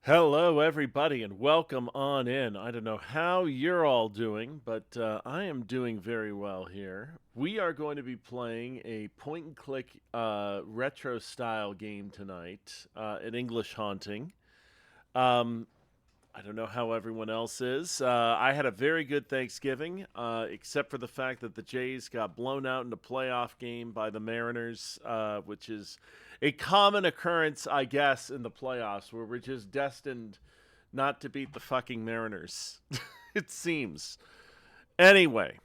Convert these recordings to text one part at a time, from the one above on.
Hello, everybody, and welcome on in. I don't know how you're all doing, but I am doing very well here. We are going to be playing a point and click retro style game tonight, an English Haunting. Um, I don't know how everyone else is. I had a very good Thanksgiving, except for the fact that the Jays got blown out in a playoff game by the Mariners, which is a common occurrence, I guess, in the playoffs, where we're just destined not to beat the fucking Mariners. It seems. Anyway,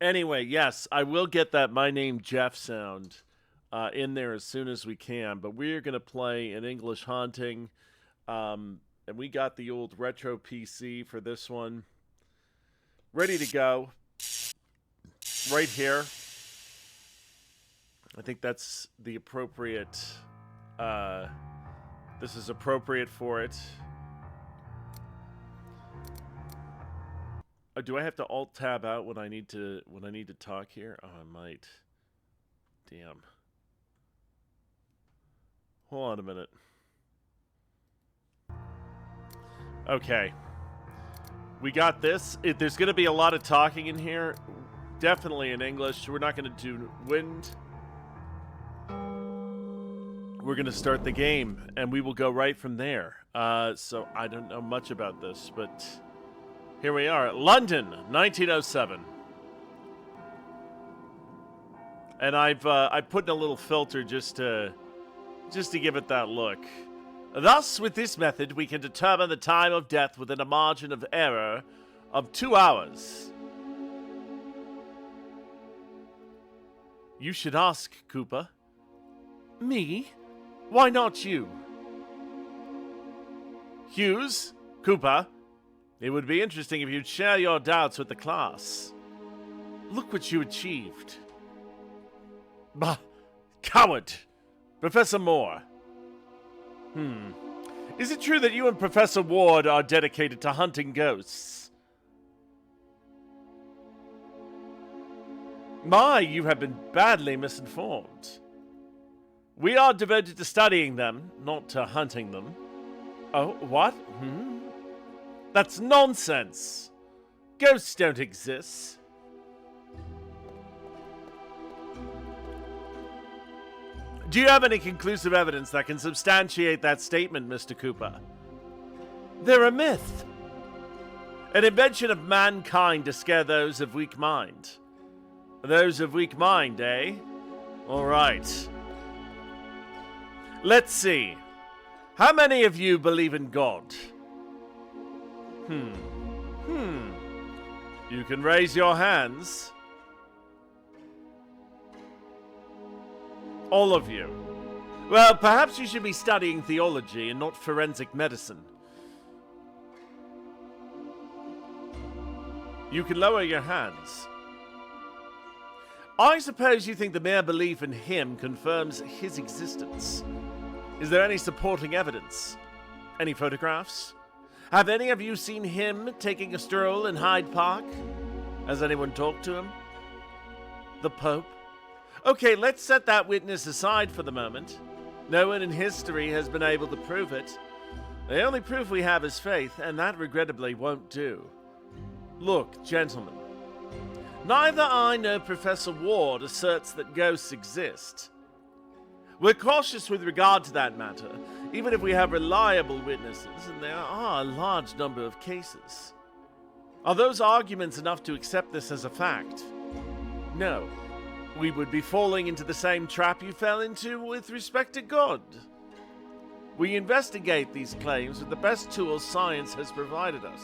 yes, I will get that "My Name Jeff" sound in there as soon as we can. But we're gonna play an English Haunting. And we got the old retro PC for this one. Ready to go. Right here. I think that's the appropriate. This is appropriate for it. Do I have to alt tab out when I need to talk here? Oh, I might. Damn. Hold on a minute. Okay. We got this. There's going to be a lot of talking in here. Definitely in English. We're not going to do wind. We're going to start the game, and we will go right from there. So I don't know much about this, but here we are. London, 1907. And I put in a little filter just to give it that look. Thus, with this method, we can determine the time of death within a margin of error of 2 hours. You should ask, Cooper. Me? Why not you? Hughes? Cooper? It would be interesting if you'd share your doubts with the class. Look what you achieved. Bah! Coward! Professor Moore. Is it true that you and Professor Ward are dedicated to hunting ghosts? My, you have been badly misinformed. We are devoted to studying them, not to hunting them. Oh, what? That's nonsense. Ghosts don't exist. Do you have any conclusive evidence that can substantiate that statement, Mr. Cooper? They're a myth. An invention of mankind to scare those of weak mind. Those of weak mind, eh? All right. Let's see. How many of you believe in God? You can raise your hands. All of you. Well, perhaps you should be studying theology and not forensic medicine. You can lower your hands. I suppose you think the mere belief in him confirms his existence. Is there any supporting evidence? Any photographs? Have any of you seen him taking a stroll in Hyde Park? Has anyone talked to him? The Pope? Okay, let's set that witness aside for the moment. No one in history has been able to prove it. The only proof we have is faith, and that regrettably won't do. Look, gentlemen. Neither I nor Professor Ward asserts that ghosts exist. We're cautious with regard to that matter, even if we have reliable witnesses, and there are a large number of cases. Are those arguments enough to accept this as a fact? No. We would be falling into the same trap you fell into with respect to God. We investigate these claims with the best tools science has provided us.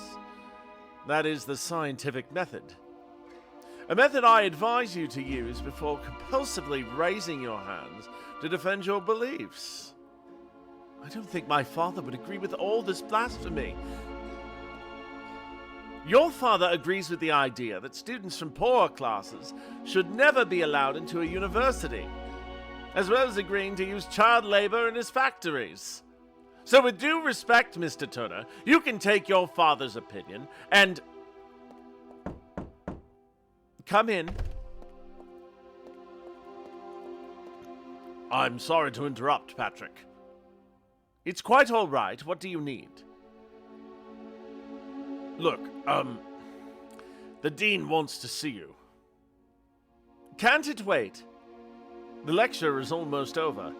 That is the scientific method. A method I advise you to use before compulsively raising your hands to defend your beliefs. I don't think my father would agree with all this blasphemy. Your father agrees with the idea that students from poorer classes should never be allowed into a university, as well as agreeing to use child labor in his factories. So with due respect, Mr. Turner, you can take your father's opinion and come in. I'm sorry to interrupt, Patrick. It's quite all right. What do you need? Look, the Dean wants to see you. Can't it wait? The lecture is almost over.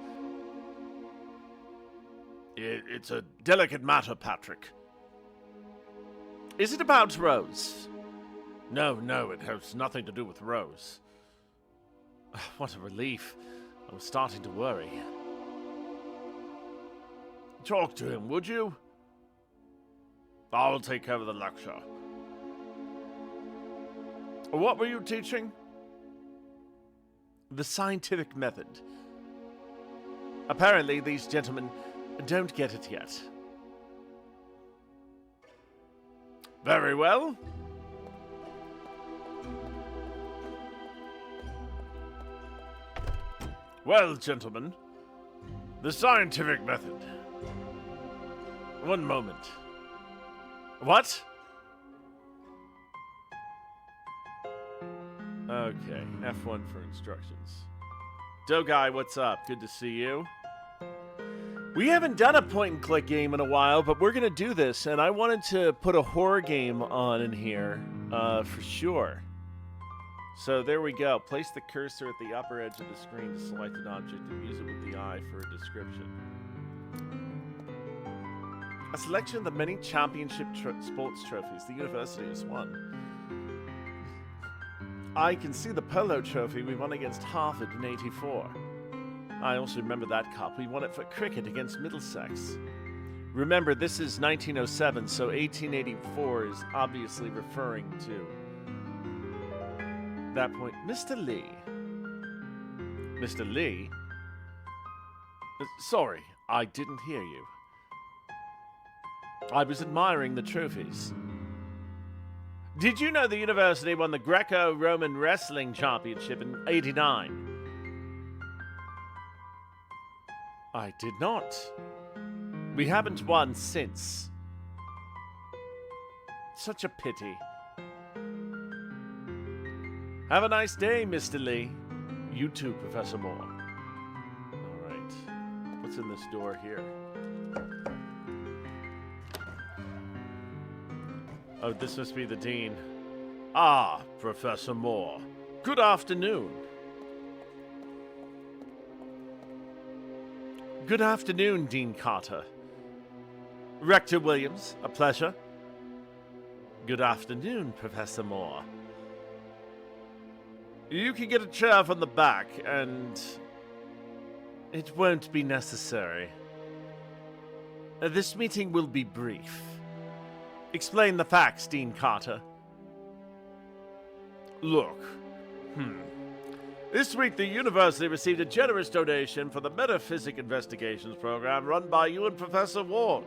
It's a delicate matter, Patrick. Is it about Rose? No, it has nothing to do with Rose. What a relief. I was starting to worry. Talk to him, would you? I'll take care of the lecture. What were you teaching? The scientific method. Apparently, these gentlemen don't get it yet. Very well. Well, gentlemen, the scientific method. One moment. What? Okay, F1 for instructions. Dogai, what's up? Good to see you. We haven't done a point-and-click game in a while, but we're going to do this, and I wanted to put a horror game on in here, for sure. So there we go. Place the cursor at the upper edge of the screen to select an object and use it with the eye for a description. A selection of the many championship sports trophies the university has won. I can see the polo trophy we won against Harvard in '84. I also remember that cup. We won it for cricket against Middlesex. Remember, this is 1907, so 1884 is obviously referring to that point. Mr. Lee. Mr. Lee? Sorry, I didn't hear you. I was admiring the trophies. Did you know the university won the Greco-Roman Wrestling Championship in '89? I did not. We haven't won since. Such a pity. Have a nice day, Mr. Lee. You too, Professor Moore. All right. What's in this door here? Oh, this must be the dean. Ah, Professor Moore. Good afternoon. Good afternoon, Dean Carter. Rector Williams, a pleasure. Good afternoon, Professor Moore. You can get a chair from the back, and it won't be necessary. This meeting will be brief. Explain the facts, Dean Carter. Look, This week, the university received a generous donation for the Metaphysic Investigations program run by you and Professor Ward.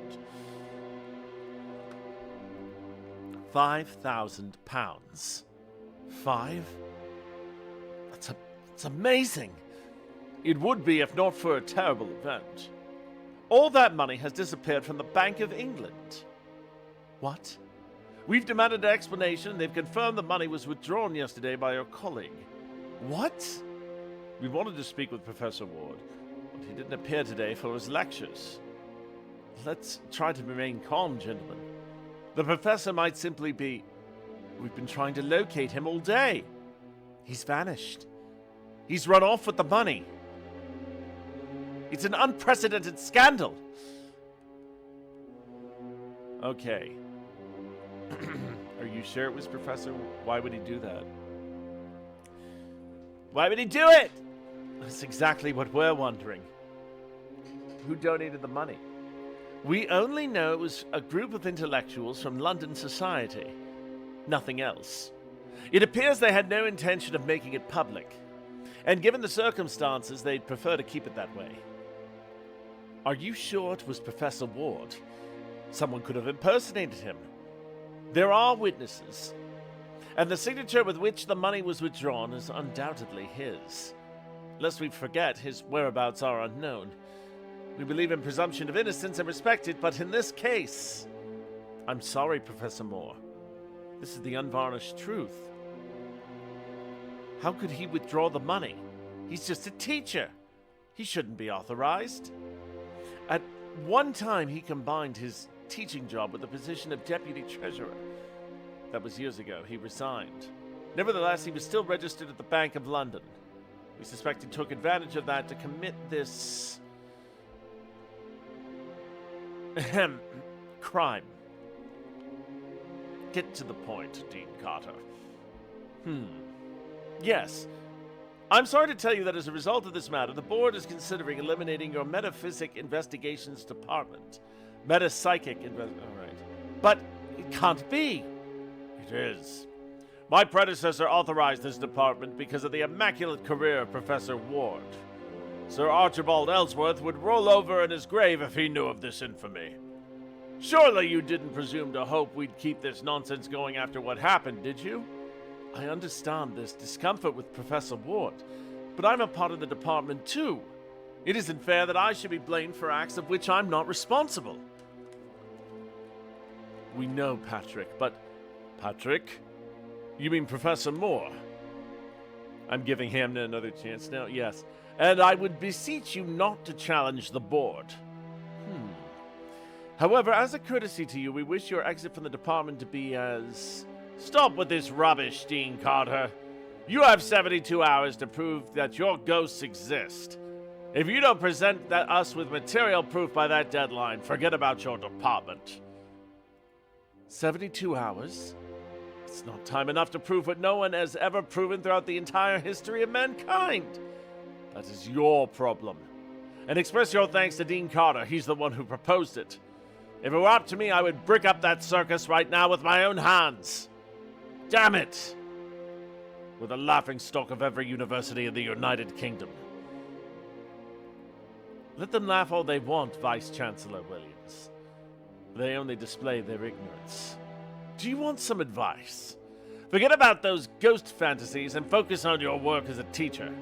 £5,000. 5? That's amazing. It would be if not for a terrible event. All that money has disappeared from the Bank of England. What? We've demanded an explanation. They've confirmed the money was withdrawn yesterday by your colleague. What? We wanted to speak with Professor Ward, but he didn't appear today for his lectures. Let's try to remain calm, gentlemen. The professor might simply be... We've been trying to locate him all day. He's vanished. He's run off with the money. It's an unprecedented scandal. Okay. Are you sure it was Professor? Why would he do that? Why would he do it? That's exactly what we're wondering. Who donated the money? We only know it was a group of intellectuals from London society. Nothing else. It appears they had no intention of making it public. And given the circumstances, they'd prefer to keep it that way. Are you sure it was Professor Ward? Someone could have impersonated him. There are witnesses. And the signature with which the money was withdrawn is undoubtedly his. Lest we forget, his whereabouts are unknown. We believe in presumption of innocence and respect it, but in this case... I'm sorry, Professor Moore. This is the unvarnished truth. How could he withdraw the money? He's just a teacher. He shouldn't be authorized. One time he combined his teaching job with the position of deputy treasurer. That was years ago. He resigned. Nevertheless, he was still registered at the Bank of London. We suspect he took advantage of that to commit this... crime. Get to the point, Dean Carter. Yes. I'm sorry to tell you that as a result of this matter, the board is considering eliminating your Metaphysic Investigations Department. Metapsychic Alright. But it can't be. It is. My predecessor authorized this department because of the immaculate career of Professor Ward. Sir Archibald Ellsworth would roll over in his grave if he knew of this infamy. Surely you didn't presume to hope we'd keep this nonsense going after what happened, did you? I understand this discomfort with Professor Ward, but I'm a part of the department too. It isn't fair that I should be blamed for acts of which I'm not responsible. We know, Patrick, but... Patrick? You mean Professor Moore? I'm giving Hamner another chance now, yes. And I would beseech you not to challenge the board. However, as a courtesy to you, we wish your exit from the department to be as... Stop with this rubbish, Dean Carter. You have 72 hours to prove that your ghosts exist. If you don't present us with material proof by that deadline, forget about your department. 72 hours? It's not time enough to prove what no one has ever proven throughout the entire history of mankind. That is your problem. And express your thanks to Dean Carter. He's the one who proposed it. If it were up to me, I would brick up that circus right now with my own hands. Damn it! We're the laughingstock of every university in the United Kingdom. Let them laugh all they want, Vice-Chancellor Williams. They only display their ignorance. Do you want some advice? Forget about those ghost fantasies and focus on your work as a teacher.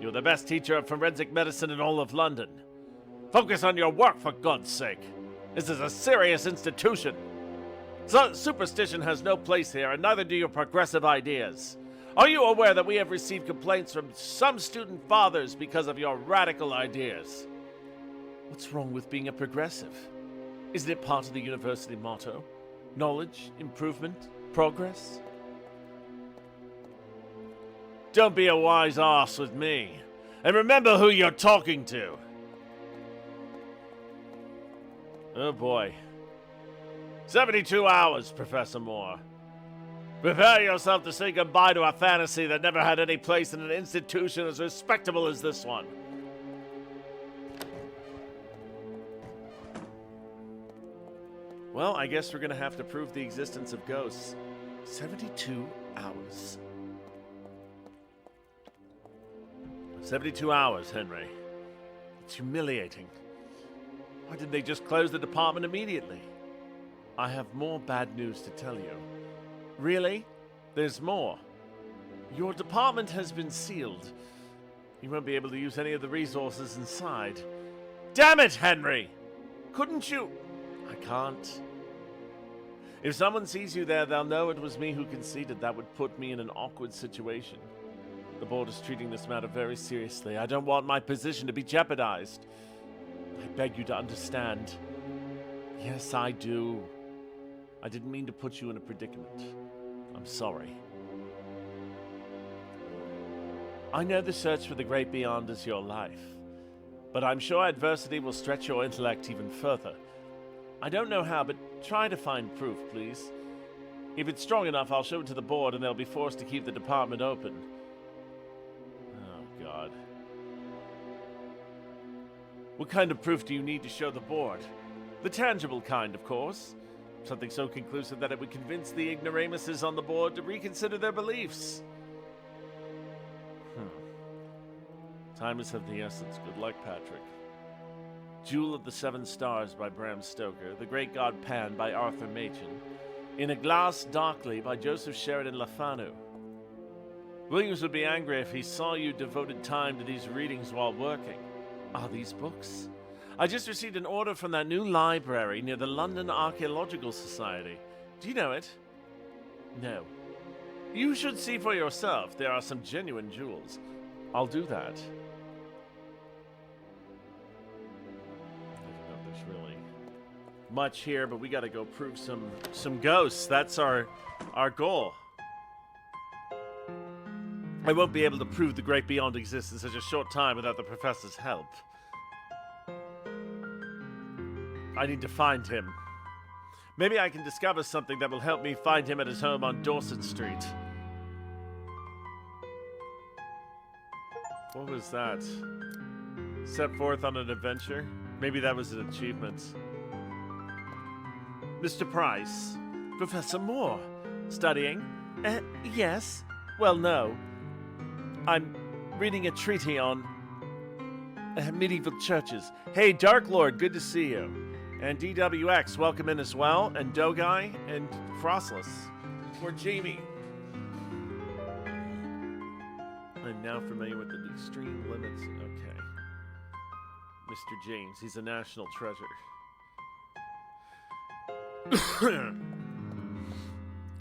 You're the best teacher of forensic medicine in all of London. Focus on your work, for God's sake. This is a serious institution. So, superstition has no place here, and neither do your progressive ideas. Are you aware that we have received complaints from some student fathers because of your radical ideas? What's wrong with being a progressive? Isn't it part of the university motto? Knowledge, improvement, progress? Don't be a wise ass with me. And remember who you're talking to. Oh boy. 72 hours, Professor Moore. Prepare yourself to say goodbye to a fantasy that never had any place in an institution as respectable as this one. Well, I guess we're gonna have to prove the existence of ghosts. 72 hours. 72 hours, Henry. It's humiliating. Why didn't they just close the department immediately? I have more bad news to tell you. Really? There's more. Your department has been sealed. You won't be able to use any of the resources inside. Damn it, Henry! Couldn't you... I can't. If someone sees you there, they'll know it was me who conceded. That would put me in an awkward situation. The board is treating this matter very seriously. I don't want my position to be jeopardized. I beg you to understand. Yes, I do. I didn't mean to put you in a predicament. I'm sorry. I know the search for the great beyond is your life, but I'm sure adversity will stretch your intellect even further. I don't know how, but try to find proof, please. If it's strong enough, I'll show it to the board and they'll be forced to keep the department open. Oh, God. What kind of proof do you need to show the board? The tangible kind, of course. Something so conclusive that it would convince the ignoramuses on the board to reconsider their beliefs. Time is of the essence. Good luck, Patrick. Jewel of the Seven Stars by Bram Stoker. The Great God Pan by Arthur Machen. In a Glass Darkly by Joseph Sheridan Le Fanu. Williams would be angry if he saw you devoted time to these readings while working. Are these books? I just received an order from that new library near the London Archaeological Society. Do you know it? No. You should see for yourself. There are some genuine jewels. I'll do that. much here, but we gotta go prove some ghosts. That's our goal. I won't be able to prove the great beyond exists in such a short time without the professor's help. I need to find him. Maybe I can discover something that will help me find him at his home on Dorset Street. What was that? Set forth on an adventure? Maybe that was an achievement. Mr. Price. Professor Moore. Studying? Yes. Well, no. I'm reading a treatise on medieval churches. Hey, Dark Lord, good to see you. And DWX, welcome in as well. And Dogai and Frostless. Or Jamie. I'm now familiar with the extreme limits. Okay. Mr. James, he's a national treasure.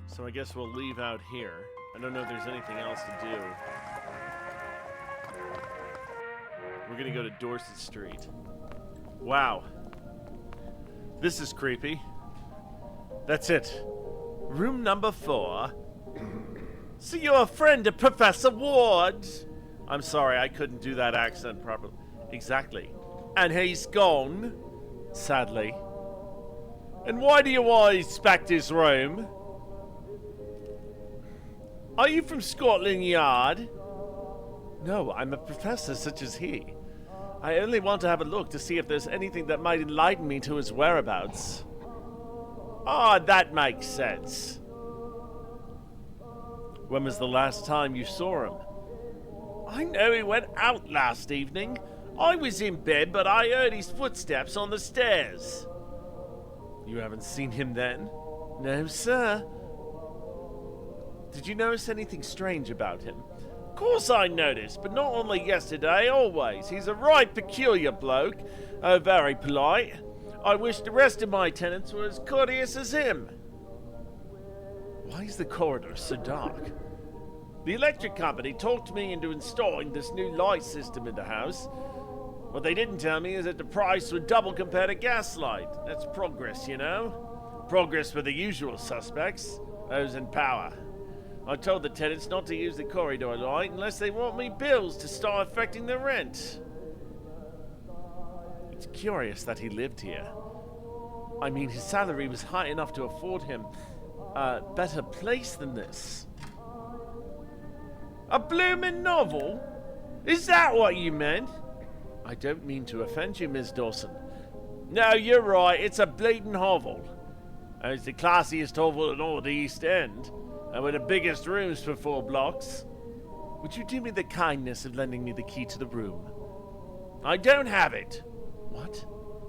So I guess we'll leave out here. I don't know if there's anything else to do. We're gonna go to Dorset Street. Wow. This is creepy. That's it. Room number 4. So you're a friend of Professor Ward? I'm sorry, I couldn't do that accent properly. Exactly. And he's gone, sadly. And why do you want to inspect his room? Are you from Scotland Yard? No, I'm a professor such as he. I only want to have a look to see if there's anything that might enlighten me to his whereabouts. Ah, that makes sense. When was the last time you saw him? I know he went out last evening. I was in bed, but I heard his footsteps on the stairs. You haven't seen him then? No, sir. Did you notice anything strange about him? Of course I noticed, but not only yesterday, always. He's a right peculiar bloke. Oh, very polite. I wish the rest of my tenants were as courteous as him. Why is the corridor so dark? The electric company talked me into installing this new light system in the house. What they didn't tell me is that the price would double compared to gaslight. That's progress, you know? Progress for the usual suspects, those in power. I told the tenants not to use the corridor light unless they want me bills to start affecting the rent. It's curious that he lived here. I mean, his salary was high enough to afford him a better place than this. A bloomin' novel? Is that what you meant? I don't mean to offend you, Miss Dawson. No, you're right, it's a bleeding hovel. And it's the classiest hovel in all the East End, and with the biggest rooms for 4 blocks. Would you do me the kindness of lending me the key to the room? I don't have it. What?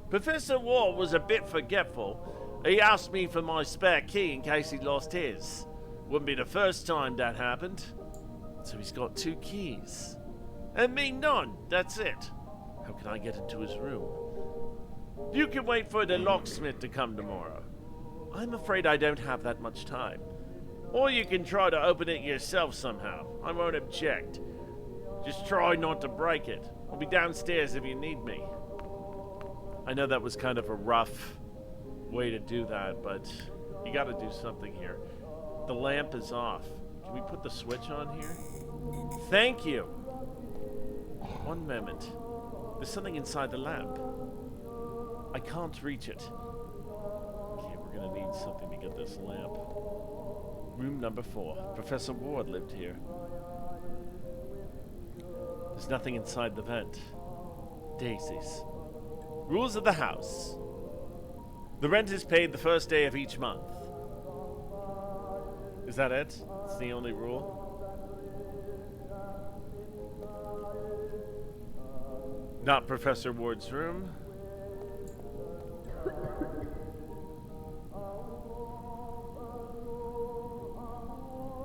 Professor Ward was a bit forgetful. He asked me for my spare key in case he lost his. Wouldn't be the first time that happened. So he's got 2 keys. And me none, that's it. How can I get into his room? You can wait for the locksmith to come tomorrow. I'm afraid I don't have that much time. Or you can try to open it yourself somehow. I won't object. Just try not to break it. I'll be downstairs if you need me. I know that was kind of a rough way to do that, but you gotta do something here. The lamp is off. Can we put the switch on here? Thank you. One moment. There's something inside the lamp. I can't reach it. Okay, we're gonna need something to get this lamp. Room number 4. Professor Ward lived here. There's nothing inside the vent. Daisies. Rules of the house. The rent is paid the first day of each month. Is that it? It's the only rule? Not Professor Ward's room.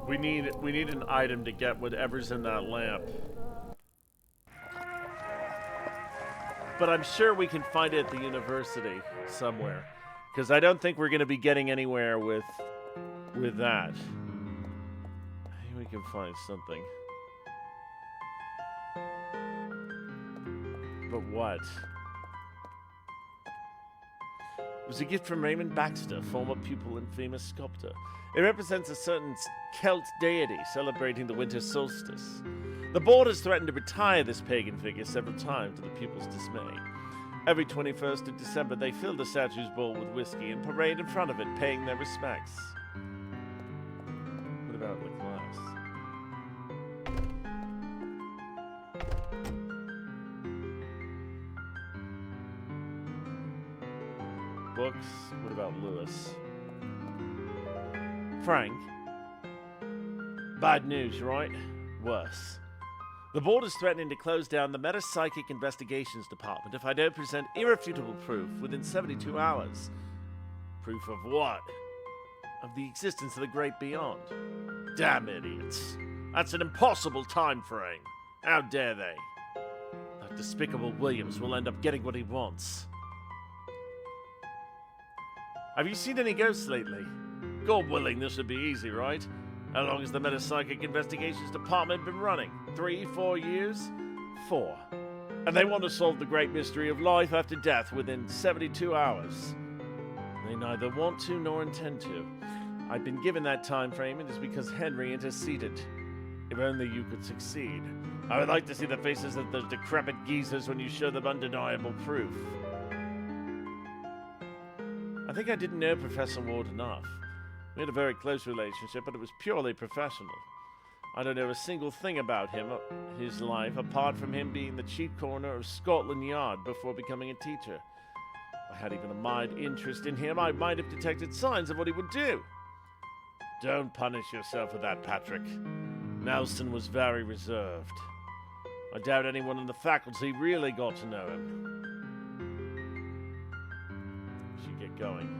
We need an item to get whatever's in that lamp. But I'm sure we can find it at the university somewhere. Because I don't think we're going to be getting anywhere with that. I think we can find something. But what? was a gift from Raymond Baxter, former pupil and famous sculptor. It represents a certain Celt deity celebrating the winter solstice. The board has threatened to retire this pagan figure several times to the pupils' dismay. Every 21st of December, they fill the statue's bowl with whiskey and parade in front of it, paying their respects. What about the glass? Books? What about Lewis? Frank? Bad news, right? Worse. The board is threatening to close down the Metapsychic Investigations Department if I don't present irrefutable proof within 72 hours. Proof of what? Of the existence of the great beyond. Damn idiots. That's an impossible time frame. How dare they? That despicable Williams will end up getting what he wants. Have you seen any ghosts lately? God willing, this would be easy, right? How long has the Metapsychic Investigations Department been running? 3, 4 years? 4. And they want to solve the great mystery of life after death within 72 hours. They neither want to nor intend to. I've been given that time frame, and it's because Henry interceded. If only you could succeed. I would like to see the faces of those decrepit geezers when you show them undeniable proof. I think I didn't know Professor Ward enough. We had a very close relationship, but it was purely professional. I don't know a single thing about him, his life, apart from him being the chief coroner of Scotland Yard before becoming a teacher. If I had even a mild interest in him, I might have detected signs of what he would do. Don't punish yourself for that, Patrick. Nelson was very reserved. I doubt anyone in the faculty really got to know him. Should get going.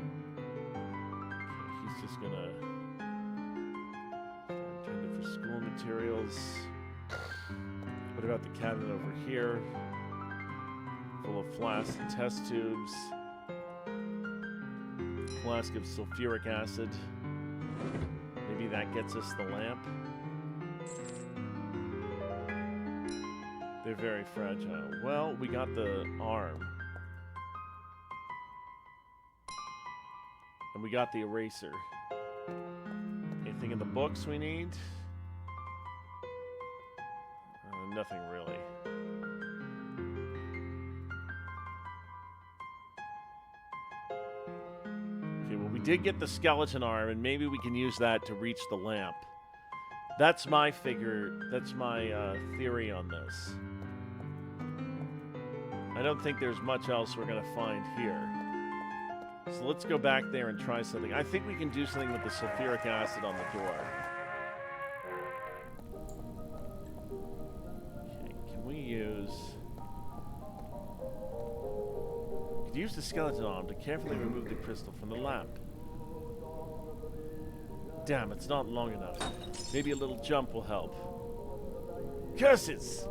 He's just gonna intended for school materials. What about the cabinet over here? Full of flasks and test tubes. Flask of sulfuric acid. Maybe that gets us the lamp. They're very fragile. Well, we got the arm. And we got the eraser. Anything in the books we need? Nothing really. Okay, well, we did get the skeleton arm, and maybe we can use that to reach the lamp. That's my theory on this. I don't think there's much else we're going to find here. So let's go back there and try something. I think we can do something with the sulfuric acid on the door. Okay, can we use... We could use the skeleton arm to carefully remove the crystal from the lamp. Damn, it's not long enough. Maybe a little jump will help. Curses!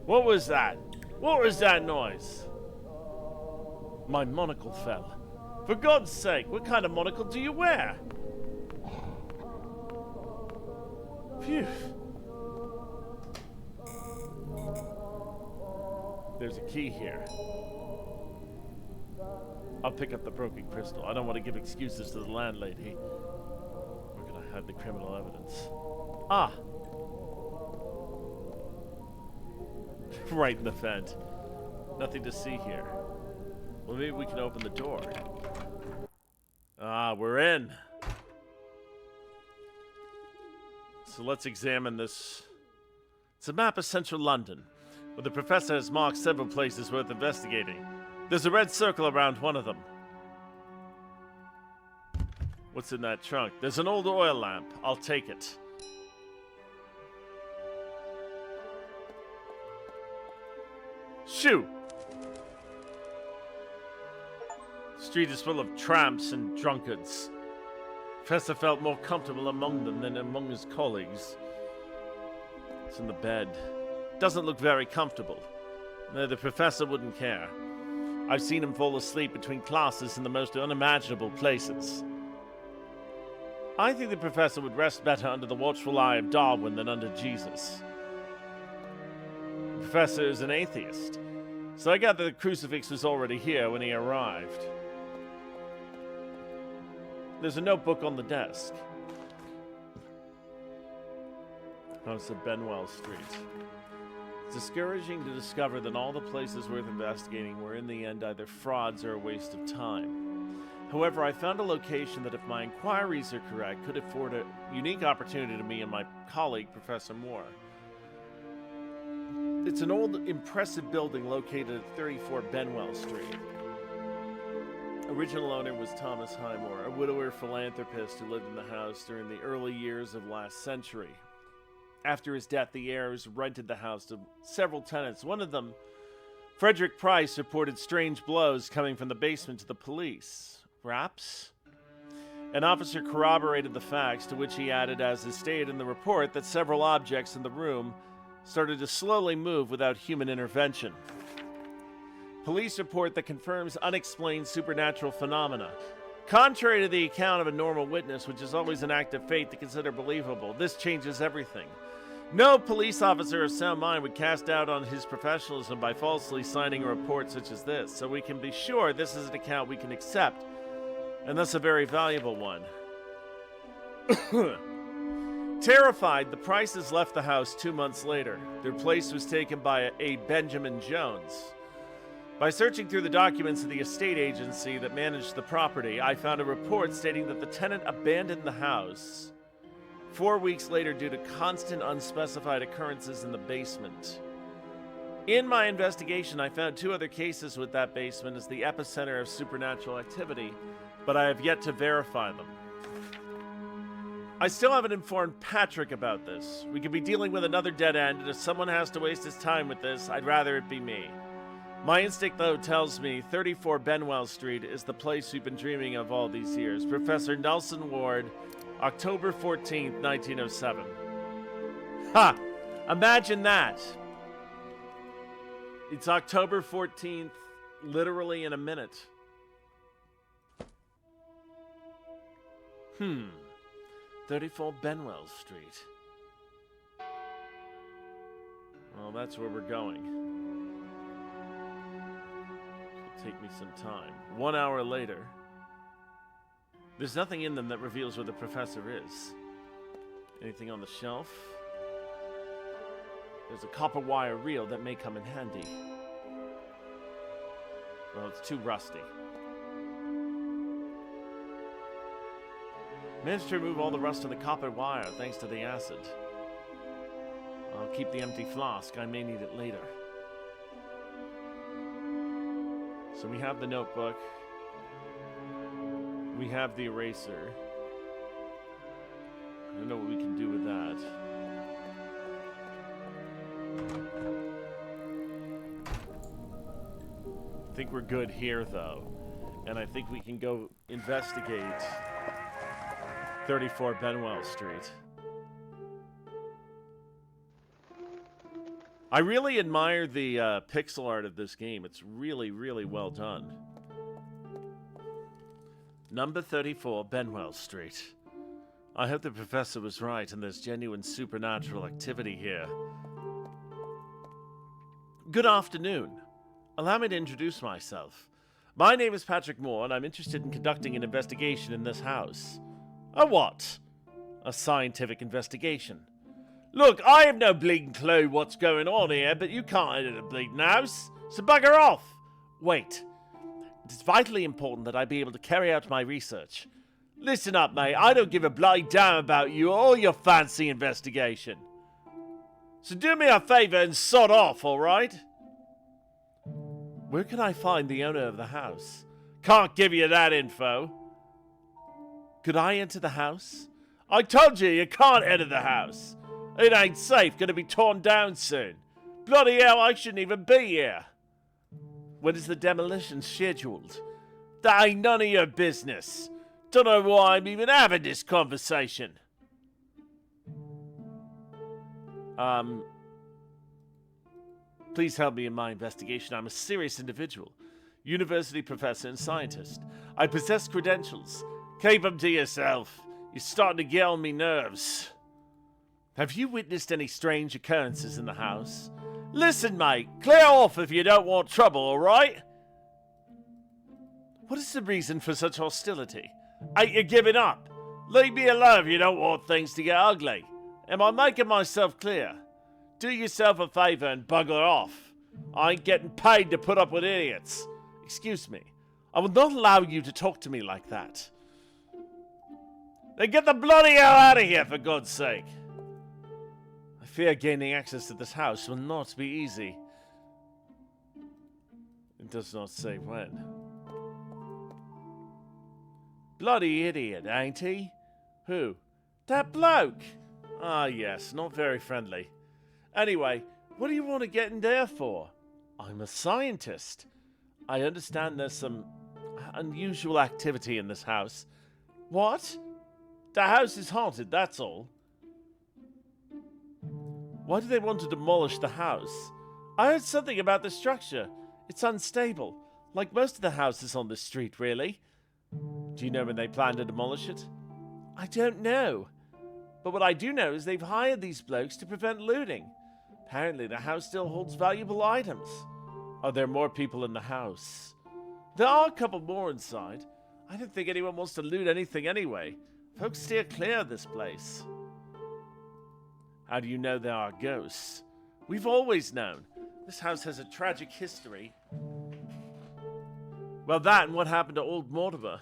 What was that? What was that noise? My monocle fell. For God's sake, what kind of monocle do you wear? Phew. There's a key here. I'll pick up the broken crystal. I don't want to give excuses to the landlady. We're gonna hide the criminal evidence. Ah! Right in the vent. Nothing to see here. Well, maybe we can open the door. Ah, we're in. So let's examine this. It's a map of central London, where the professor has marked several places worth investigating. There's a red circle around one of them. What's in that trunk? There's an old oil lamp. I'll take it. Shoo! The street is full of tramps and drunkards. Professor felt more comfortable among them than among his colleagues. It's in the bed. Doesn't look very comfortable. No, the professor wouldn't care. I've seen him fall asleep between classes in the most unimaginable places. I think the professor would rest better under the watchful eye of Darwin than under Jesus. professor is an atheist, so I got that the crucifix was already here when he arrived. There's a notebook on the desk. House of Benwell Street. It's discouraging to discover that all the places worth investigating were in the end either frauds or a waste of time. However, I found a location that, if my inquiries are correct, could afford a unique opportunity to me and my colleague, Professor Moore. It's an old, impressive building located at 34 Benwell Street. Original owner was Thomas Highmore, a widower philanthropist who lived in the house during the early years of last century. After his death, the heirs rented the house to several tenants. One of them, Frederick Price, reported strange blows coming from the basement to the police. Raps? An officer corroborated the facts, to which he added, as is stated in the report, that several objects in the room started to slowly move without human intervention. Police report that confirms unexplained supernatural phenomena. Contrary to the account of a normal witness, which is always an act of faith to consider believable, this changes everything. No police officer of sound mind would cast doubt on his professionalism by falsely signing a report such as this, so we can be sure this is an account we can accept, and thus a very valuable one. Terrified, the Prices left the house 2 months later. Their place was taken by a Benjamin Jones. By searching through the documents of the estate agency that managed the property, I found a report stating that the tenant abandoned the house 4 weeks later due to constant unspecified occurrences in the basement. In my investigation, I found 2 other cases with that basement as the epicenter of supernatural activity, but I have yet to verify them. I still haven't informed Patrick about this. We could be dealing with another dead end, and if someone has to waste his time with this, I'd rather it be me. My instinct, though, tells me 34 Benwell Street is the place we've been dreaming of all these years. Professor Nelson Ward, October 14th, 1907. Ha! Imagine that! It's October 14th, literally in a minute. 34 Benwell Street. Well, that's where we're going. It'll take me some time. 1 hour later. There's nothing in them that reveals where the professor is. Anything on the shelf? There's a copper wire reel that may come in handy. Well, it's too rusty. Managed to remove all the rust on the copper wire thanks to the acid. I'll keep the empty flask. I may need it later. So we have the notebook. We have the eraser. I don't know what we can do with that. I think we're good here, though. And I think we can go investigate 34 Benwell Street. I really admire the pixel art of this game. It's really, really well done. Number 34, Benwell Street. I hope the professor was right and there's genuine supernatural activity here. Good afternoon. Allow me to introduce myself. My name is Patrick Moore and I'm interested in conducting an investigation in this house. A what? A scientific investigation. Look, I have no bleeding clue what's going on here, but you can't enter the bleeding house, so bugger off. Wait. It is vitally important that I be able to carry out my research. Listen up, mate. I don't give a bloody damn about you or your fancy investigation. So do me a favor and sod off, alright? Where can I find the owner of the house? Can't give you that info. Could I enter the house? I told you can't enter the house. It ain't safe. Gonna be torn down soon. Bloody hell, I shouldn't even be here. When is the demolition scheduled? That ain't none of your business. Don't know why I'm even having this conversation. Please help me in my investigation. I'm a serious individual. University professor and scientist. I possess credentials. Keep them to yourself. You're starting to get on me nerves. Have you witnessed any strange occurrences in the house? Listen, mate, clear off if you don't want trouble, alright? What is the reason for such hostility? Ain't you giving up? Leave me alone if you don't want things to get ugly. Am I making myself clear? Do yourself a favour and bugger off. I ain't getting paid to put up with idiots. Excuse me. I will not allow you to talk to me like that. Then get the bloody hell out of here, for God's sake. I fear gaining access to this house will not be easy. It does not say when. Bloody idiot, ain't he? Who? That bloke! Ah, yes, not very friendly. Anyway, what do you want to get in there for? I'm a scientist. I understand there's some unusual activity in this house. What? The house is haunted, that's all. Why do they want to demolish the house? I heard something about the structure. It's unstable, like most of the houses on this street, really. Do you know when they plan to demolish it? I don't know. But what I do know is they've hired these blokes to prevent looting. Apparently the house still holds valuable items. Are there more people in the house? There are a couple more inside. I don't think anyone wants to loot anything anyway. Folks steer clear of this place. How do you know there are ghosts? We've always known. This house has a tragic history. Well, that and what happened to old Mortimer.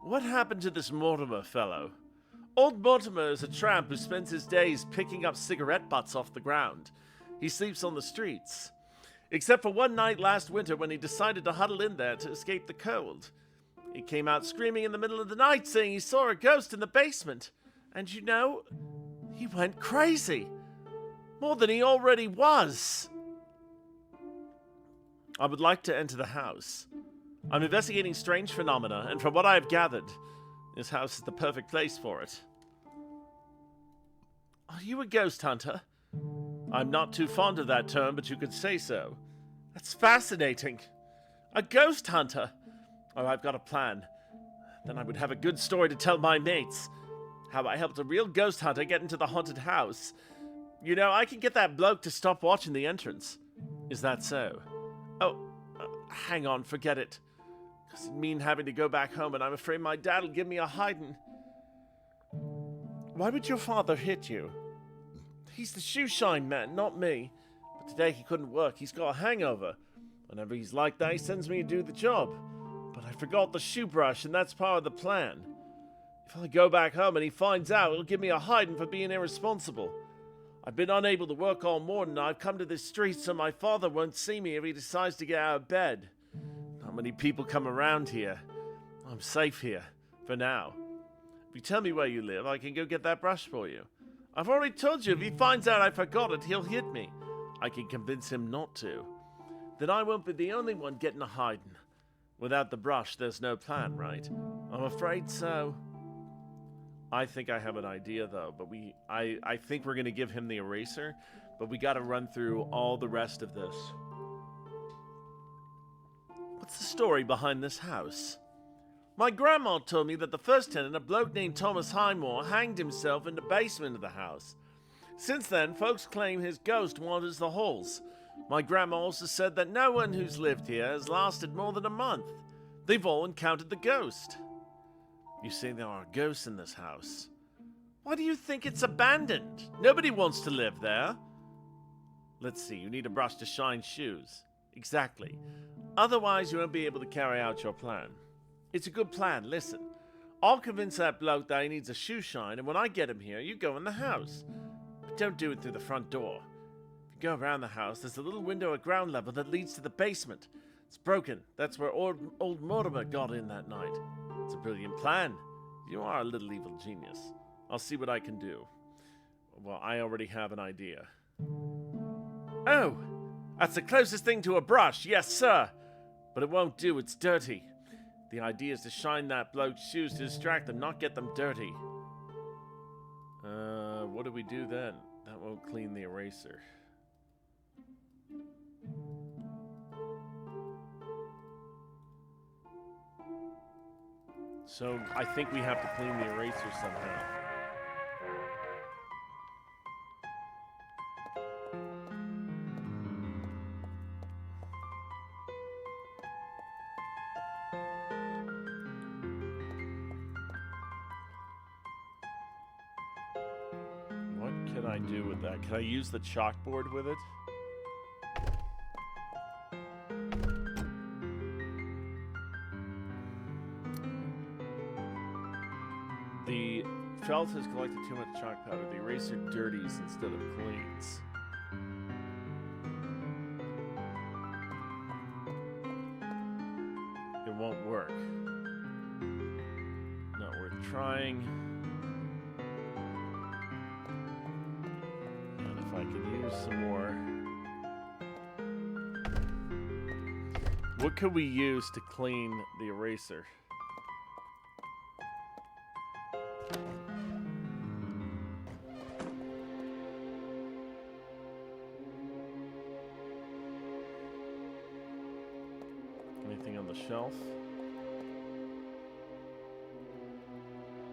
What happened to this Mortimer fellow? Old Mortimer is a tramp who spends his days picking up cigarette butts off the ground. He sleeps on the streets. Except for one night last winter when he decided to huddle in there to escape the cold. He came out screaming in the middle of the night saying he saw a ghost in the basement. And you know, he went crazy. More than he already was. I would like to enter the house. I'm investigating strange phenomena, and from what I have gathered, this house is the perfect place for it. Are you a ghost hunter? I'm not too fond of that term, but you could say so. That's fascinating. A ghost hunter? Oh, I've got a plan. Then I would have a good story to tell my mates. How I helped a real ghost hunter get into the haunted house. You know, I can get that bloke to stop watching the entrance. Is that so? Oh, hang on, forget it. Does it mean having to go back home, and I'm afraid my dad'll give me a hiding. Why would your father hit you? He's the shoe shine man, not me. But today he couldn't work. He's got a hangover. Whenever he's like that, he sends me to do the job. But I forgot the shoe brush, and that's part of the plan. If I go back home and he finds out, he'll give me a hiding for being irresponsible. I've been unable to work all morning, and I've come to this street so my father won't see me if he decides to get out of bed. Not many people come around here. I'm safe here, for now. If you tell me where you live, I can go get that brush for you. I've already told you, if he finds out I forgot it, he'll hit me. I can convince him not to. Then I won't be the only one getting a hiding. Without the brush, there's no plan, right? I'm afraid so. I think I have an idea, though, but I think we're going to give him the eraser, but we got to run through all the rest of this. What's the story behind this house? My grandma told me that the first tenant, a bloke named Thomas Highmore, hanged himself in the basement of the house. Since then, folks claim his ghost wanders the halls. My grandma also said that no one who's lived here has lasted more than a month. They've all encountered the ghost. You say there are ghosts in this house. Why do you think it's abandoned? Nobody wants to live there. Let's see, you need a brush to shine shoes. Exactly. Otherwise, you won't be able to carry out your plan. It's a good plan, listen. I'll convince that bloke that he needs a shoe shine, and when I get him here, you go in the house. But don't do it through the front door. If you go around the house, there's a little window at ground level that leads to the basement. It's broken. That's where old Mortimer got in that night. It's a brilliant plan. You are a little evil genius. I'll see what I can do. Well, I already have an idea. Oh! That's the closest thing to a brush, yes, sir! But it won't do, it's dirty. The idea is to shine that bloke's shoes to distract them, not get them dirty. What do we do then? That won't clean the eraser. So, I think we have to clean the eraser somehow. can I do with that? Can I use the chalkboard with it? The felt has collected too much chalk powder. The eraser dirties instead of cleans. It won't work. Not worth trying. And if I could use some more... What could we use to clean the eraser? Anything on the shelf?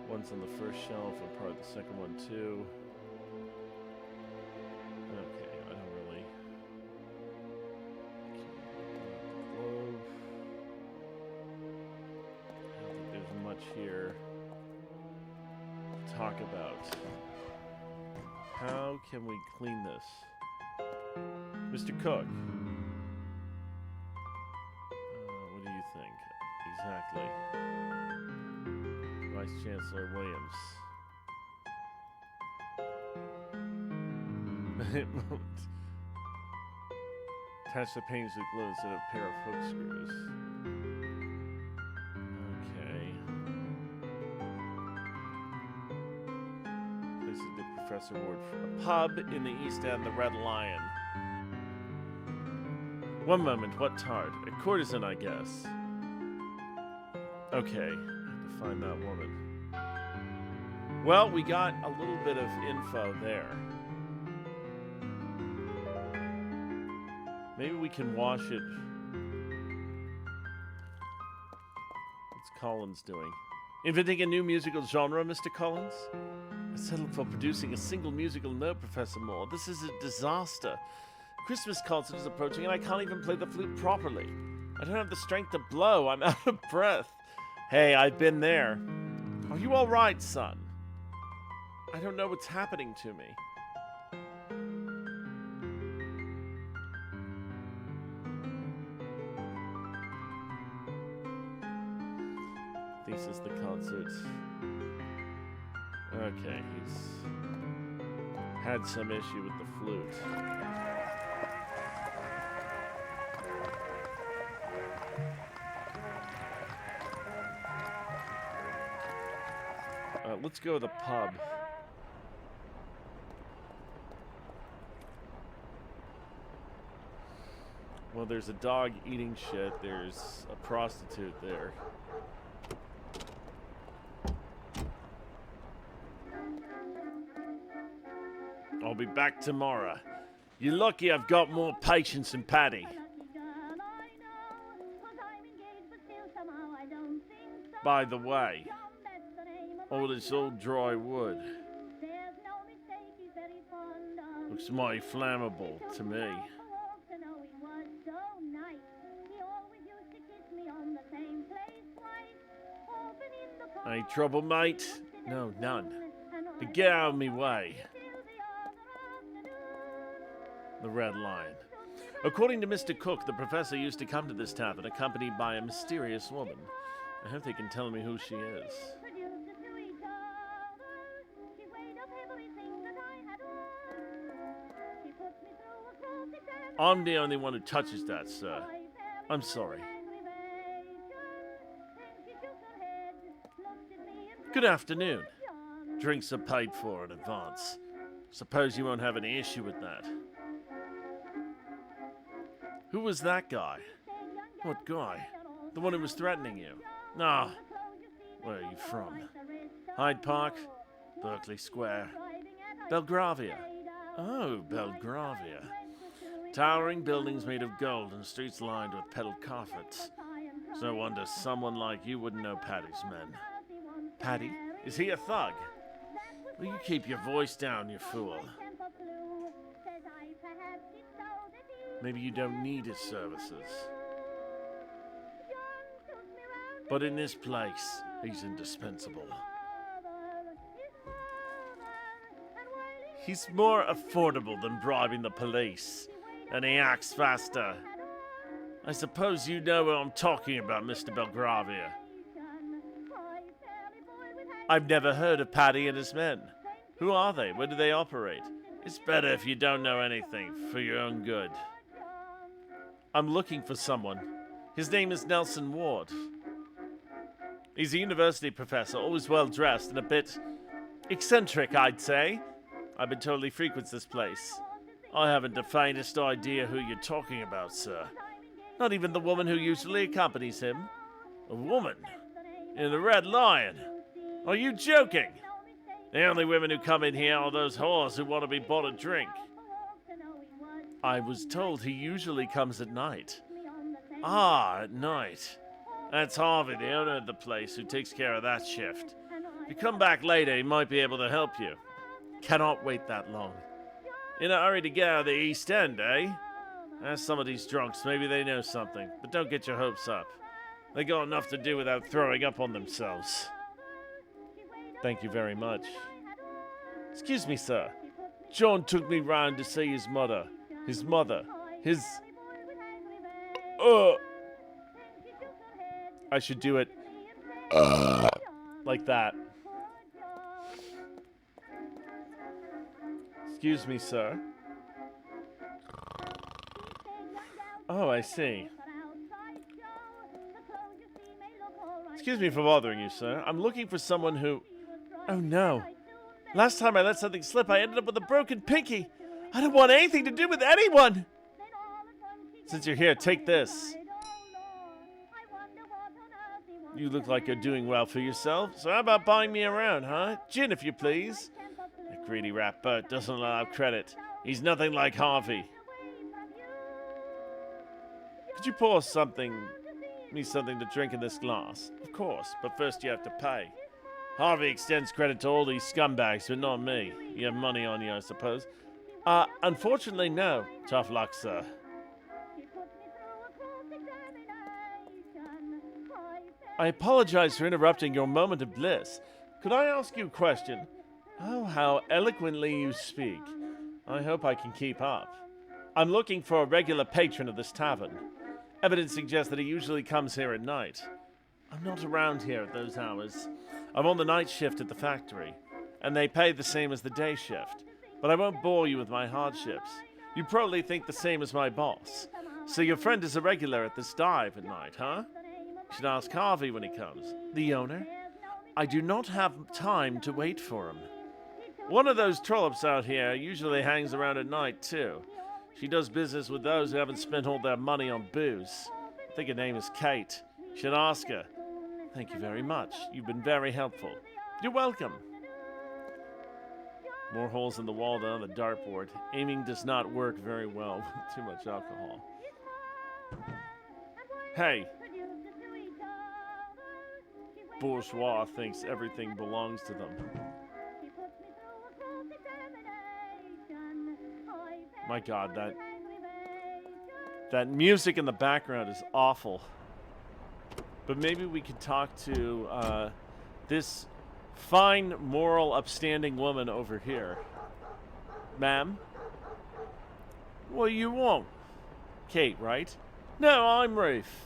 One's on the first shelf and probably the second one too. Okay, I don't really... Glove. I don't think there's much here to talk about. How can we clean this? Mr. Cook. What do you think? Exactly. Vice Chancellor Williams. It won't. Attach the panes with glue instead of a pair of hook screws. Okay. This is the Professor Ward for a pub in the East End, the Red Lion. One moment, what tart? A courtesan, I guess. Okay, I have to find that woman. Well, we got a little bit of info there. Maybe we can wash it. What's Collins doing? Inventing a new musical genre, Mr. Collins? I settled for producing a single musical note, Professor Moore. This is a disaster. Christmas concert is approaching and I can't even play the flute properly. I don't have the strength to blow. I'm out of breath. Hey, I've been there. Are you all right, son? I don't know what's happening to me. This is the concert. Okay, he's had some issue with the flute. Let's go to the pub. Well, there's a dog eating shit. There's a prostitute there. I'll be back tomorrow. You're lucky I've got more patience than Patty. By the way, all this old dry wood looks mighty flammable to me. Any trouble, mate? No, none. But get out of me way. The Red Lion. According to Mr. Cook, the professor used to come to this tavern accompanied by a mysterious woman. I hope they can tell me who she is. I'm the only one who touches that, sir. I'm sorry. Good afternoon. Drinks are paid for in advance. Suppose you won't have any issue with that. Who was that guy? What guy? The one who was threatening you? Nah. Where are you from? Hyde Park? Berkeley Square? Belgravia? Oh, Belgravia. Towering buildings made of gold and streets lined with petal carpets. It's no wonder someone like you wouldn't know Paddy's men. Paddy? Is he a thug? Will you keep your voice down, you fool? Maybe you don't need his services. But in this place, he's indispensable. He's more affordable than bribing the police, and he acts faster. I suppose you know what I'm talking about, Mr. Belgravia. I've never heard of Paddy and his men. Who are they? Where do they operate? It's better if you don't know anything, for your own good. I'm looking for someone. His name is Nelson Ward. He's a university professor, always well-dressed and a bit eccentric, I'd say. I've been told he frequents this place. I haven't the faintest idea who you're talking about, sir. Not even the woman who usually accompanies him. A woman? In the Red Lion? Are you joking? The only women who come in here are those whores who want to be bought a drink. I was told he usually comes at night. Ah, at night. That's Harvey, the owner of the place, who takes care of that shift. If you come back later, he might be able to help you. Cannot wait that long. In a hurry to get out of the East End, eh? Ask some of these drunks, maybe they know something. But don't get your hopes up. They got enough to do without throwing up on themselves. Thank you very much. Excuse me, sir. John took me round to see his mother. I should do it like that. Excuse me, sir. Oh, I see. Excuse me for bothering you, sir. I'm looking for someone who... Oh, no. Last time I let something slip, I ended up with a broken pinky. I don't want anything to do with anyone. Since you're here, take this. You look like you're doing well for yourself, so how about buying me around, huh? Gin, if you please. That greedy rat Bert doesn't allow credit. He's nothing like Harvey. Could you pour me something to drink in this glass? Of course, but first you have to pay. Harvey extends credit to all these scumbags, but not me. You have money on you, I suppose. Unfortunately, no. Tough luck, sir. I apologize for interrupting your moment of bliss. Could I ask you a question? Oh, how eloquently you speak. I hope I can keep up. I'm looking for a regular patron of this tavern. Evidence suggests that he usually comes here at night. I'm not around here at those hours. I'm on the night shift at the factory, and they pay the same as the day shift. But I won't bore you with my hardships. You probably think the same as my boss. So your friend is a regular at this dive at night, huh? You should ask Harvey when he comes. The owner? I do not have time to wait for him. One of those trollops out here usually hangs around at night, too. She does business with those who haven't spent all their money on booze. I think her name is Kate. You should ask her. Thank you very much. You've been very helpful. You're welcome. More holes in the wall than on the dartboard. Aiming does not work very well with too much alcohol. Hey. Bourgeois thinks everything belongs to them. My God, that music in the background is awful. But maybe we could talk to this fine, moral, upstanding woman over here. Ma'am? What do you want? Kate, right? No, I'm Ruth.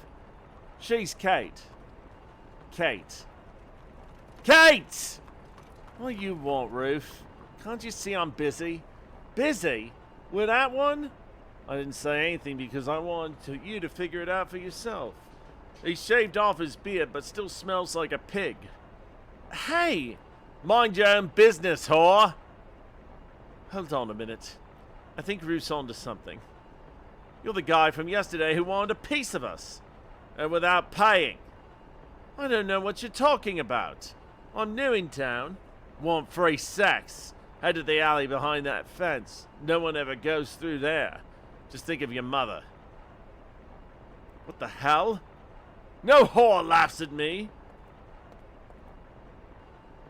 She's Kate. Kate. Kate! What do you want, Ruth? Can't you see I'm busy? Busy? With that one? I didn't say anything because I wanted you to figure it out for yourself. He shaved off his beard but still smells like a pig. Hey! Mind your own business, whore! Hold on a minute. I think Ruth's onto something. You're the guy from yesterday who wanted a piece of us. And without paying. I don't know what you're talking about. I'm new in town. Want free sex. Head to the alley behind that fence. No one ever goes through there. Just think of your mother. What the hell? No whore laughs at me.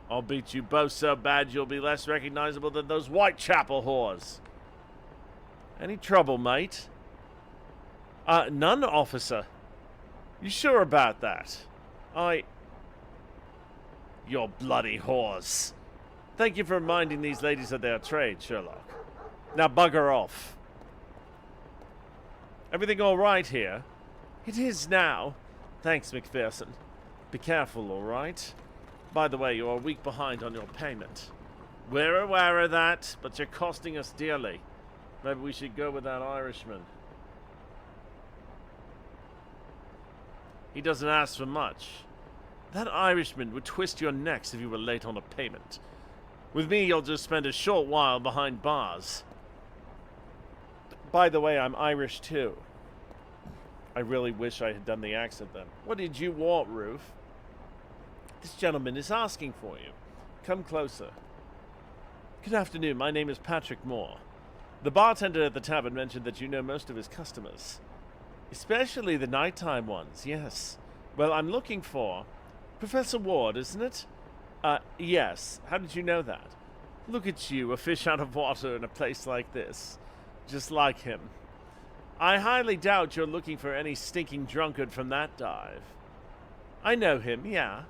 I'll beat you both so bad you'll be less recognizable than those Whitechapel whores. Any trouble, mate? None, officer. You sure about that? You're bloody whores. Thank you for reminding these ladies of their trade, Sherlock. Now bugger off. Everything all right here? It is now. Thanks, McPherson. Be careful, all right? By the way, you're a week behind on your payment. We're aware of that, but you're costing us dearly. Maybe we should go with that Irishman. He doesn't ask for much. That Irishman would twist your necks if you were late on a payment. With me, you'll just spend a short while behind bars. By the way, I'm Irish too. I really wish I had done the accent then. What did you want, Ruth? This gentleman is asking for you. Come closer. Good afternoon, my name is Patrick Moore. The bartender at the tavern mentioned that you know most of his customers. Especially the nighttime ones, yes. Well, I'm looking for... Professor Ward, isn't it? Yes. How did you know that? Look at you, a fish out of water in a place like this. Just like him. I highly doubt you're looking for any stinking drunkard from that dive. I know him, yeah.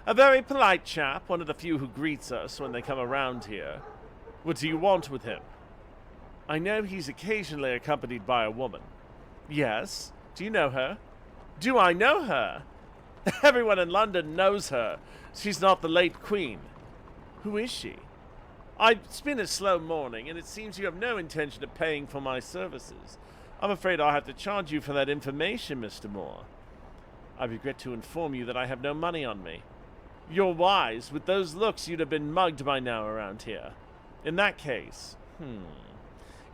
A very polite chap, one of the few who greets us when they come around here. What do you want with him? I know he's occasionally accompanied by a woman. Yes. Do you know her? Do I know her? Everyone in London knows her. She's not the late Queen. Who is she? It's been a slow morning, and it seems you have no intention of paying for my services. I'm afraid I'll have to charge you for that information, Mr. Moore. I regret to inform you that I have no money on me. You're wise. With those looks, you'd have been mugged by now around here. In that case,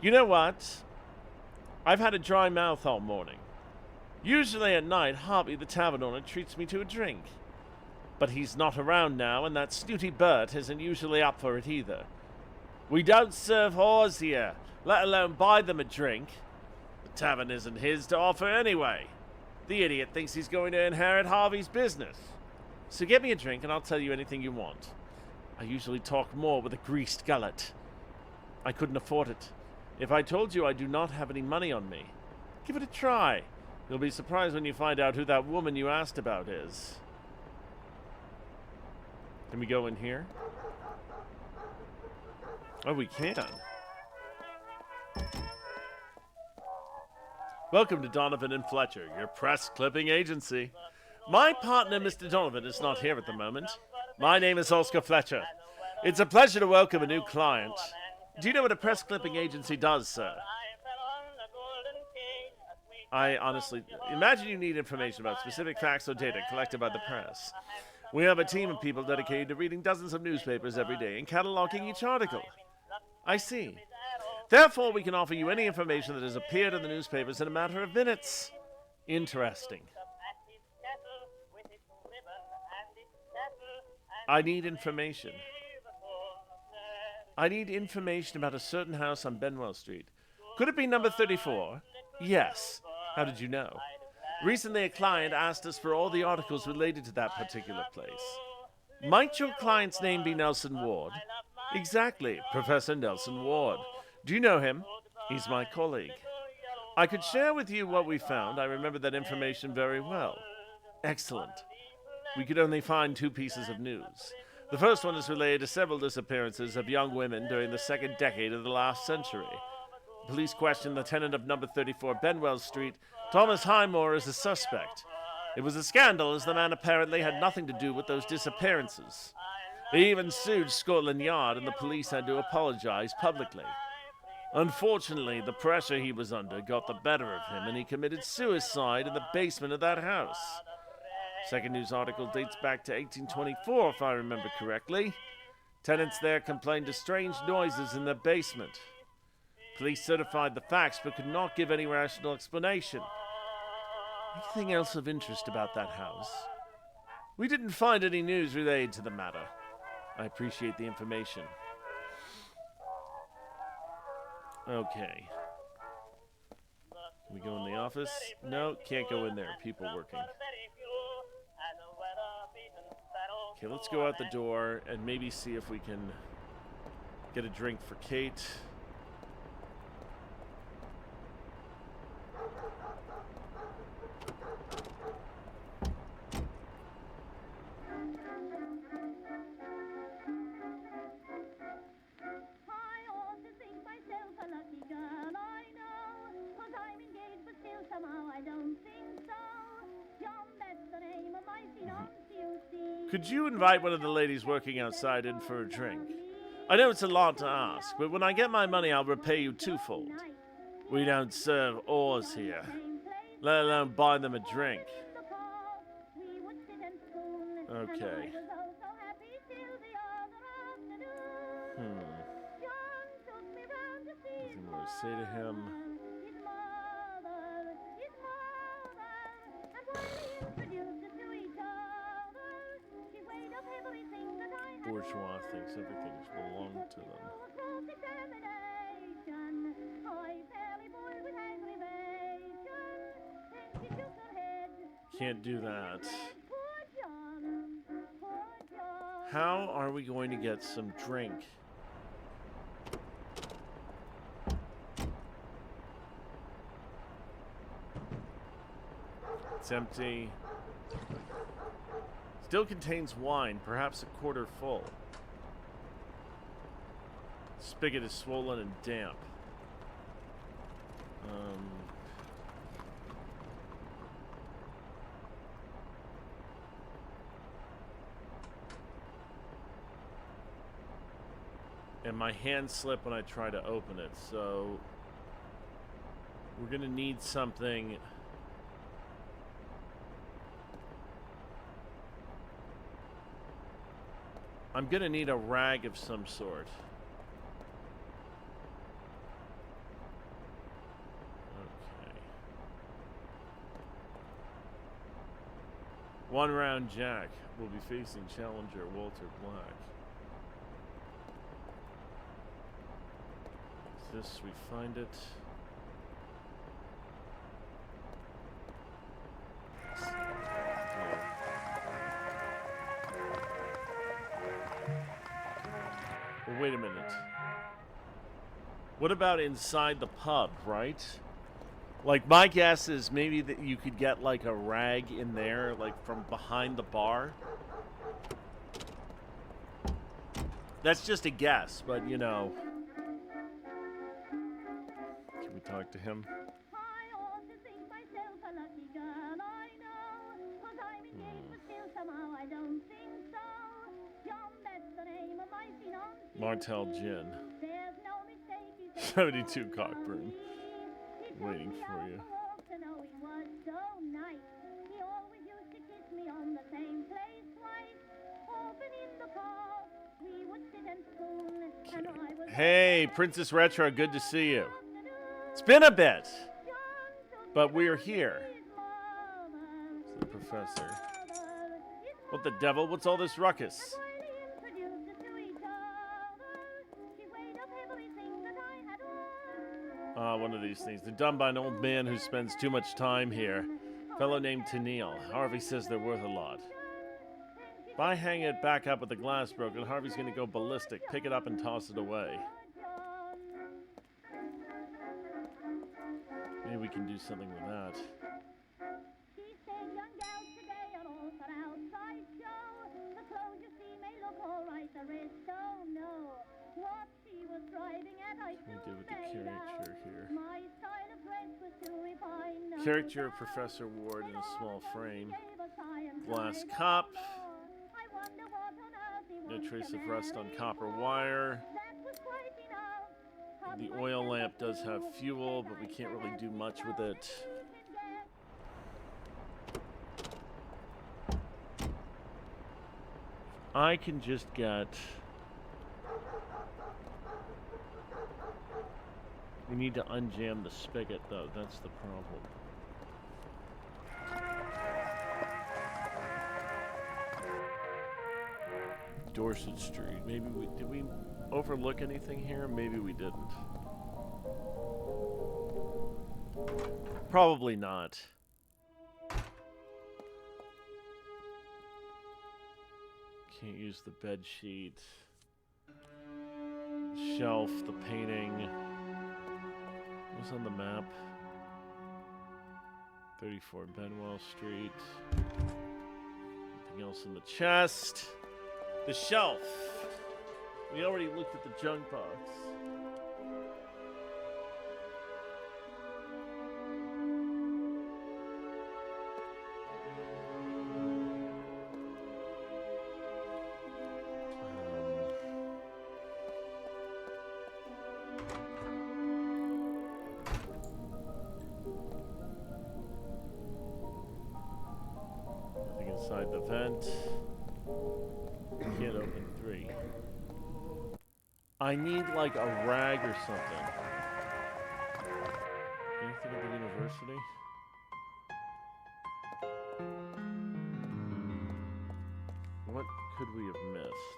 You know what? I've had a dry mouth all morning. Usually at night, Harvey the tavern owner treats me to a drink. But he's not around now, and that snooty Bert isn't usually up for it either. We don't serve whores here, let alone buy them a drink. The tavern isn't his to offer anyway. The idiot thinks he's going to inherit Harvey's business. So get me a drink and I'll tell you anything you want. I usually talk more with a greased gullet. I couldn't afford it. If I told you I do not have any money on me, give it a try. You'll be surprised when you find out who that woman you asked about is. Can we go in here? Oh, we can. Welcome to Donovan and Fletcher, your press clipping agency. My partner, Mr. Donovan, is not here at the moment. My name is Oscar Fletcher. It's a pleasure to welcome a new client. Do you know what a press clipping agency does, sir? I honestly... Imagine you need information about specific facts or data collected by the press. We have a team of people dedicated to reading dozens of newspapers every day and cataloging each article. I see. Therefore, we can offer you any information that has appeared in the newspapers in a matter of minutes. Interesting. I need information. I need information about a certain house on Benwell Street. Could it be number 34? Yes. How did you know? Recently, a client asked us for all the articles related to that particular place. Might your client's name be Nelson Ward? Exactly, Professor Nelson Ward. Do you know him? He's my colleague. I could share with you what we found. I remember that information very well. Excellent. We could only find 2 pieces of news. The first one is related to several disappearances of young women during the second decade of the last century. Police questioned the tenant of number 34 Benwell Street, Thomas Highmore, as a suspect. It was a scandal, as the man apparently had nothing to do with those disappearances. He even sued Scotland Yard, and the police had to apologize publicly. Unfortunately, the pressure he was under got the better of him, and he committed suicide in the basement of that house. Second news article dates back to 1824, if I remember correctly. Tenants there complained of strange noises in their basement. Police certified the facts, but could not give any rational explanation. Anything else of interest about that house? We didn't find any news related to the matter. I appreciate the information. Okay. Can we go in the office? No, can't go in there. People working. Okay, let's go out the door and maybe see if we can get a drink for Kate. Could you invite one of the ladies working outside in for a drink? I know it's a lot to ask, but when I get my money, I'll repay you twofold. We don't serve oars here, let alone buy them a drink. Okay. Nothing more to say to him. Bourgeois thinks everything belongs to them. Can't do that. How are we going to get some drink? It's empty. Still contains wine, perhaps a quarter full. Spigot is swollen and damp. And my hands slip when I try to open it, so we're gonna need something. I'm gonna need a rag of some sort. Okay. One round Jack will be facing challenger Walter Black. This, we find it. Well, wait a minute. What about inside the pub, right? Like, my guess is maybe that you could get, like, a rag in there, like, from behind the bar. That's just a guess, but, you know. Can we talk to him? Martell Gin. 72 Cockburn. Waiting for you. Okay. Hey, Princess Retro, good to see you. It's been a bit, but we're here. It's the professor. What the devil? What's all this ruckus? One of these things. They're done by an old man who spends too much time here. Fellow named Tennille. Harvey says they're worth a lot. If I hang it back up with the glass broken, Harvey's gonna go ballistic. Pick it up and toss it away. Maybe we can do something with that. What can we do with the caricature here? Caricature of Professor Ward in a small frame. Glass cup. No trace of rust on copper wire. The oil lamp does have fuel, but we can't really do much with it. I can just get... We need to unjam the spigot, though. That's the problem. Dorset Street. Maybe we... Did we overlook anything here? Maybe we didn't. Probably not. Can't use the bed sheet. Shelf, the painting. What's on the map? 34 Benwell Street. Anything else in the chest? The shelf. We already looked at the junk box. Inside the vent. Can't open 3. I need like a rag or something. Anything at the university? What could we have missed?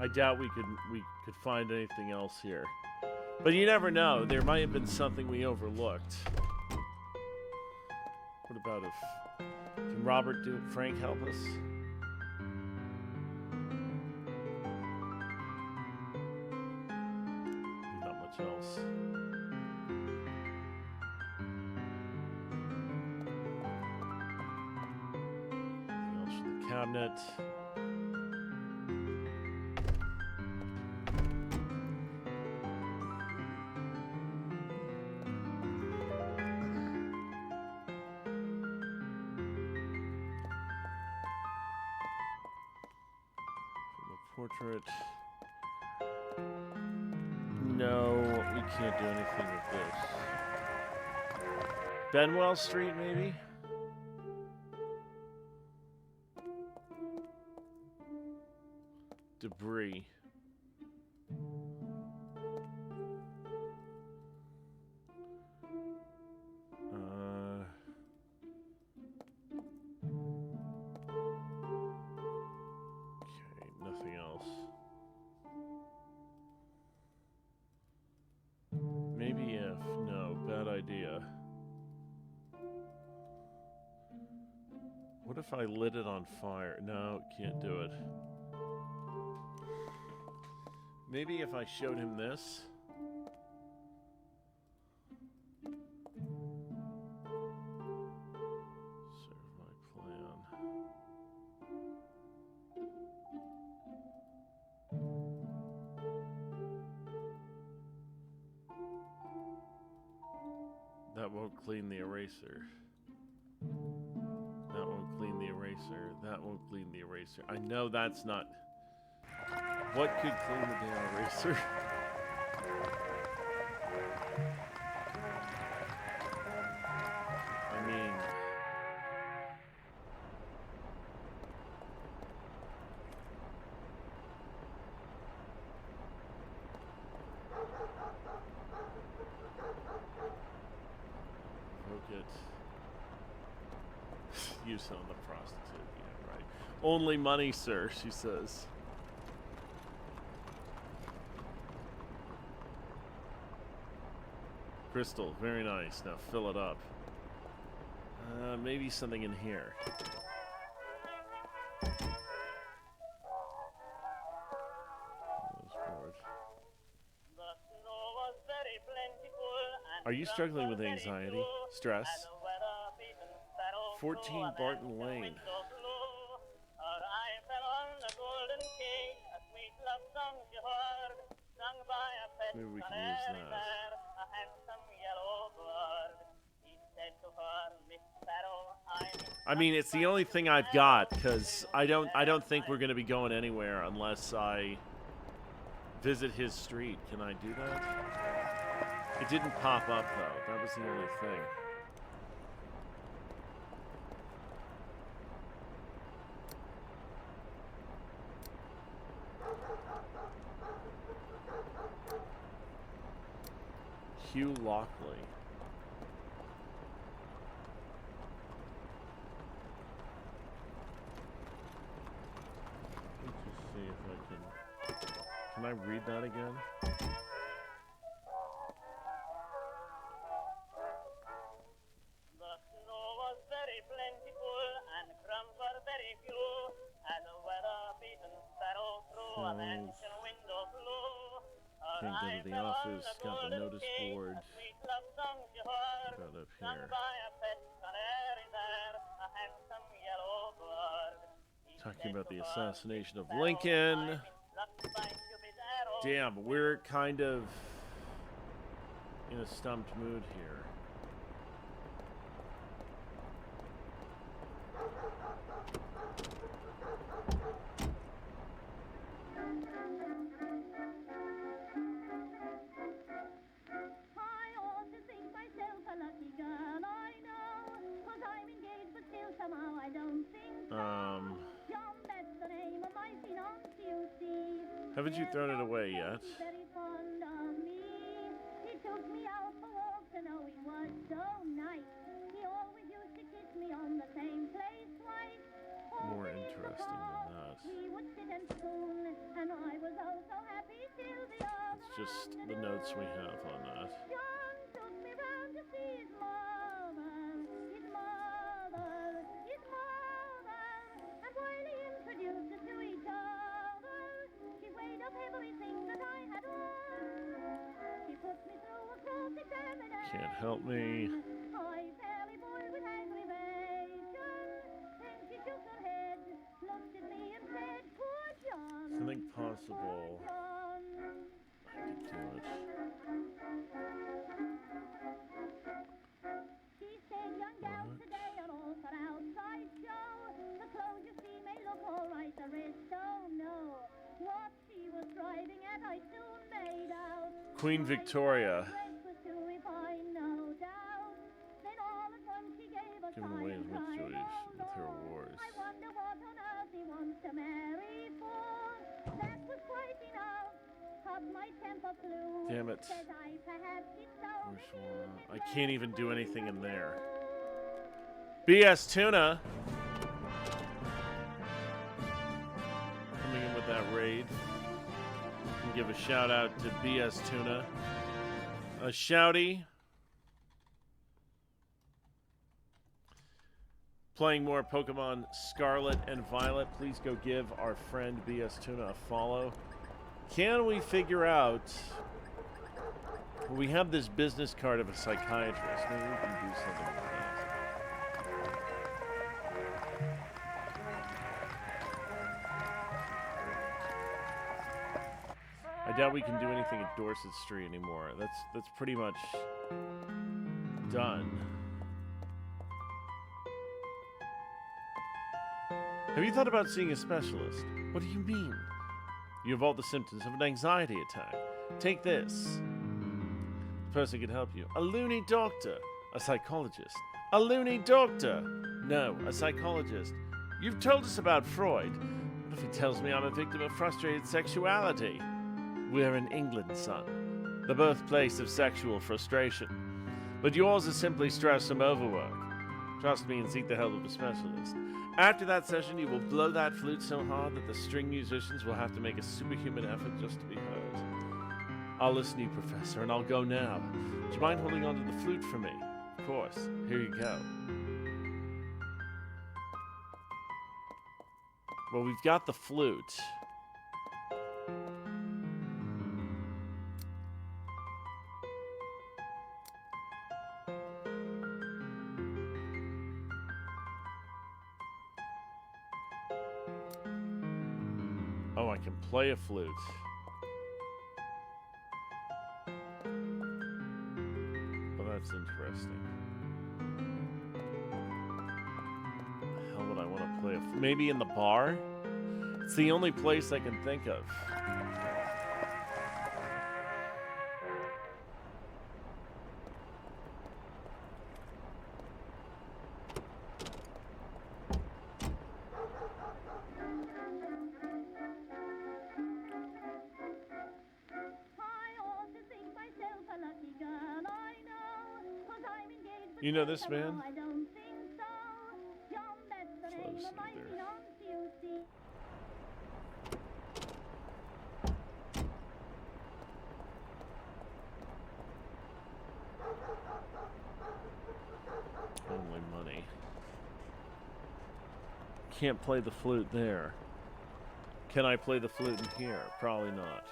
I doubt we could find anything else here. But you never know. There might have been something we overlooked. What about if... Can Robert do it? Frank help us? Not much else. Anything else for the cabinet? Portrait. No, we can't do anything with this. Benwell Street, maybe? Debris. Nothing else. Maybe if. No, bad idea. What if I lit it on fire? No, can't do it. Maybe if I showed him this. Serve my plan. That won't clean the eraser. That won't clean the eraser. That won't clean the eraser. I know that's not... What could clean the damn eraser? I mean... It. You sound the prostitute, yeah, right. Only money, sir, she says. Crystal, very nice. Now fill it up. Maybe something in here. Are you struggling with anxiety? Stress? 14 Barton Lane. Maybe we can use that. I mean, it's the only thing I've got, because I don't think we're gonna be going anywhere unless I visit his street. Can I do that? It didn't pop up though. That was the only thing. Hugh Lockley. Let's just see if I can... Can I read that again? Can't go to the office, got the notice board. About up here. Talking about the assassination of Lincoln. Damn, we're kind of in a stumped mood here. Haven't you thrown it away yet? Very fond of me. He took me out for walks and oh, he was so nice. He always used to kiss me on the same place twice. More Often in the interesting car, than that. He would sit and spoon, and I was oh so happy till the other It's just the notes we have on that. John took me round to see his mother, his mother, his mother. And while he introduced us to each other, she weighed up everything that I had on. She put me through a cross-examination. Can't help me. I fairly boiled with aggravation. Then she shook her head, looked at me and said, "Poor John." Something possible. Poor John. I could do it. She said, "Young gals What? today are all for outside show. The clothes you see may look all right, the rest don't know." What she was driving at, I soon made out. Queen Victoria. My dress was too refined, no doubt. Then all at once she gave a Giving sigh away and as much cried, joy "Oh, with her Lord, awards. I wonder what on earth he wants to marry for." That was quite enough. Up my temper flew. Damn it. Said I, perhaps it's so that I can't even do anything in there. BS Tuna. Coming in with that raid. And give a shout out to BS Tuna. A shouty. Playing more Pokemon Scarlet and Violet. Please go give our friend BS Tuna a follow. Can we figure out... We have this business card of a psychiatrist. Maybe we can do something with that. I doubt we can do anything at Dorset Street anymore. That's pretty much done. Have you thought about seeing a specialist? What do you mean? You have all the symptoms of an anxiety attack. Take this. The person can help you. A loony doctor. A psychologist. A loony doctor. No, a psychologist. You've told us about Freud. What if he tells me I'm a victim of frustrated sexuality? We're in England, son. The birthplace of sexual frustration. But yours is simply stress from overwork. Trust me and seek the help of a specialist. After that session, you will blow that flute so hard that the string musicians will have to make a superhuman effort just to be heard. I'll listen to you, Professor, and I'll go now. Do you mind holding on to the flute for me? Of course. Here you go. Well, we've got the flute. Oh, I can play a flute. Well, that's interesting. The hell would I want to play a flute? Maybe in the bar? It's the only place I can think of. You know this man? I don't think so. John, that's the name of my Close either. fiancé, you see. Only money. Can't play the flute there. Can I play the flute in here? Probably not.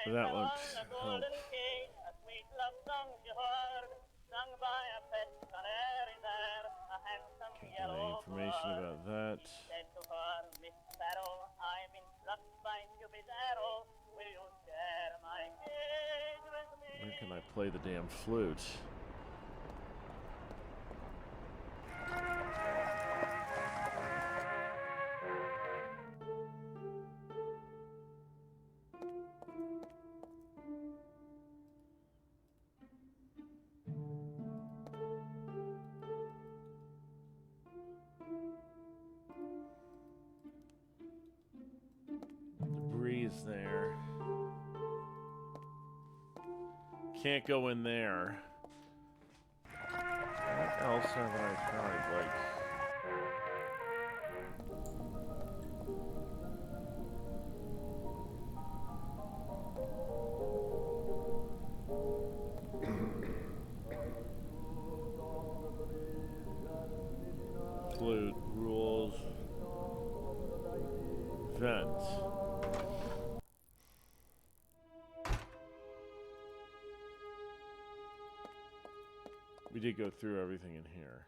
That won't help. Can't get any information about that. Where can I play the damn flute? Can't go in there. What else have I tried? Like... Flute, rules, vent. We did go through everything in here.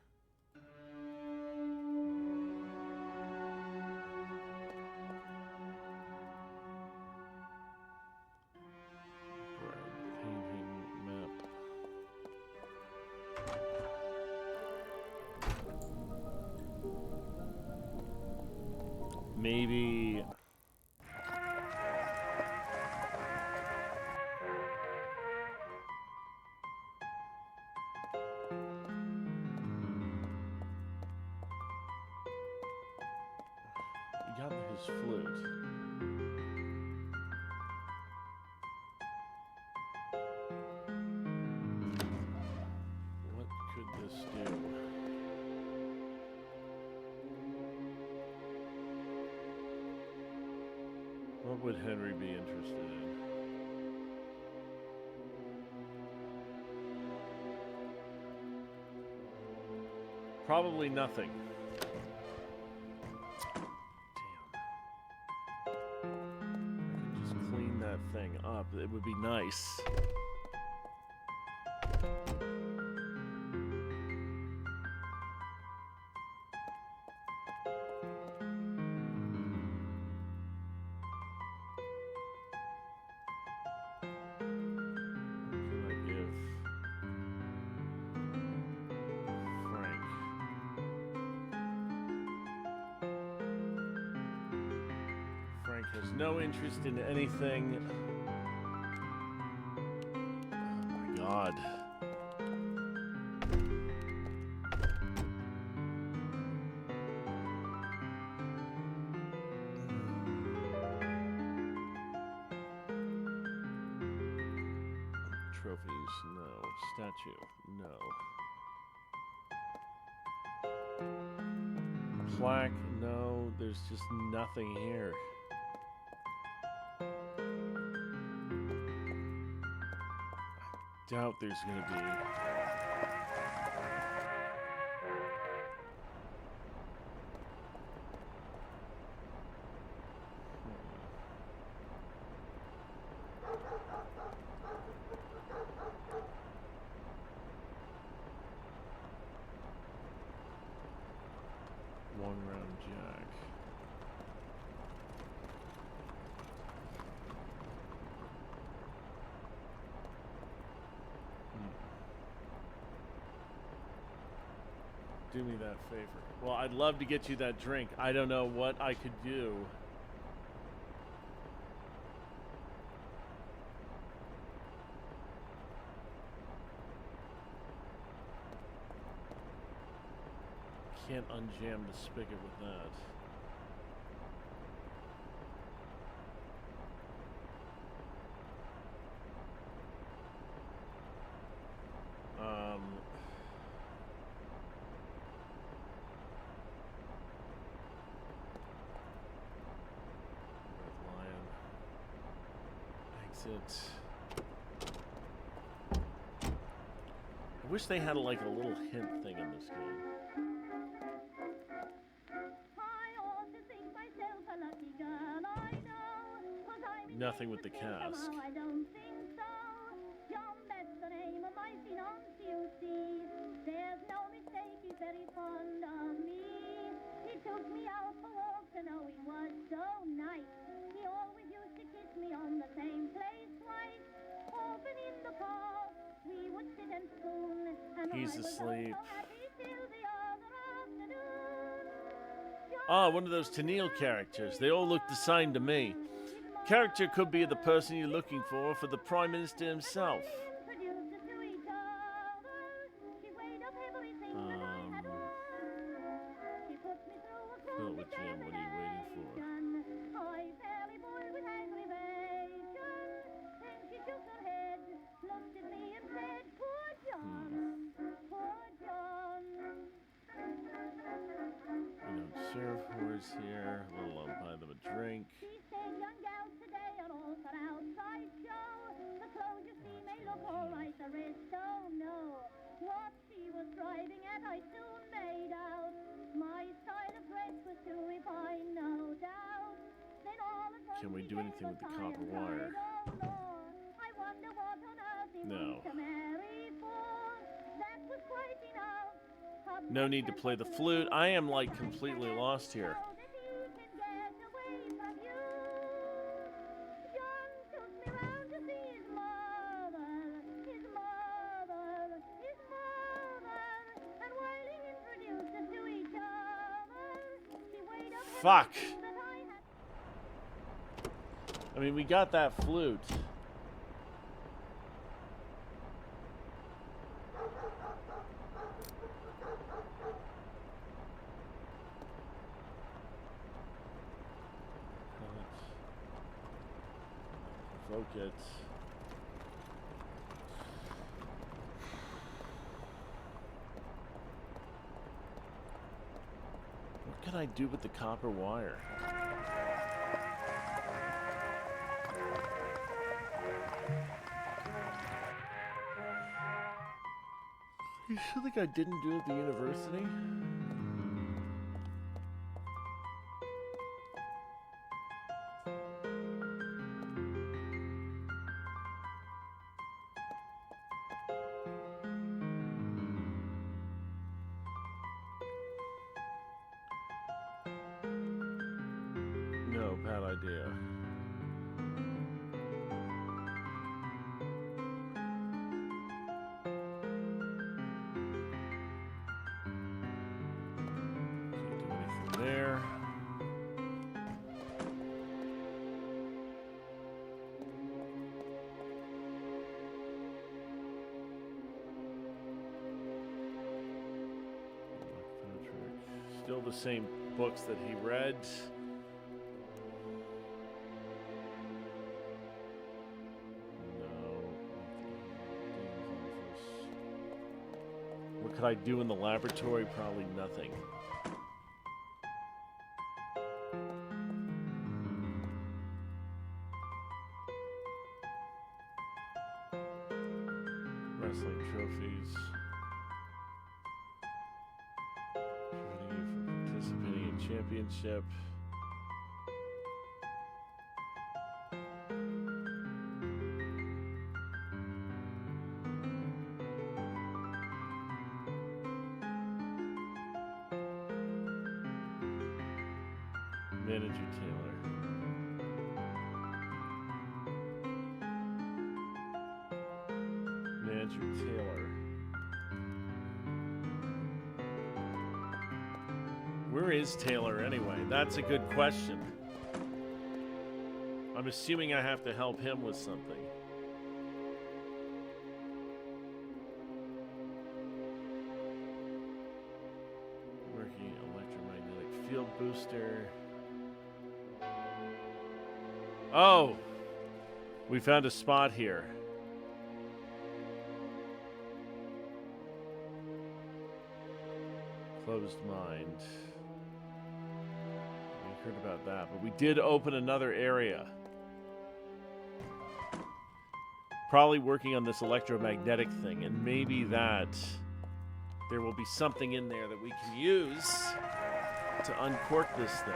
Maybe... We got his flute. What could this do? What would Henry be interested in? Probably nothing. Damn. I could just clean that thing up. It would be nice. Has no interest in anything. Oh my god. Trophies, no. Statue, no. Plaque, no. There's just nothing here. Doubt there's gonna be. One round jack. Do me that favor. Well, I'd love to get you that drink. I don't know what I could do. Can't unjam the spigot with that. I wish they had like a little hint thing in this game. Nothing with the cask. I don't think so. John, that's the name of my fiancé, you see. There's no mistake, he's very fond of me. He took me out for walks and oh, he was so nice. He always used to kiss me on the same place twice. Often in the park, we would sit and spoon. And He's I was asleep. so happy till the other afternoon. Ah, one of those Tennille characters. They all looked assigned to me. Character could be the person you're looking for the Prime Minister himself. Not with Jim, what are you waiting for? Then she shook her head, looked at me flowers here. We'll buy them a drink. She said, young gals today are all for outside show. The clothes you see may look all right, the rest don't know. What she was driving at, I soon made out. My style of dress was too refined, no doubt. Then all at once Can we do anything with the copper I wire? don't know. I wonder what on earth he No. wants to marry for. That was quite enough. No need to play the flute. I am like completely lost here. So that he can get away from you. John took me round to see his mother, his mother, his mother. And while he introduced us to each other, she weighed up Fuck. everything that I had. I mean, we got that flute. Provoke it. What can I do with the copper wire? You sure think I didn't do it at the university? No, bad idea. Can't do anything there. Still the same books that he read. What could I do in the laboratory? Probably nothing. Wrestling trophies. Preventing you from participating in championship. Manager Taylor. Manager Taylor. Where is Taylor anyway? That's a good question. I'm assuming I have to help him with something. Working electromagnetic field booster. Oh! We found a spot here. Closed mind. We heard about that, but we did open another area. Probably working on this electromagnetic thing, and maybe that there will be something in there that we can use to uncork this thing.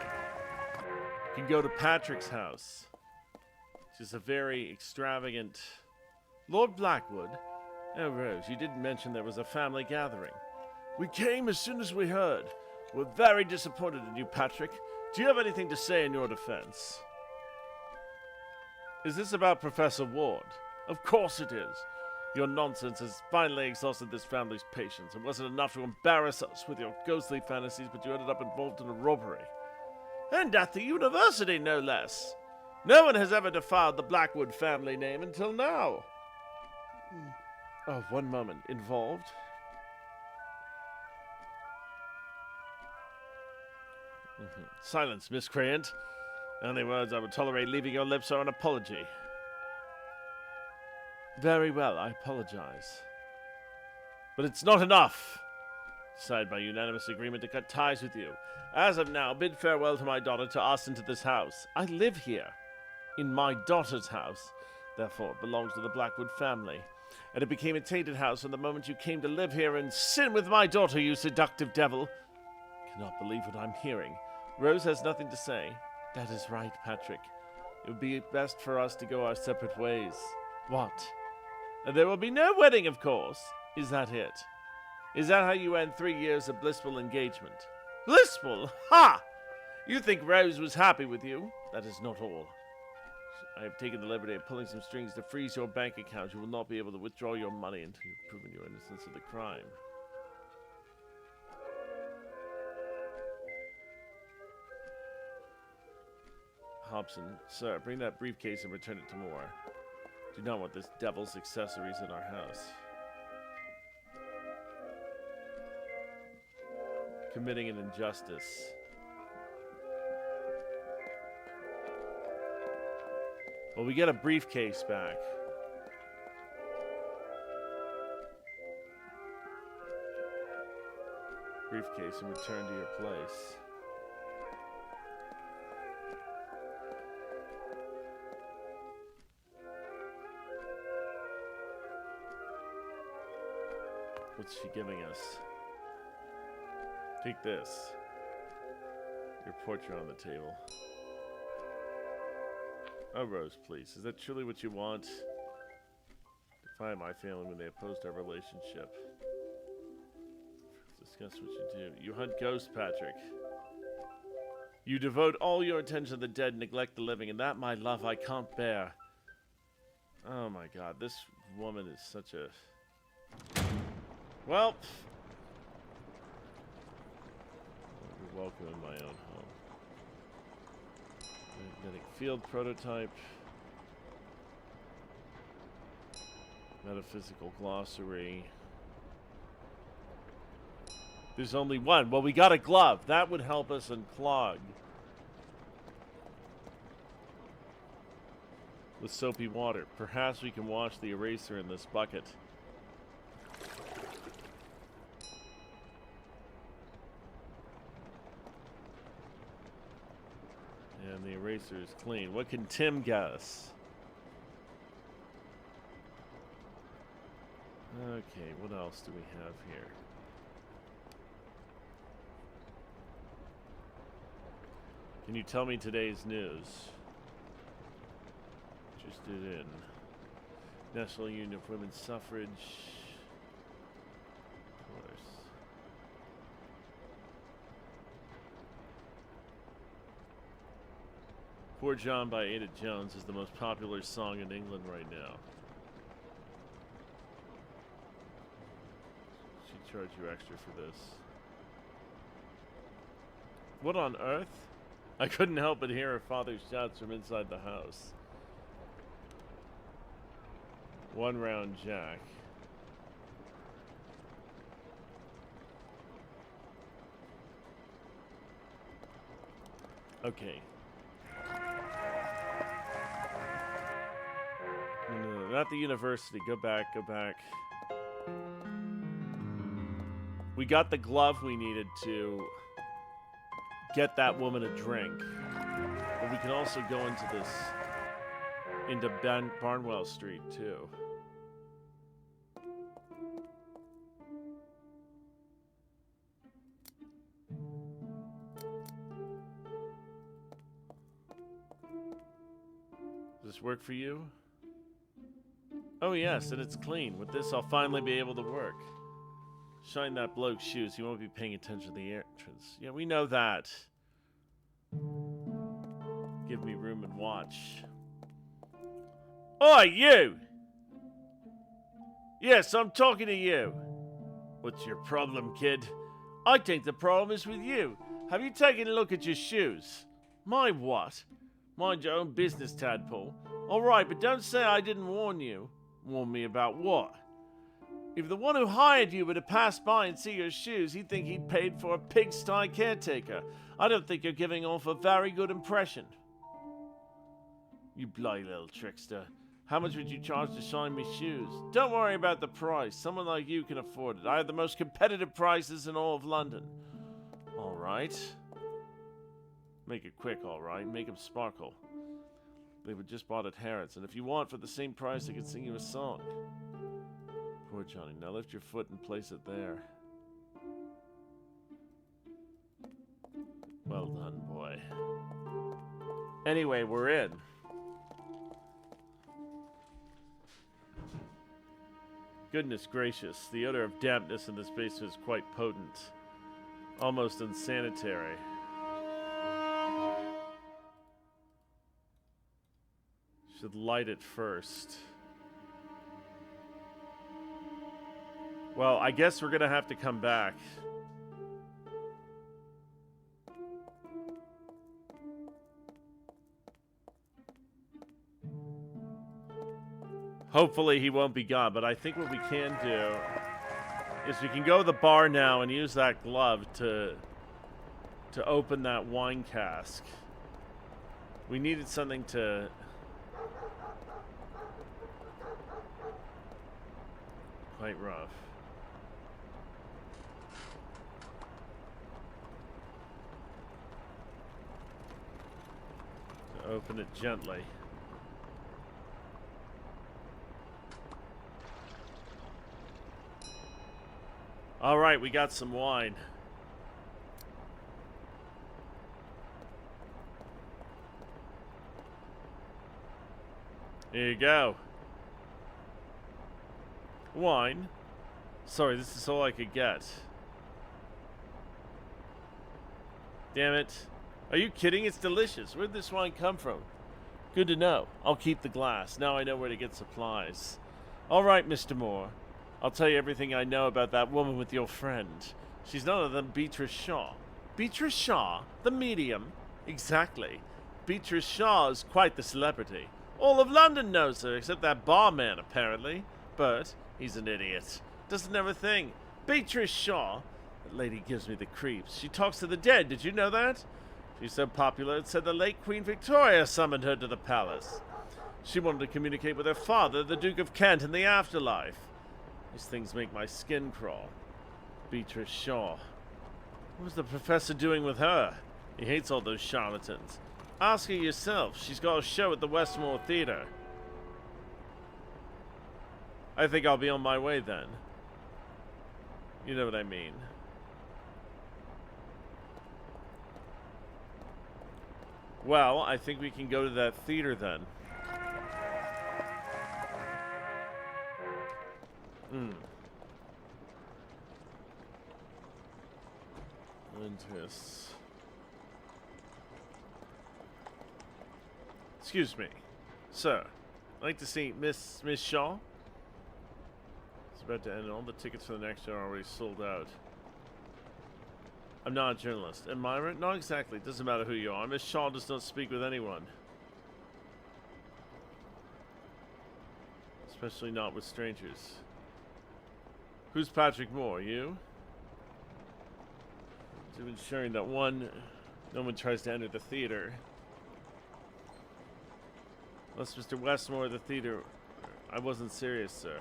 We can go to Patrick's house, which is a very extravagant... Lord Blackwood? Oh, Rose, you didn't mention there was a family gathering. We came as soon as we heard. We're very disappointed in you, Patrick. Do you have anything to say in your defense? Is this about Professor Ward? Of course it is. Your nonsense has finally exhausted this family's patience. It wasn't enough to embarrass us with your ghostly fantasies, but you ended up involved in a robbery. And at the university, no less. No one has ever defiled the Blackwood family name until now. Oh, one moment. Involved? Silence, miscreant. The only words I would tolerate leaving your lips are an apology. Very well, I apologize. But it's not enough. Decided by unanimous agreement to cut ties with you. As of now, bid farewell to my daughter, to us, and to this house. I live here, in my daughter's house. Therefore, it belongs to the Blackwood family. And it became a tainted house from the moment you came to live here and sin with my daughter, you seductive devil. Cannot believe what I'm hearing. Rose has nothing to say. That is right, Patrick. It would be best for us to go our separate ways. What? And there will be no wedding, of course. Is that it? Is that how you end 3 years of blissful engagement? Blissful? Ha! You think Rose was happy with you? That is not all. I have taken the liberty of pulling some strings to freeze your bank account. You will not be able to withdraw your money until you've proven your innocence of the crime. Hobson, sir, bring that briefcase and return it to Moore. Do not want this devil's accessories in our house. Committing an injustice. Well, we get a briefcase back. Briefcase and return to your place. What's she giving us? Take this. Your portrait on the table. Oh, Rose, please. Is that truly what you want? Defy my family when they opposed our relationship. Discuss what you do. You hunt ghosts, Patrick. You devote all your attention to the dead and neglect the living, and that, my love, I can't bear. Oh my god, this woman is such a... Well... I'll be welcome in my own home. Magnetic field prototype. Metaphysical glossary. There's only one. Well, we got a glove. That would help us unclog. With soapy water. Perhaps we can wash the eraser in this bucket. And the eraser is clean. What can Tim get us? Okay, what else do we have here? Can you tell me today's news? Interested in National Union of Women's Suffrage. Of course. Poor John by Ada Jones is the most popular song in England right now. She'd charge you extra for this. What on earth? I couldn't help but hear her father's shouts from inside the house. One round jack. Okay. No, not the university. Go back, go back. We got the glove we needed to get that woman a drink. But we can also go into this, into Barnwell Street too. Does this work for you? Oh yes, and it's clean. With this, I'll finally be able to work. Shine that bloke's shoes. He won't be paying attention to the entrance. Yeah, we know that. Give me room and watch. Oi, you! Yes, I'm talking to you. What's your problem, kid? I think the problem is with you. Have you taken a look at your shoes? My what? Mind your own business, tadpole. Alright, but don't say I didn't warn you. Warn me about what? If the one who hired you were to pass by and see your shoes, he'd think he'd paid for a pigsty caretaker. I don't think you're giving off a very good impression. You bloody little trickster. How much would you charge to shine me shoes? Don't worry about the price. Someone like you can afford it. I have the most competitive prices in all of London. All right. Make it quick, all right. Make them sparkle. They were just bought at Harrods, and if you want for the same price, I can sing you a song. Poor Johnny. Now lift your foot and place it there. Well done, boy. Anyway, we're in. Goodness gracious, the odor of dampness in this basement is quite potent. Almost unsanitary. Should light it first. Well, I guess we're gonna have to come back. Hopefully he won't be gone, but I think what we can do is we can go to the bar now and use that glove to open that wine cask. We needed something to... Quite rough. To open it gently. All right, we got some wine. Here you go. Wine? Sorry, this is all I could get. Damn it. Are you kidding? It's delicious. Where'd this wine come from? Good to know. I'll keep the glass. Now I know where to get supplies. All right, Mr. Moore. I'll tell you everything I know about that woman with your friend. She's none other than Beatrice Shaw. Beatrice Shaw? The medium? Exactly. Beatrice Shaw is quite the celebrity. All of London knows her, except that barman, apparently. But he's an idiot. Doesn't know a thing. Beatrice Shaw? That lady gives me the creeps. She talks to the dead, did you know that? She's so popular, it said the late Queen Victoria summoned her to the palace. She wanted to communicate with her father, the Duke of Kent, in the afterlife. These things make my skin crawl. Beatrice Shaw. What was the professor doing with her? He hates all those charlatans. Ask her yourself. She's got a show at the Westmore Theatre. I think I'll be on my way then. You know what I mean. Well, I think we can go to that theater then. Interesting. Excuse me, sir. I'd like to see Miss Shaw. It's about to end. All the tickets for the next show are already sold out. I'm not a journalist. Admirer? Not exactly. It doesn't matter who you are. Miss Shaw does not speak with anyone. Especially not with strangers. Who's Patrick Moore? You? I've been sharing that no one tries to enter the theater. Unless Mr. Westmore of the theater. I wasn't serious, sir.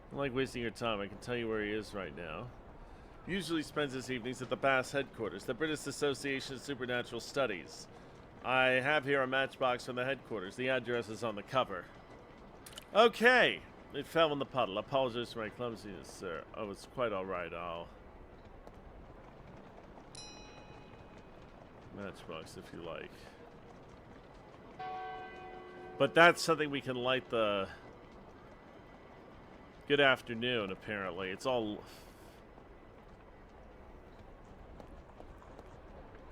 I don't like wasting your time. I can tell you where he is right now. Usually spends his evenings at the BAS headquarters, the British Association of Supernatural Studies. I have here a matchbox from the headquarters. The address is on the cover. Okay. It fell in the puddle. Apologize for my clumsiness, sir. Oh, it's quite alright. I'll... Matchbox, if you like. But that's something we can light the... Good afternoon, apparently. It's all...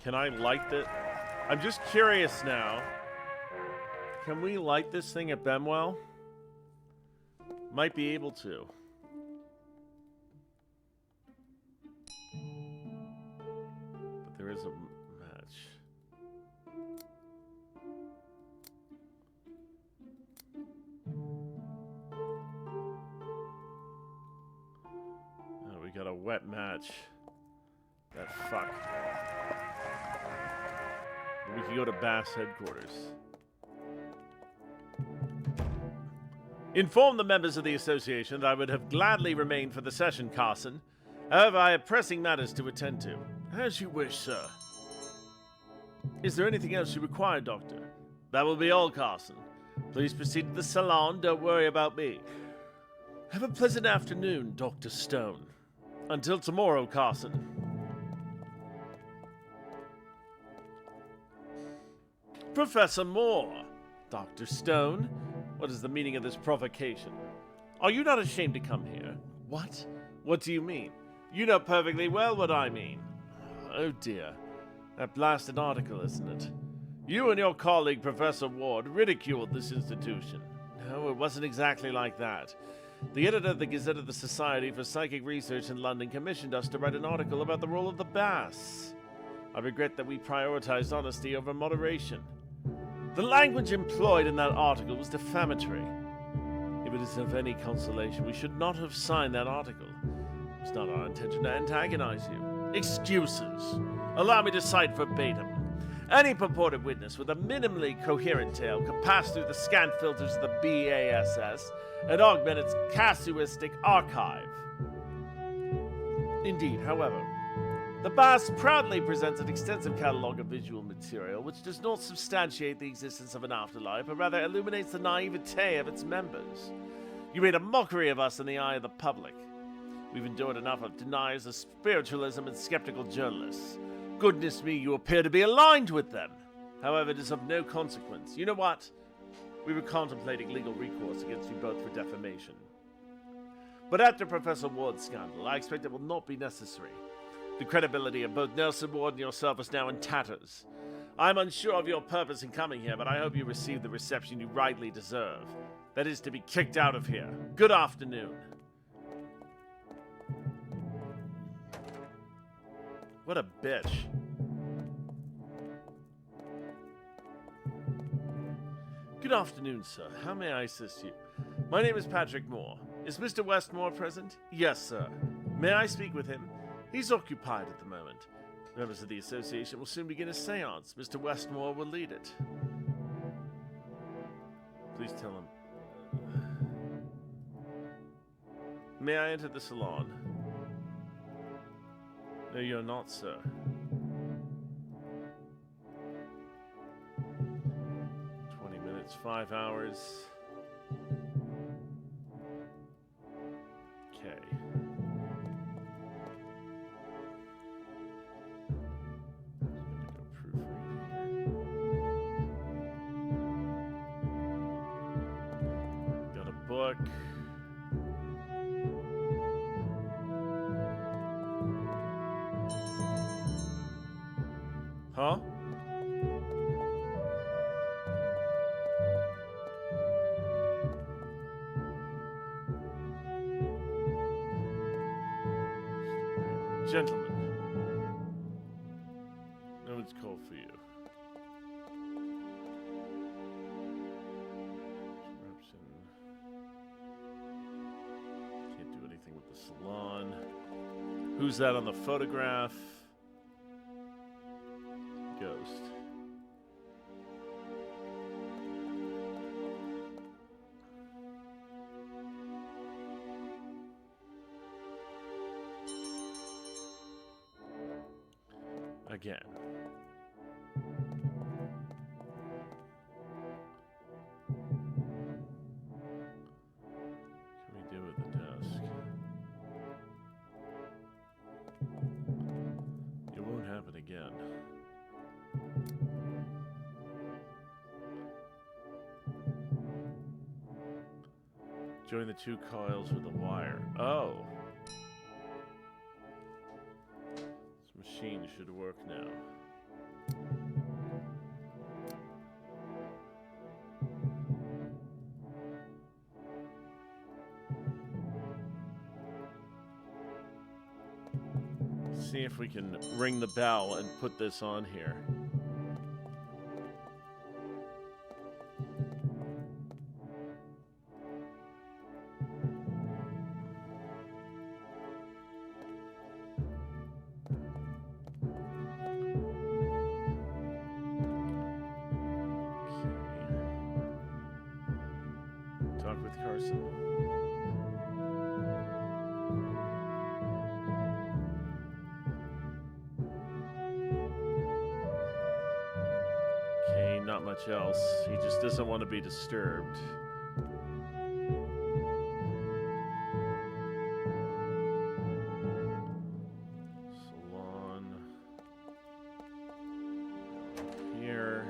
Can I light it? I'm just curious now. Can we light this thing at Bemwell? Might be able to. But there is a match. Oh, we got a wet match. That fuck. we can go to Bass headquarters. Inform the members of the association that I would have gladly remained for the session, Carson. However, I have pressing matters to attend to. As you wish, sir. Is there anything else you require, Doctor? That will be all, Carson. Please proceed to the salon. Don't worry about me. Have a pleasant afternoon, Dr. Stone. Until tomorrow, Carson. Professor Moore. Dr. Stone, what is the meaning of this provocation? Are you not ashamed to come here? What? What do you mean? You know perfectly well what I mean. Oh dear. That blasted article, isn't it? You and your colleague, Professor Ward, ridiculed this institution. No, it wasn't exactly like that. The editor of the Gazette of the Society for Psychic Research in London commissioned us to write an article about the role of the bass. I regret that we prioritized honesty over moderation. The language employed in that article was defamatory. If it is of any consolation, we should not have signed that article. It was not our intention to antagonize you. Excuses. Allow me to cite verbatim. Any purported witness with a minimally coherent tale could pass through the scant filters of the BASS and augment its casuistic archive. Indeed, however, the BASS proudly presents an extensive catalog of visual material which does not substantiate the existence of an afterlife, but rather illuminates the naivete of its members. You made a mockery of us in the eye of the public. We've endured enough of deniers of spiritualism and skeptical journalists. Goodness me, you appear to be aligned with them. However, it is of no consequence. You know what? We were contemplating legal recourse against you both for defamation. But after Professor Ward's scandal, I expect it will not be necessary. The credibility of both Nelson Ward and yourself is now in tatters. I'm unsure of your purpose in coming here, but I hope you receive the reception you rightly deserve. That is to be kicked out of here. Good afternoon. What a bitch. Good afternoon, sir. How may I assist you? My name is Patrick Moore. Is Mr. Westmore present? Yes, sir. May I speak with him? He's occupied at the moment. Members of the association will soon begin a seance. Mr. Westmore will lead it. Please tell him. May I enter the salon? No, you're not, sir. 20 minutes, 5 hours. Okay. Got a book. Huh? Gentlemen, no one's called for you. Disruption. Can't do anything with the salon. Who's that on the photograph? Ghost. Again. What can we do with the desk? It won't happen again. Join the two coils with a wire. Oh. This machine should work now. See if we can ring the bell and put this on here. person. Okay, not much else. He just doesn't want to be disturbed. Salon. Here.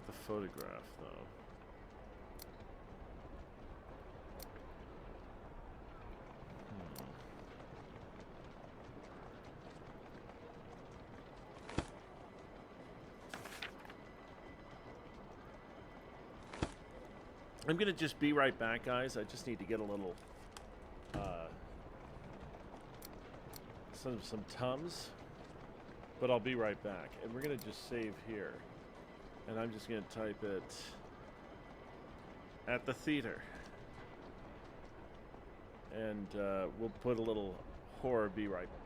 The photograph, though. I'm gonna just be right back, guys. I just need to get a little some Tums, but I'll be right back. And we're gonna just save here. And I'm just going to type it at the theater. And we'll put a little horror be right back.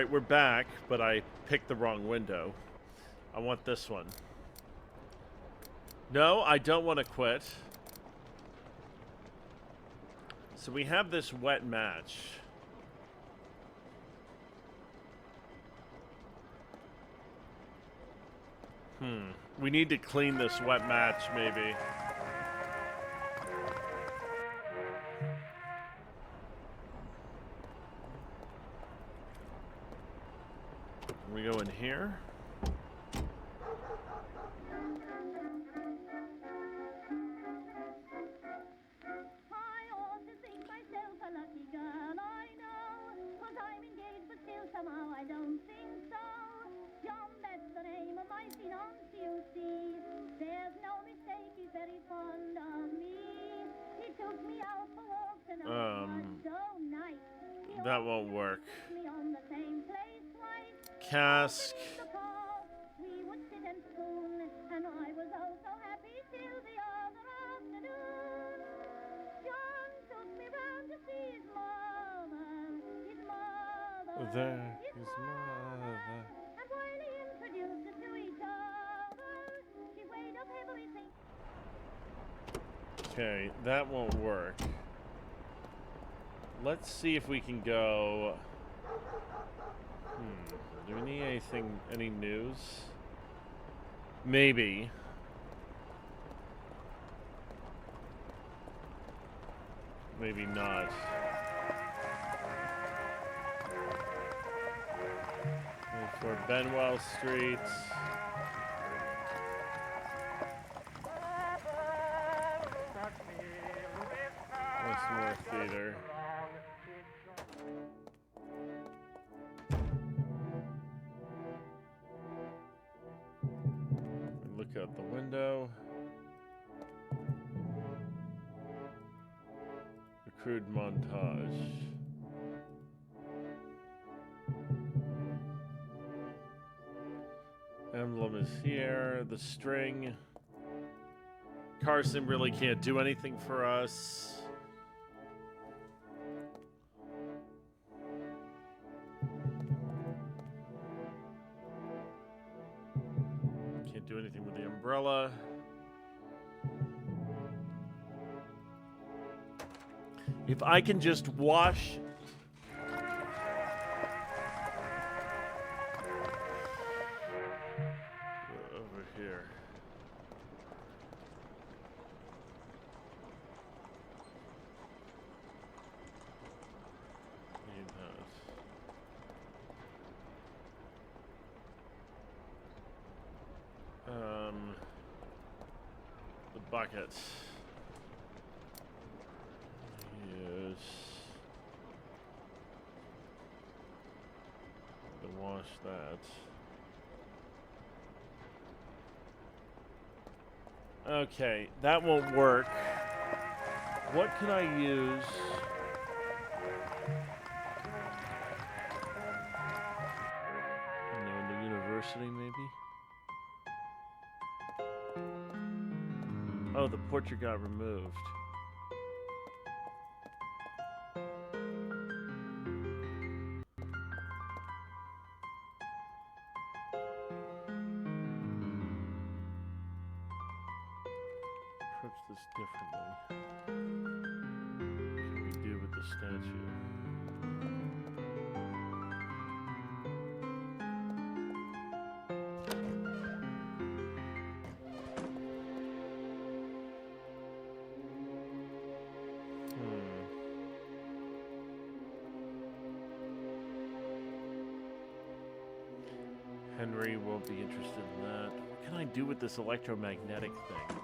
Alright, we're back, but I picked the wrong window. I want this one. No, I don't want to quit. So we have this wet match. We need to clean this wet match, maybe. We go in here. I ought to think myself a lucky girl, I know. 'Cause I'm engaged, but still somehow I don't think so. John, that's the name of my fiancé, you see. There's no mistake, he's very fond of me. He took me out for walks and all was so nice. He That always won't work. took me on the same place twice. Cask. In the park, we would sit and spoon, and I was oh so happy till the other afternoon. John took me round to see his mother, his mother, There, his his mother. mother. And while he introduced us to each other, she weighed up everything. Okay, that won't work. Let's see if we can go... Do we need anything, any news? Maybe. Maybe not. For Benwell Street. Westmore Theater. Look out the window. The crude montage. Emblem is here. The string. Carson really can't do anything for us. Can't do anything with the umbrella. If I can just wash... over here. Need that. The bucket. Yes. To wash that. Okay, that won't work. What can I use? No, the university, maybe? Oh, the portrait got removed. Approach this differently. What can we do with the statue? Henry won't be interested in that. What can I do with this electromagnetic thing?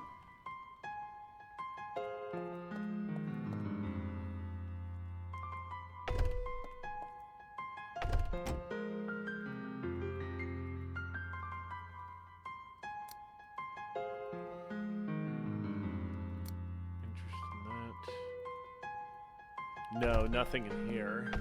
No, nothing in here.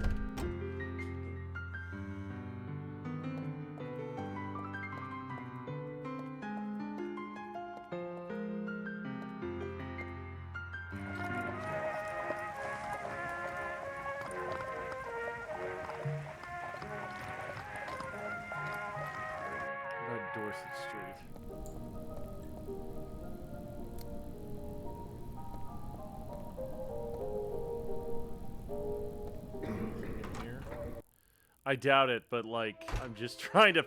Dorset Street. Anything in here? I doubt it, but like, I'm just trying to.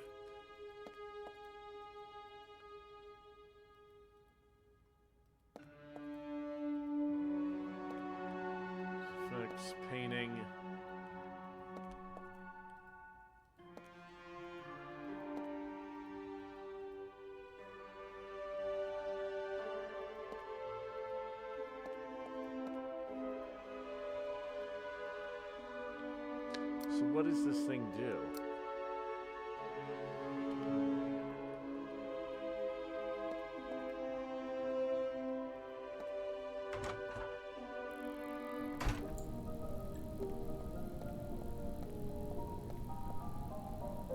Fix painting. So what does this thing do?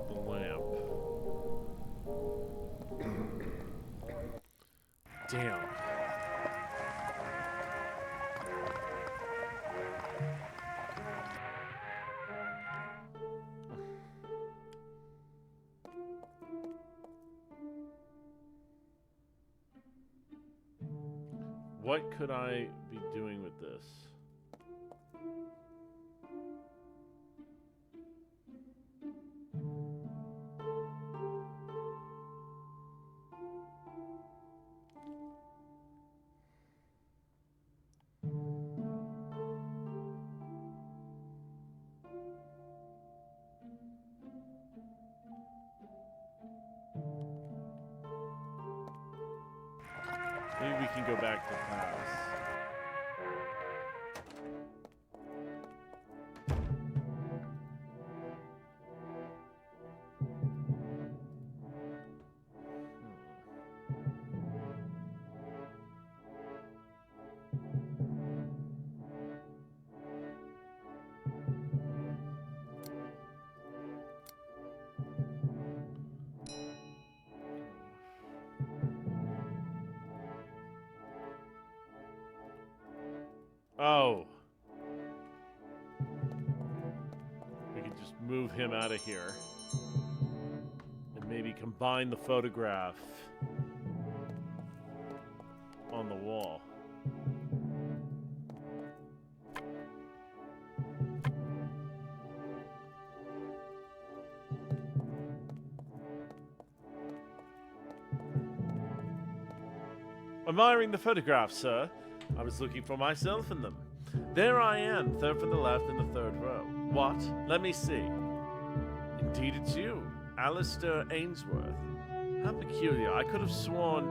The lamp. Damn. What could I be doing with this? Maybe we can go back to the past. Oh. We could just move him out of here. And maybe combine the photograph on the wall. Admiring the photograph, sir. I was looking for myself in them. There I am, third from the left in the third row. What? Let me see. Indeed it's you, Alistair Ainsworth. How peculiar. I could have sworn,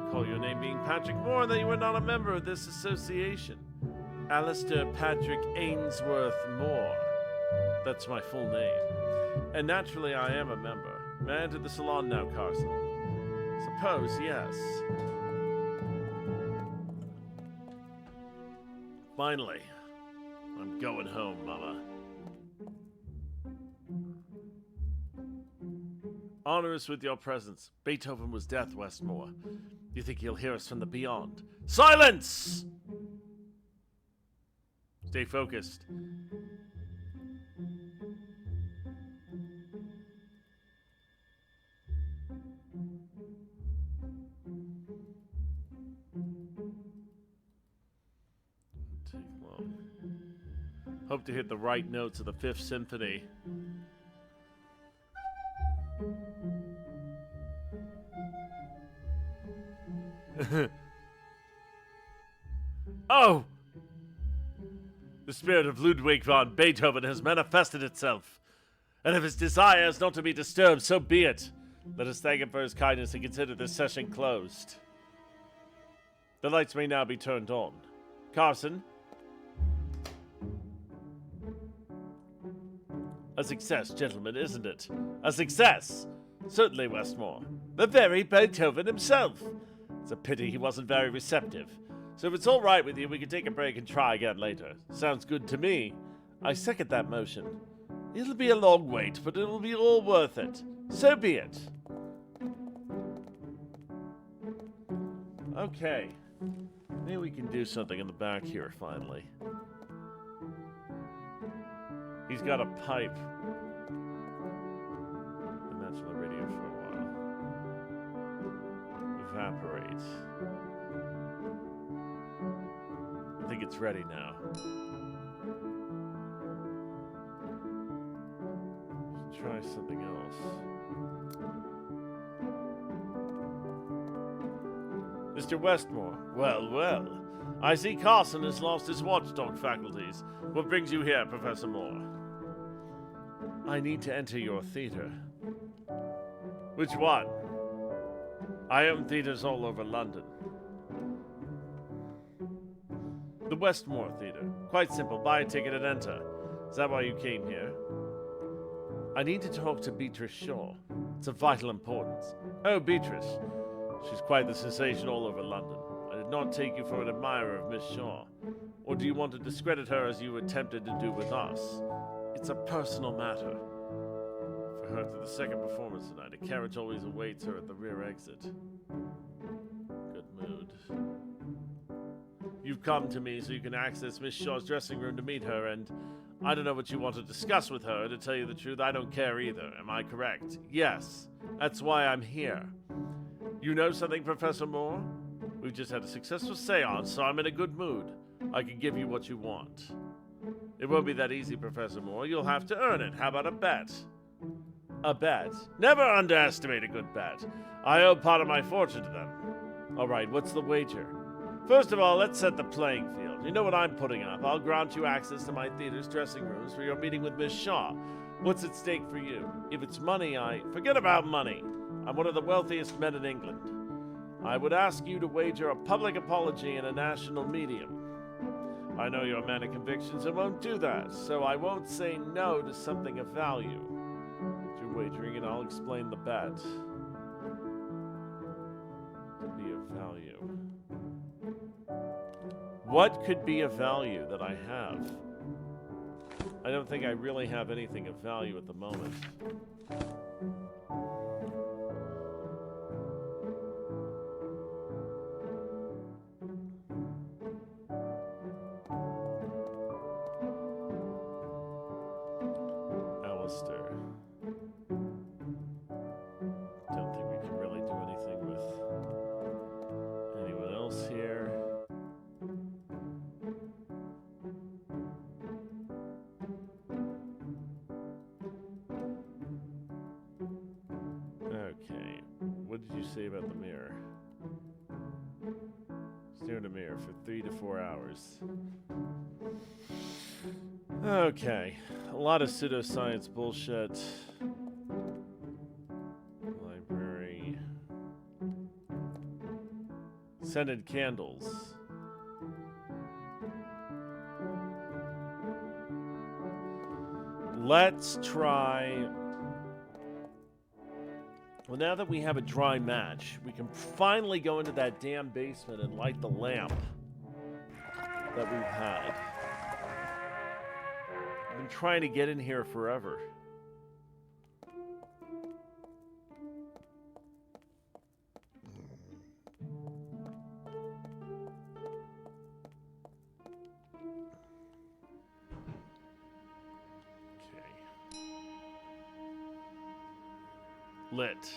recall your name being Patrick Moore, that you were not a member of this association. Alistair Patrick Ainsworth Moore. That's my full name. And naturally I am a member. May I enter the salon now, Carson? Suppose, yes. Finally, I'm going home, Mama. Honor us with your presence. Beethoven was death, Westmore. You think he'll hear us from the beyond? Silence! Stay focused. Take long. Hope to hit the right notes of the Fifth Symphony. Oh! The spirit of Ludwig von Beethoven has manifested itself. And if his desire is not to be disturbed, so be it. Let us thank him for his kindness and consider this session closed. The lights may now be turned on. Carson? A success, gentlemen, isn't it? A success! Certainly, Westmore. The very Beethoven himself! It's a pity he wasn't very receptive. So if it's all right with you, we can take a break and try again later. Sounds good to me. I second that motion. It'll be a long wait, but it'll be all worth it. So be it. Okay. Maybe we can do something in the back here, finally. He's got a pipe. And that's on the radio for a while. evaporate. I think it's ready now. Let's try something else. Mr. Westmore, well, well. I see Carson has lost his watchdog faculties. What brings you here, Professor Moore? I need to enter your theater. Which one? I own theaters all over London. The Westmore Theater. Quite simple. Buy a ticket and enter. Is that why you came here? I need to talk to Beatrice Shaw. It's of vital importance. Oh, Beatrice. She's quite the sensation all over London. I did not take you for an admirer of Miss Shaw. Or do you want to discredit her as you attempted to do with us? It's a personal matter. For her to the second performance tonight, a carriage always awaits her at the rear exit. Good mood. You've come to me so you can access Miss Shaw's dressing room to meet her, and I don't know what you want to discuss with her. To tell you the truth, I don't care either. Am I correct? Yes. That's why I'm here. You know something, Professor Moore? We've just had a successful seance, so I'm in a good mood. I can give you what you want. It won't be that easy, Professor Moore. You'll have to earn it. How about a bet? A bet? Never underestimate a good bet. I owe part of my fortune to them. All right, what's the wager? First of all, let's set the playing field. You know what I'm putting up. I'll grant you access to my theater's dressing rooms for your meeting with Miss Shaw. What's at stake for you? If it's money, Forget about money. I'm one of the wealthiest men in England. I would ask you to wager a public apology in a national medium. I know you're a man of convictions and won't do that, so I won't say no to something of value. You're wagering and I'll explain the bet. To be of value. What could be of value that I have? I don't think I really have anything of value at the moment. Alistair. Don't think we can really do anything with anyone else here. Okay, what did you say about the mirror? Stare in a mirror for 3 to 4 hours. Okay, a lot of pseudoscience bullshit. Library. Scented candles. Let's try... Well, now that we have a dry match, we can finally go into that damn basement and light the lamp that we've had. I've been trying to get in here forever. Lit.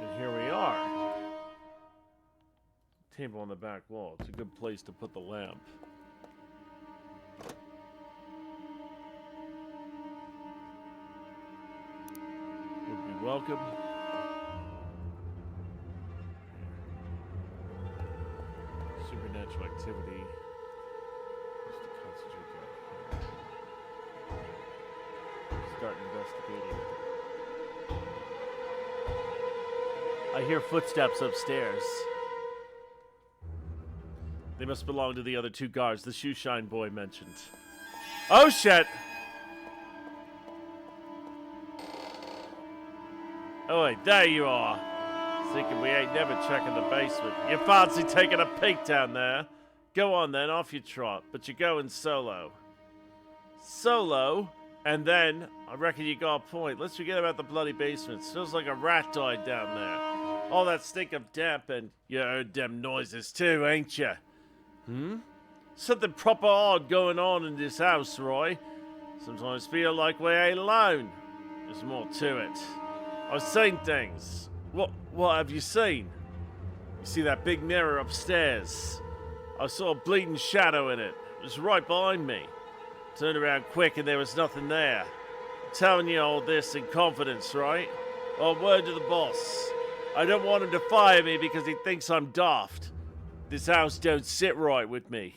And here we are. Table on the back wall. It's a good place to put the lamp. Would be welcome. Supernatural activity. Just to concentrate down here. Start investigating. I hear footsteps upstairs. They must belong to the other two guards the shoeshine boy mentioned. Oh shit! Oh wait, there you are. Thinking we ain't never checking the basement. You fancy taking a peek down there? Go on then, off you trot, but you're going solo. Solo? And then, I reckon you got a point. Let's forget about the bloody basement. Smells like a rat died down there. All that stink of damp, and you heard them noises too, ain't you? Something proper odd going on in this house, Roy. Sometimes feel like we ain't alone. There's more to it. I've seen things. What have you seen? You see that big mirror upstairs? I saw a bleeding shadow in it. It was right behind me. Turned around quick and there was nothing there. I'm telling you all this in confidence, right? Oh, word to the boss. I don't want him to fire me because he thinks I'm daft. This house don't sit right with me.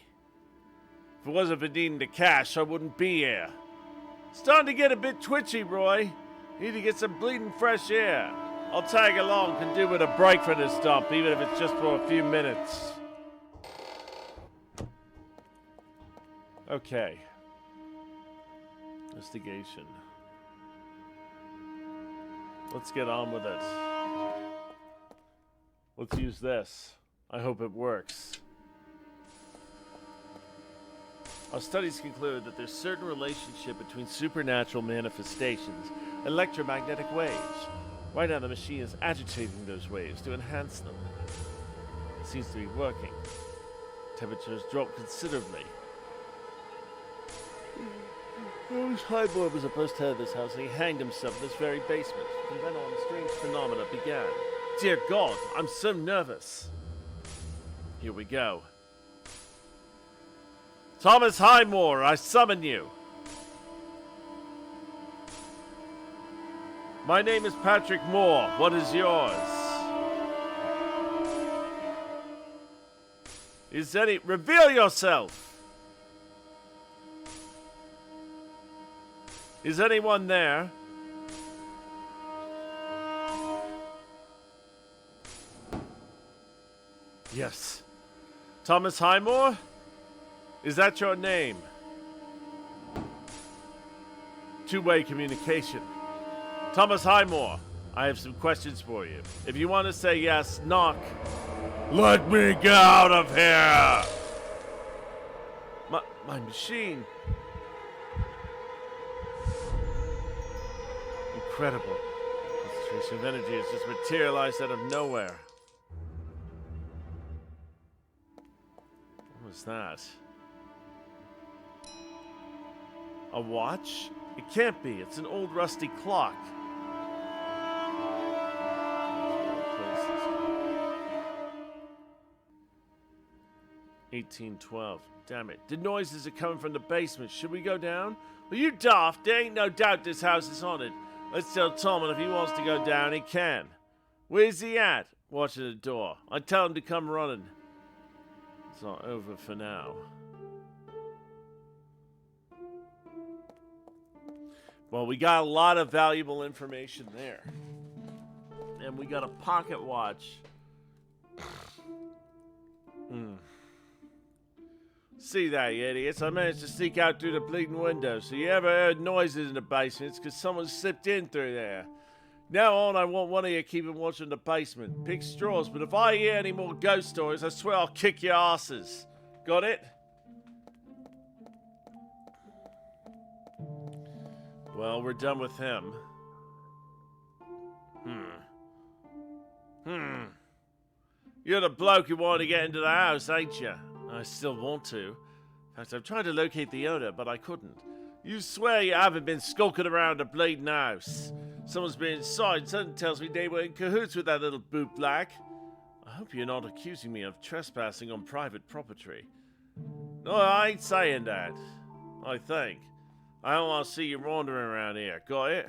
If it wasn't for needing the cash, I wouldn't be here. Starting to get a bit twitchy, Roy. Need to get some bleeding fresh air. I'll tag along, can do with a break from this dump, even if it's just for a few minutes. Okay. Investigation. Let's get on with it. Let's use this. I hope it works. Our studies conclude that there's certain relationship between supernatural manifestations and electromagnetic waves. Right now the machine is agitating those waves to enhance them. It seems to be working. Temperatures drop considerably. This Highboy was the first head of this house and he hanged himself in this very basement. From then on, strange phenomena began. Dear God, I'm so nervous. Here we go. Thomas Highmore, I summon you. My name is Patrick Moore. What is yours? Reveal yourself! Is anyone there? Yes. Thomas Highmore? Is that your name? Two-way communication. Thomas Highmore, I have some questions for you. If you want to say yes, knock. Let me get out of here! My machine. Incredible. Concentration of energy has just materialized out of nowhere. What was that? A watch? It can't be. It's an old rusty clock. 1812. Damn it. The noises are coming from the basement. Should we go down? Well, you daft. There ain't no doubt this house is haunted. Let's tell Tom, and if he wants to go down, he can. Where's he at? Watching the door. I tell him to come running. It's not over for now. Well, we got a lot of valuable information there. And we got a pocket watch. See that, you idiots? I managed to sneak out through the bleeding window. So you ever heard noises in the basement, it's because someone slipped in through there. Now on, I want one of you keeping watch in the basement. Pick straws, but if I hear any more ghost stories, I swear I'll kick your asses. Got it? Well, we're done with him. You're the bloke who wanted to get into the house, ain't you? I still want to. In fact, I've tried to locate the owner, but I couldn't. You swear you haven't been skulking around the bleeding house? Someone's been inside. Something tells me they were in cahoots with that little bootblack. I hope you're not accusing me of trespassing on private property. No, I ain't saying that. I think. I don't want to see you wandering around here. Got it?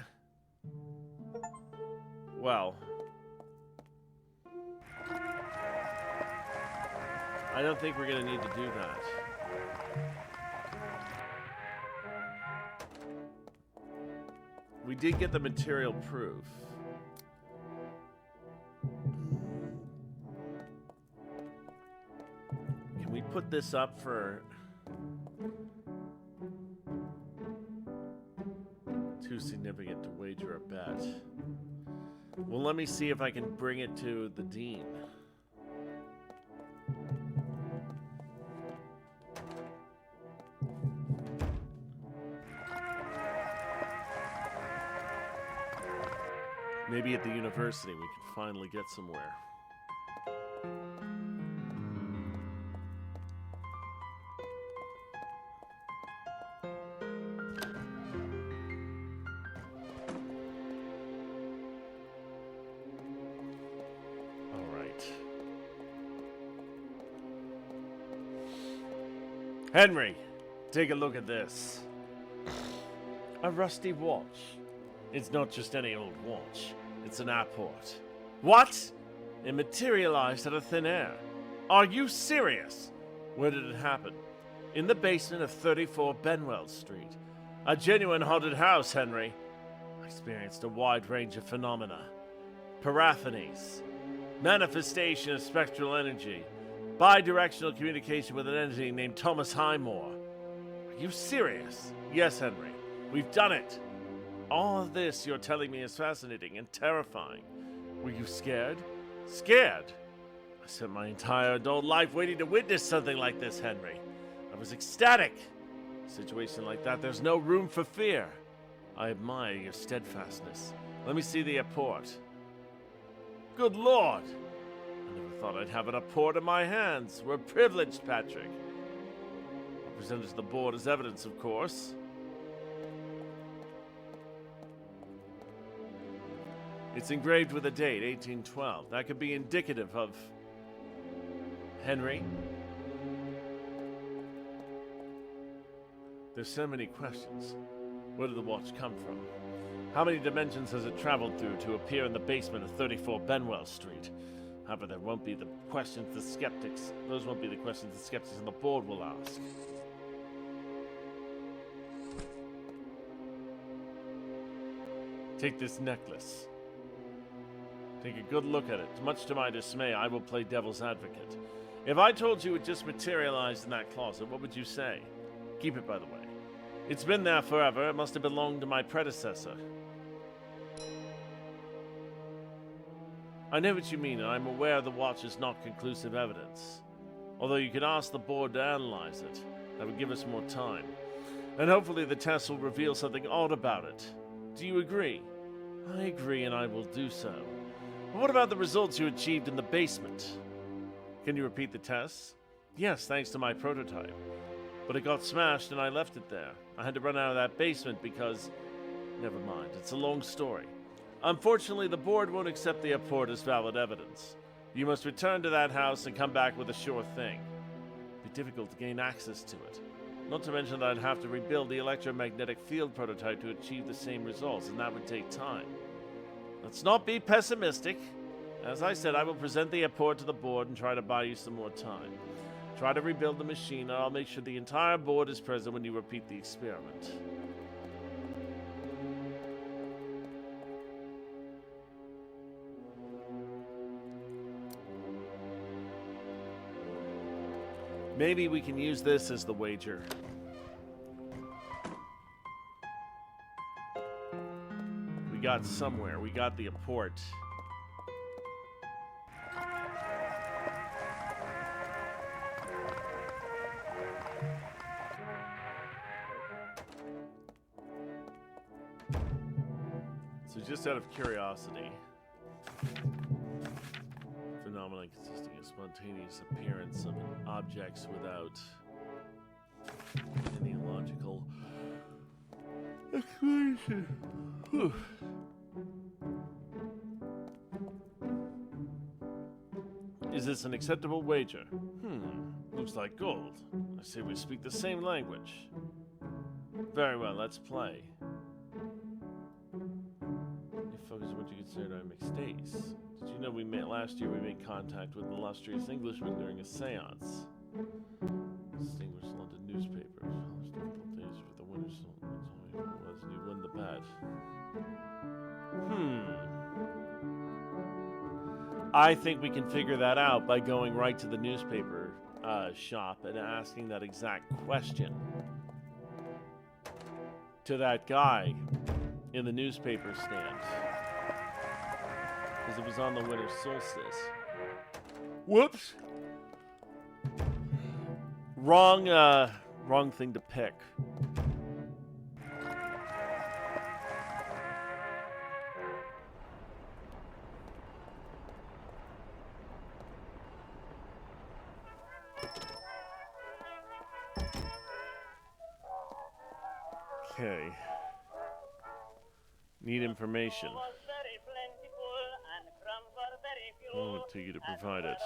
Well. I don't think we're going to need to do that. We did get the material proof. Can we put this up for... Too significant to wager a bet. Well, let me see if I can bring it to the dean. Maybe at the university we can finally get somewhere. Henry, take a look at this. A rusty watch. It's not just any old watch. It's an apport. What? It materialized out of thin air. Are you serious? Where did it happen? In the basement of 34 Benwell Street. A genuine haunted house, Henry. I experienced a wide range of phenomena. Paraphanies. Manifestation of spectral energy. Bi-directional communication with an entity named Thomas Highmore. Are you serious? Yes, Henry. We've done it. All of this you're telling me is fascinating and terrifying. Were you scared? Scared? I spent my entire adult life waiting to witness something like this, Henry. I was ecstatic. In a situation like that, there's no room for fear. I admire your steadfastness. Let me see the apport. Good Lord! I never thought I'd have an apport in my hands. We're privileged, Patrick. I'll present it to the board as evidence, of course. It's engraved with a date, 1812. That could be indicative of Henry. There's so many questions. Where did the watch come from? How many dimensions has it traveled through to appear in the basement of 34 Benwell Street? However, there won't be the questions the skeptics. Those won't be the questions the skeptics on the board will ask. Take this necklace. Take a good look at it. Much to my dismay, I will play devil's advocate. If I told you it just materialized in that closet, what would you say? Keep it, by the way. It's been there forever. It must have belonged to my predecessor. I know what you mean, and I'm aware the watch is not conclusive evidence. Although you could ask the board to analyze it. That would give us more time. And hopefully the test will reveal something odd about it. Do you agree? I agree, and I will do so. But what about the results you achieved in the basement? Can you repeat the tests? Yes, thanks to my prototype. But it got smashed and I left it there. I had to run out of that basement because... Never mind, it's a long story. Unfortunately, the board won't accept the apport as valid evidence. You must return to that house and come back with a sure thing. It'd be difficult to gain access to it. Not to mention that I'd have to rebuild the electromagnetic field prototype to achieve the same results, and that would take time. Let's not be pessimistic. As I said, I will present the apport to the board and try to buy you some more time. Try to rebuild the machine, and I'll make sure the entire board is present when you repeat the experiment. Maybe we can use this as the wager. We got somewhere. We got the apport. So just out of curiosity, phenomenon consisting of spontaneous appearance of objects without any logical explanation. Whew. Is this an acceptable wager? Looks like gold. I say we speak the same language. Very well, let's play. Focus on what you consider our mistakes. Did you know last year we made contact with an illustrious Englishman during a seance? Distinguished London newspaper. Published a couple of days for the winner, so who it was, and you won the bet. I think we can figure that out by going right to the newspaper shop and asking that exact question to that guy in the newspaper stand. Because it was on the winter solstice. Whoops! Wrong thing to pick. Okay. Need information. What would it take you to provide it?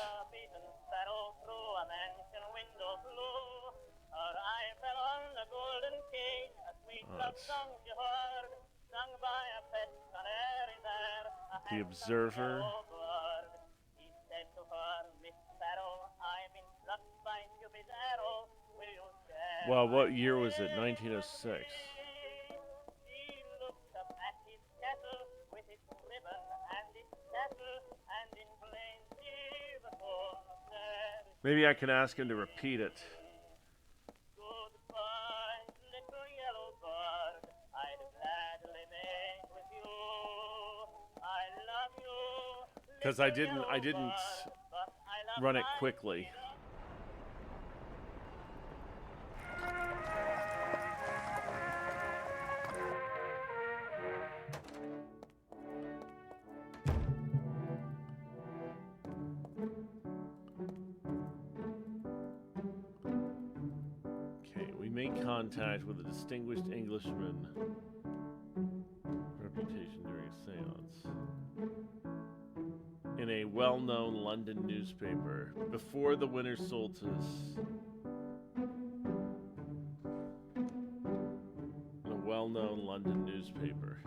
The Observer. Well, what year was it? 1906. Maybe I can ask him to repeat it. Because I didn't run it quickly. Okay, we make contact with a distinguished Englishman. Reputation during a seance. In a well-known London newspaper before the winter solstice. In a well-known London newspaper.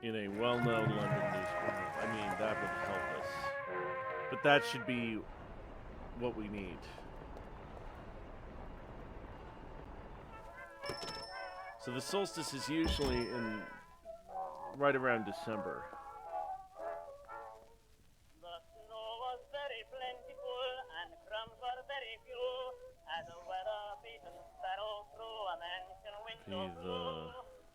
In a well-known London newspaper. I mean, that would help us. But that should be what we need. So the solstice is usually in right around December. The snow was very plentiful and crumbs were very few as a weather-beaten sparrow through a mansion window flew.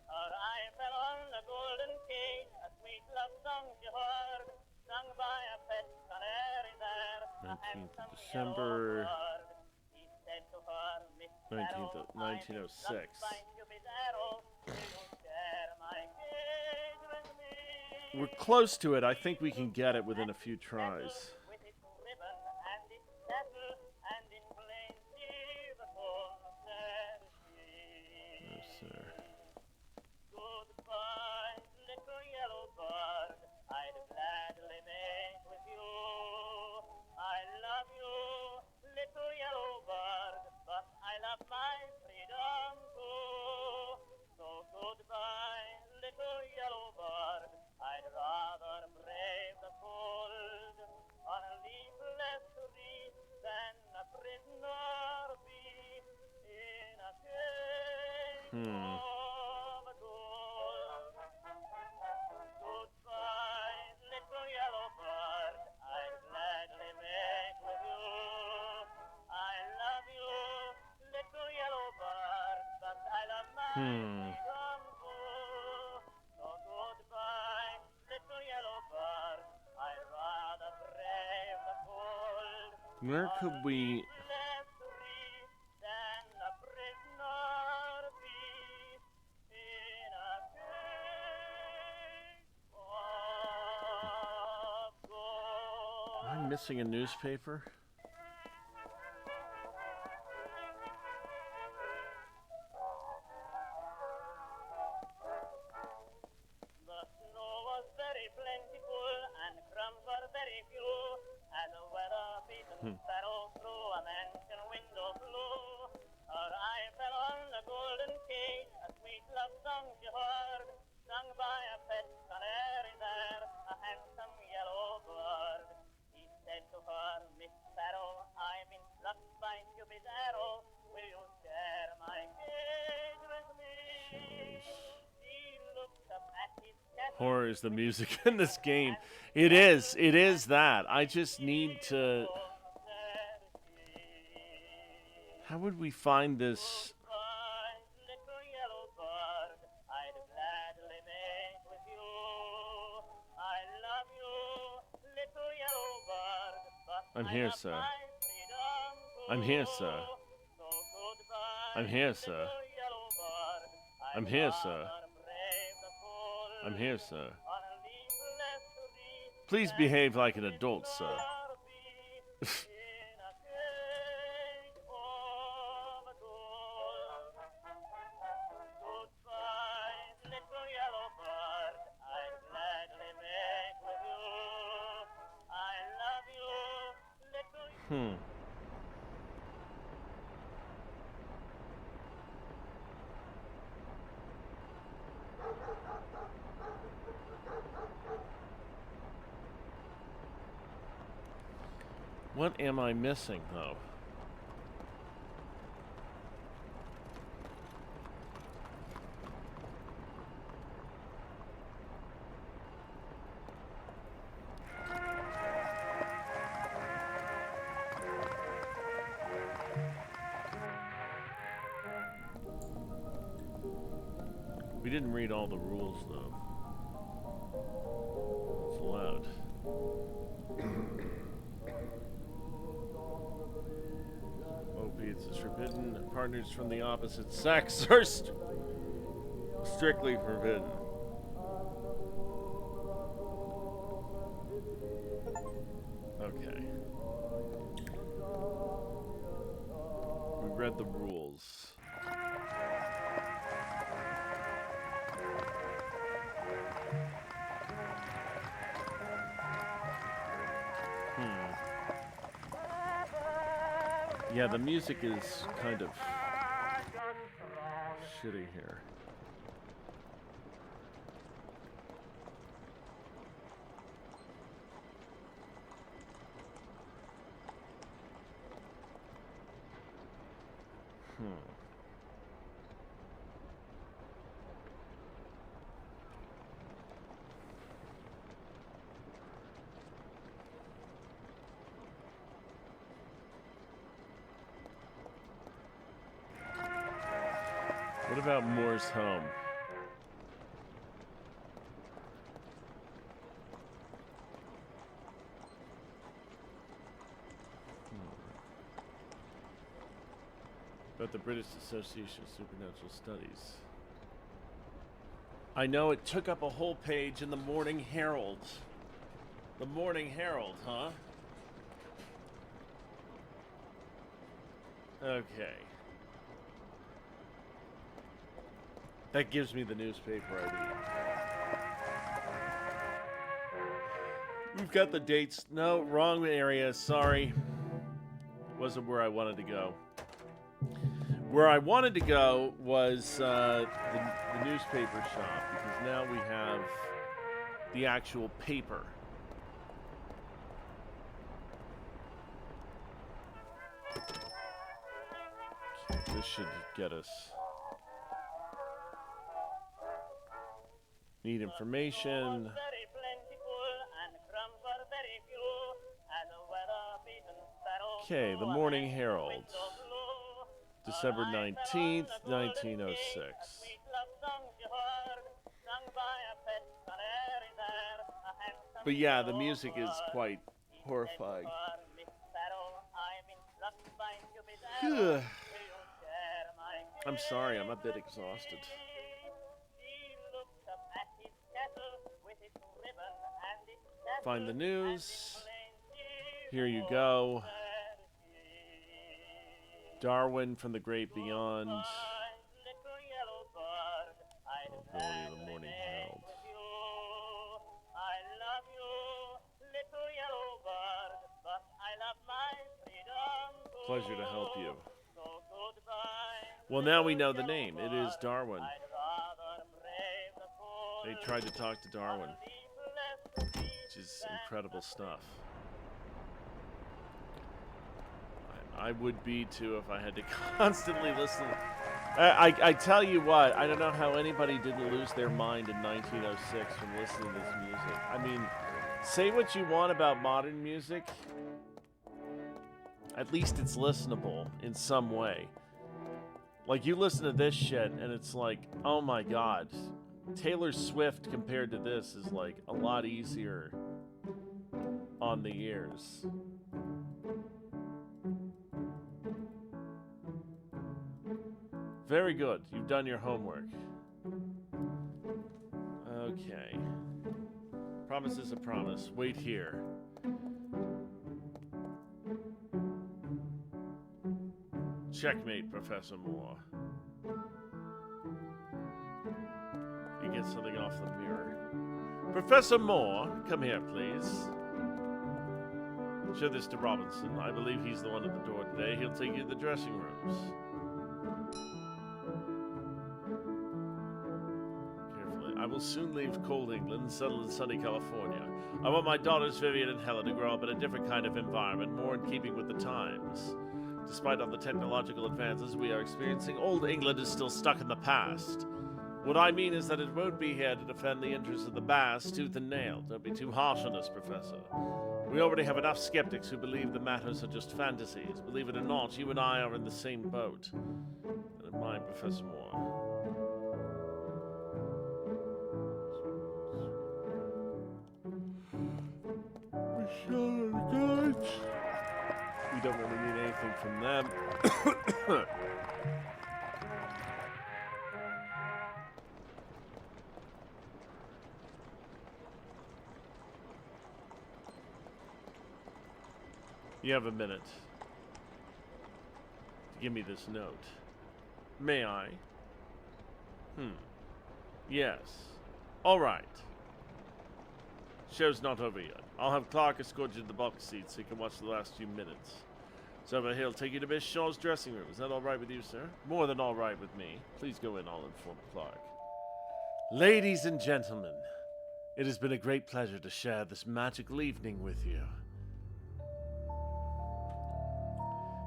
Her eye fell on the golden cage, a sweet love song she heard, sung by a pet canary there, a 19th of handsome December. yellow bird. He said to her, Miss 19th of- Sparrow, 1906. I'm in Cupid's arrow. Will you share my cage with me? We're close to it. I think we can get it within a few tries. With its ribbon and its tassel, and in plain silver said she. No, sir. Goodbye, little yellow bird, I'd gladly mate with you. I love you, little yellow bird, but I love my freedom too. So goodbye, little yellow bird, I'd rather brave the cold on a leafless tree than a prisoner be in a cage of gold. Goodbye, little yellow bird, I'd gladly make with you. I love you, little yellow bird, but I love my freedom too. So goodbye, little yellow bird, I'd rather brave the cold. Where could we... Less free than a prisoner be in a cage of gold. Am I missing a newspaper? The snow was very plentiful and crumbs were very few as a weather-beaten sparrow through a mansion window flew. Her eye fell on the golden cage, a sweet love song she heard, sung by a pet canary there, a handsome yellow bird. He said to her, Miss Sparrow, I'm in luck by Cupid's arrow. Will you share my cage with me? She looked up at his castle. Horror is the music in this game. It is. It is that. I just need to... How would we find this? Goodbye, little yellow bird, I'd gladly mate with you. I love you, little yellow bird, but I'm I here, love sir. my freedom too. I'm here, sir. So goodbye, I'm here, sir. little yellow bird, I'm I'd here, sir. rather brave the cold I'm here, sir. on a leafless tree Please than behave like an adult, sir. be in a cage of gold. Goodbye, little yellow bird, I'd gladly make with you. I love you, little. Hmm. What am I missing, though? We didn't read all the rules, though. It's allowed. Opiates is forbidden. Partners from the opposite sex are strictly forbidden. Okay. We read the rules. Yeah, the music is kind of shitty here. What about Moore's home? About the British Association of Supernatural Studies. I know it took up a whole page in the Morning Herald. The Morning Herald, huh? Okay. That gives me the newspaper ID. We've got the dates. No, wrong area. Sorry. Wasn't where I wanted to go. Where I wanted to go was the newspaper shop, because now we have the actual paper. This should get us. Need information. Okay, the Morning Herald. December 19th, 1906. But yeah, the music is quite horrifying. I'm sorry, I'm a bit exhausted. Find the news. Here you go. Darwin from the Great Beyond. Ability of the Morning Herald. Pleasure to help you. Well, now we know the name. It is Darwin. They tried to talk to Darwin, which is incredible stuff. I would be too if I had to constantly listen. I tell you what, I don't know how anybody didn't lose their mind in 1906 from listening to this music. I mean, say what you want about modern music, at least it's listenable in some way. Like, you listen to this shit and it's like, oh my god, Taylor Swift compared to this is like a lot easier on the ears. Very good. You've done your homework. Okay. Promise is a promise. Wait here. Checkmate, Professor Moore. You get something off the mirror. Professor Moore, come here, please. Show this to Robinson. I believe he's the one at the door today. He'll take you to the dressing rooms. I will soon leave cold England and settle in sunny California. I want my daughters Vivian and Helen to grow up in a different kind of environment, more in keeping with the times. Despite all the technological advances we are experiencing, old England is still stuck in the past. What I mean is that it won't be here to defend the interests of the Bass tooth and nail. Don't be too harsh on us, Professor. We already have enough skeptics who believe the matters are just fantasies. Believe it or not, you and I are in the same boat. Never mind, Professor Moore. We don't really need anything from them. You have a minute to give me this note. May I? Yes. All right. Show's not over yet. I'll have Clark escort you to the box seat so you can watch the last few minutes. So he'll take you to Miss Shaw's dressing room. Is that all right with you, sir? More than all right with me. Please go in. I'll inform Clark. Ladies and gentlemen, it has been a great pleasure to share this magical evening with you.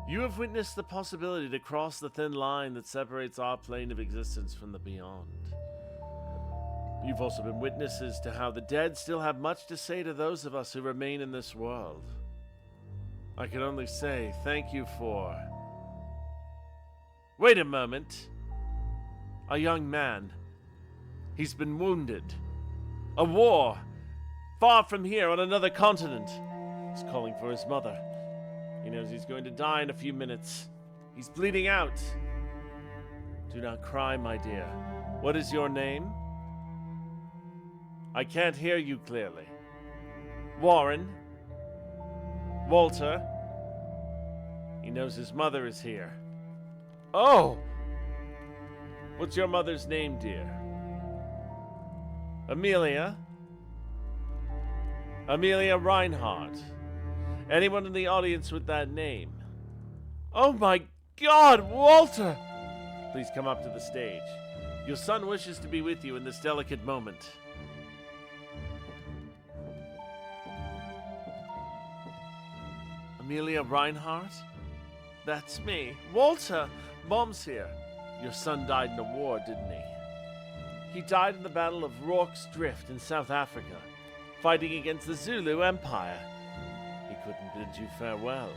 You have witnessed the possibility to cross the thin line that separates our plane of existence from the beyond. You've also been witnesses to how the dead still have much to say to those of us who remain in this world. I can only say thank you for... Wait a moment. A young man. He's been wounded. A war. Far from here on another continent. He's calling for his mother. He knows he's going to die in a few minutes. He's bleeding out. Do not cry, my dear. What is your name? I can't hear you clearly. Warren? Walter? He knows his mother is here. Oh! What's your mother's name, dear? Amelia? Amelia Reinhardt. Anyone in the audience with that name? Oh my God, Walter! Please come up to the stage. Your son wishes to be with you in this delicate moment. Amelia Reinhardt? That's me. Walter! Mom's here. Your son died in a war, didn't he? He died in the Battle of Rorke's Drift in South Africa, fighting against the Zulu Empire. He couldn't bid you farewell.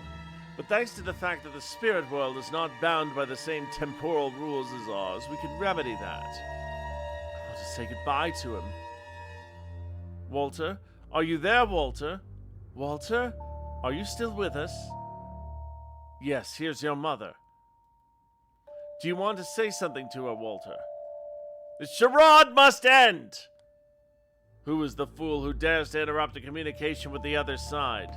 But thanks to the fact that the spirit world is not bound by the same temporal rules as ours, we can remedy that. I want to say goodbye to him. Walter? Are you there, Walter? Walter? Are you still with us? Yes, here's your mother. Do you want to say something to her, Walter? The charade must end! Who is the fool who dares to interrupt a communication with the other side?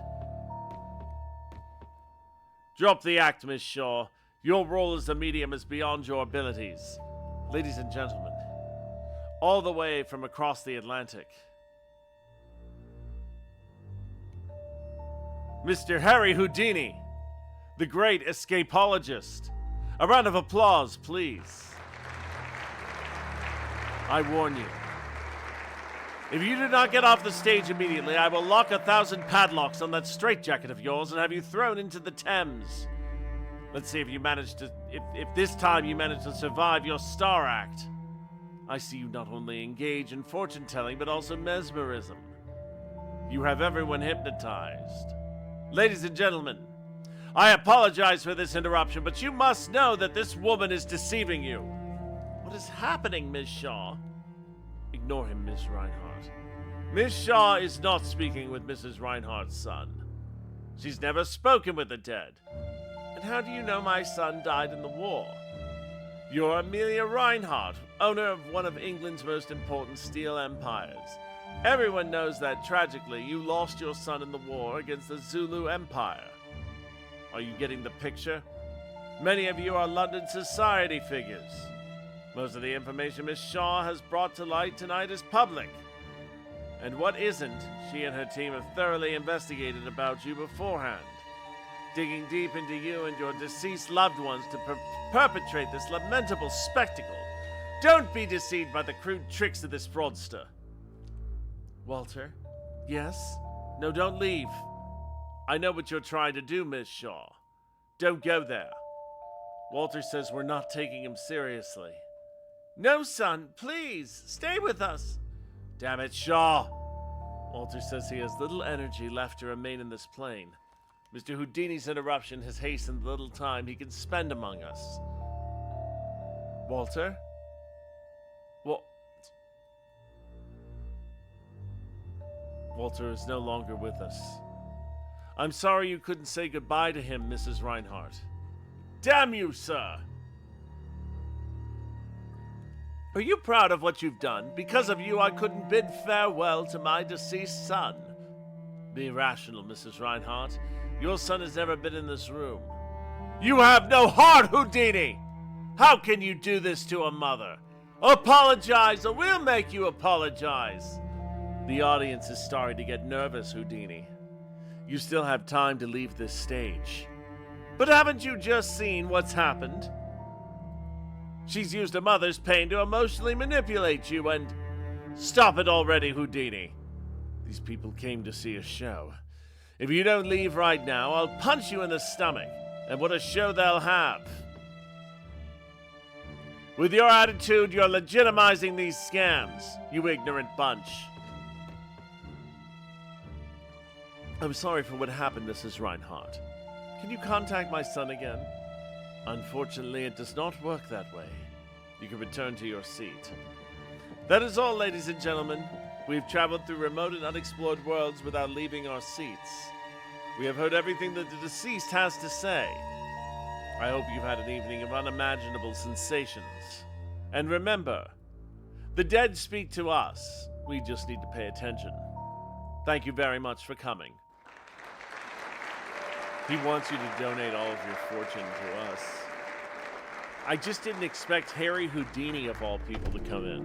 Drop the act, Miss Shaw. Your role as the medium is beyond your abilities. Ladies and gentlemen, all the way from across the Atlantic, Mr. Harry Houdini, the great escapologist. A round of applause, please. I warn you, if you do not get off the stage immediately, I will lock 1,000 padlocks on that straitjacket of yours and have you thrown into the Thames. Let's see if you manage to, if this time you manage to survive your star act. I see you not only engage in fortune-telling, but also mesmerism. You have everyone hypnotized. Ladies and gentlemen, I apologize for this interruption, but you must know that this woman is deceiving you. What is happening, Miss Shaw? Ignore him, Miss Reinhardt. Miss Shaw is not speaking with Mrs. Reinhardt's son. She's never spoken with the dead. And how do you know my son died in the war? You're Amelia Reinhardt, owner of one of England's most important steel empires. Everyone knows that, tragically, you lost your son in the war against the Zulu Empire. Are you getting the picture? Many of you are London society figures. Most of the information Miss Shaw has brought to light tonight is public. And what isn't, she and her team have thoroughly investigated about you beforehand, digging deep into you and your deceased loved ones to perpetrate this lamentable spectacle. Don't be deceived by the crude tricks of this fraudster. Walter? Yes? No, don't leave. I know what you're trying to do, Miss Shaw. Don't go there. Walter says we're not taking him seriously. No, son, please, stay with us. Damn it, Shaw. Walter says he has little energy left to remain in this plane. Mr. Houdini's interruption has hastened the little time he can spend among us. Walter? Walter is no longer with us. I'm sorry you couldn't say goodbye to him, Mrs. Reinhardt. Damn you, sir! Are you proud of what you've done? Because of you, I couldn't bid farewell to my deceased son. Be rational, Mrs. Reinhardt. Your son has never been in this room. You have no heart, Houdini! How can you do this to a mother? Apologize, or we'll make you apologize. The audience is starting to get nervous, Houdini. You still have time to leave this stage. But haven't you just seen what's happened? She's used a mother's pain to emotionally manipulate you and... Stop it already, Houdini. These people came to see a show. If you don't leave right now, I'll punch you in the stomach. And what a show they'll have. With your attitude, you're legitimizing these scams, you ignorant bunch. I'm sorry for what happened, Mrs. Reinhardt. Can you contact my son again? Unfortunately, it does not work that way. You can return to your seat. That is all, ladies and gentlemen. We've traveled through remote and unexplored worlds without leaving our seats. We have heard everything that the deceased has to say. I hope you've had an evening of unimaginable sensations. And remember, the dead speak to us. We just need to pay attention. Thank you very much for coming. He wants you to donate all of your fortune to us. I just didn't expect Harry Houdini, of all people, to come in.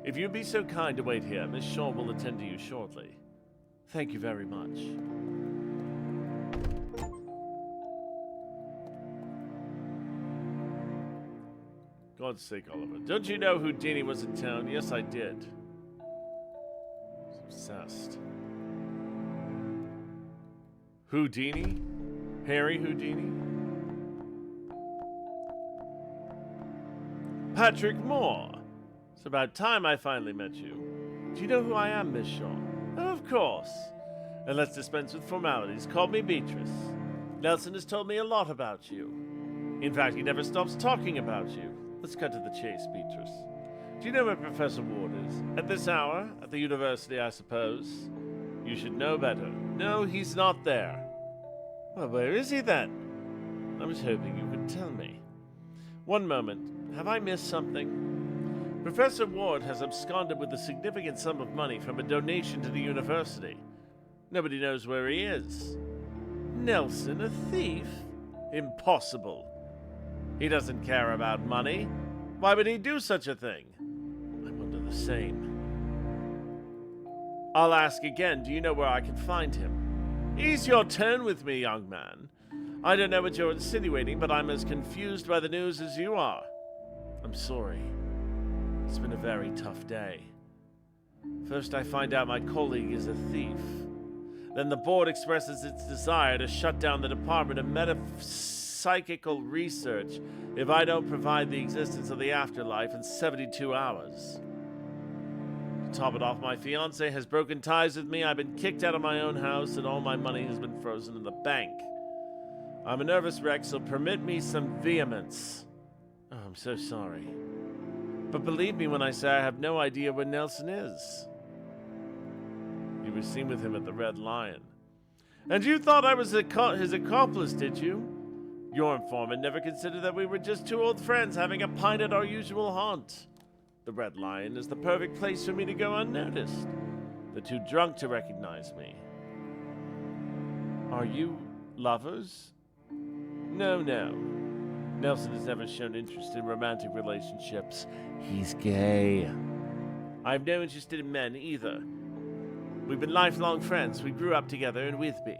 If you'd be so kind to wait here, Miss Shaw will attend to you shortly. Thank you very much. God's sake, Oliver. Don't you know Houdini was in town? Yes, I did. I was obsessed. Houdini? Harry Houdini? Patrick Moore! It's about time I finally met you. Do you know who I am, Miss Shaw? Oh, of course. And let's dispense with formalities. Call me Beatrice. Nelson has told me a lot about you. In fact, he never stops talking about you. Let's cut to the chase, Beatrice. Do you know where Professor Ward is? At this hour? At the university, I suppose? You should know better. No, he's not there. Well, where is he then? I was hoping you could tell me. One moment. Have I missed something? Professor Ward has absconded with a significant sum of money from a donation to the university. Nobody knows where he is. Nelson, a thief? Impossible. He doesn't care about money. Why would he do such a thing? I wonder the same. I'll ask again, do you know where I can find him? Ease your tone with me, young man. I don't know what you're insinuating, but I'm as confused by the news as you are. I'm sorry. It's been a very tough day. First I find out my colleague is a thief. Then the board expresses its desire to shut down the Department of Metapsychical Research if I don't provide the existence of the afterlife in 72 hours. To top it off, my fiancé has broken ties with me, I've been kicked out of my own house, and all my money has been frozen in the bank. I'm a nervous wreck, so permit me some vehemence. Oh, I'm so sorry. But believe me when I say I have no idea where Nelson is. You were seen with him at the Red Lion. And you thought I was his accomplice, did you? Your informant never considered that we were just two old friends having a pint at our usual haunt. The Red Lion is the perfect place for me to go unnoticed. They're too drunk to recognize me. Are you lovers? No. Nelson has never shown interest in romantic relationships. He's gay. I have no interest in men either. We've been lifelong friends. We grew up together in Whitby.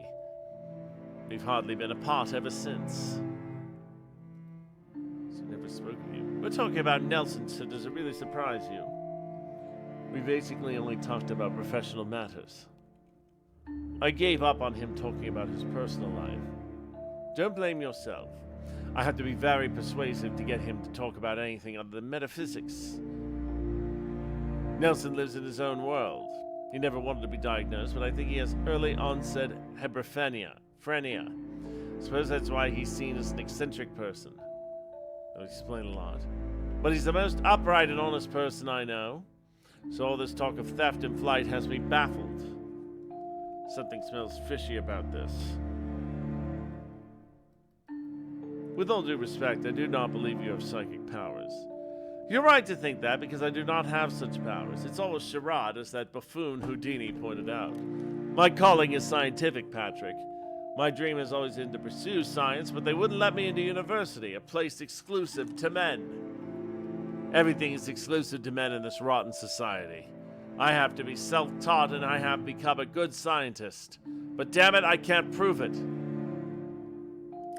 We've hardly been apart ever since. So Never spoke of you. We're talking about Nelson, so does it really surprise you? We basically only talked about professional matters. I gave up on him talking about his personal life. Don't blame yourself. I had to be very persuasive to get him to talk about anything other than metaphysics. Nelson lives in his own world. He never wanted to be diagnosed, but I think he has early onset hebrophrenia. Suppose that's why he's seen as an eccentric person. That would explain a lot. But he's the most upright and honest person I know. So all this talk of theft and flight has me baffled. Something smells fishy about this. With all due respect, I do not believe you have psychic powers. You're right to think that, because I do not have such powers. It's all a charade, as that buffoon Houdini pointed out. My calling is scientific, Patrick. My dream has always been to pursue science, but they wouldn't let me into university, a place exclusive to men. Everything is exclusive to men in this rotten society. I have to be self-taught, and I have become a good scientist. But damn it, I can't prove it.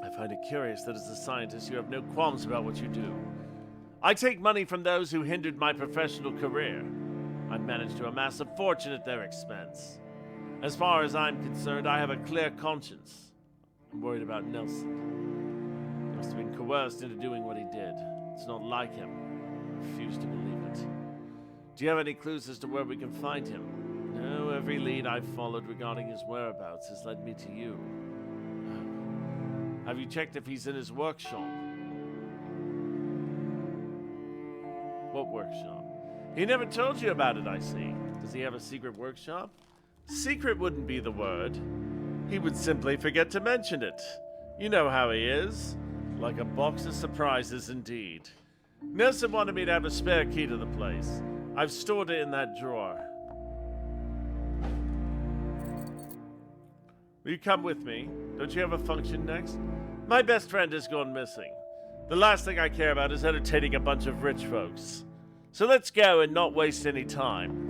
I find it curious that as a scientist, you have no qualms about what you do. I take money from those who hindered my professional career. I managed to amass a fortune at their expense. As far as I'm concerned, I have a clear conscience. I'm worried about Nelson. He must have been coerced into doing what he did. It's not like him. I refuse to believe it. Do you have any clues as to where we can find him? No, every lead I've followed regarding his whereabouts has led me to you. Have you checked if he's in his workshop? What workshop? He never told you about it, I see. Does he have a secret workshop? Secret wouldn't be the word. He would simply forget to mention it. You know how he is. Like a box of surprises indeed. Nelson wanted me to have a spare key to the place. I've stored it in that drawer. Will you come with me? Don't you have a function next? My best friend has gone missing. The last thing I care about is entertaining a bunch of rich folks. So let's go and not waste any time.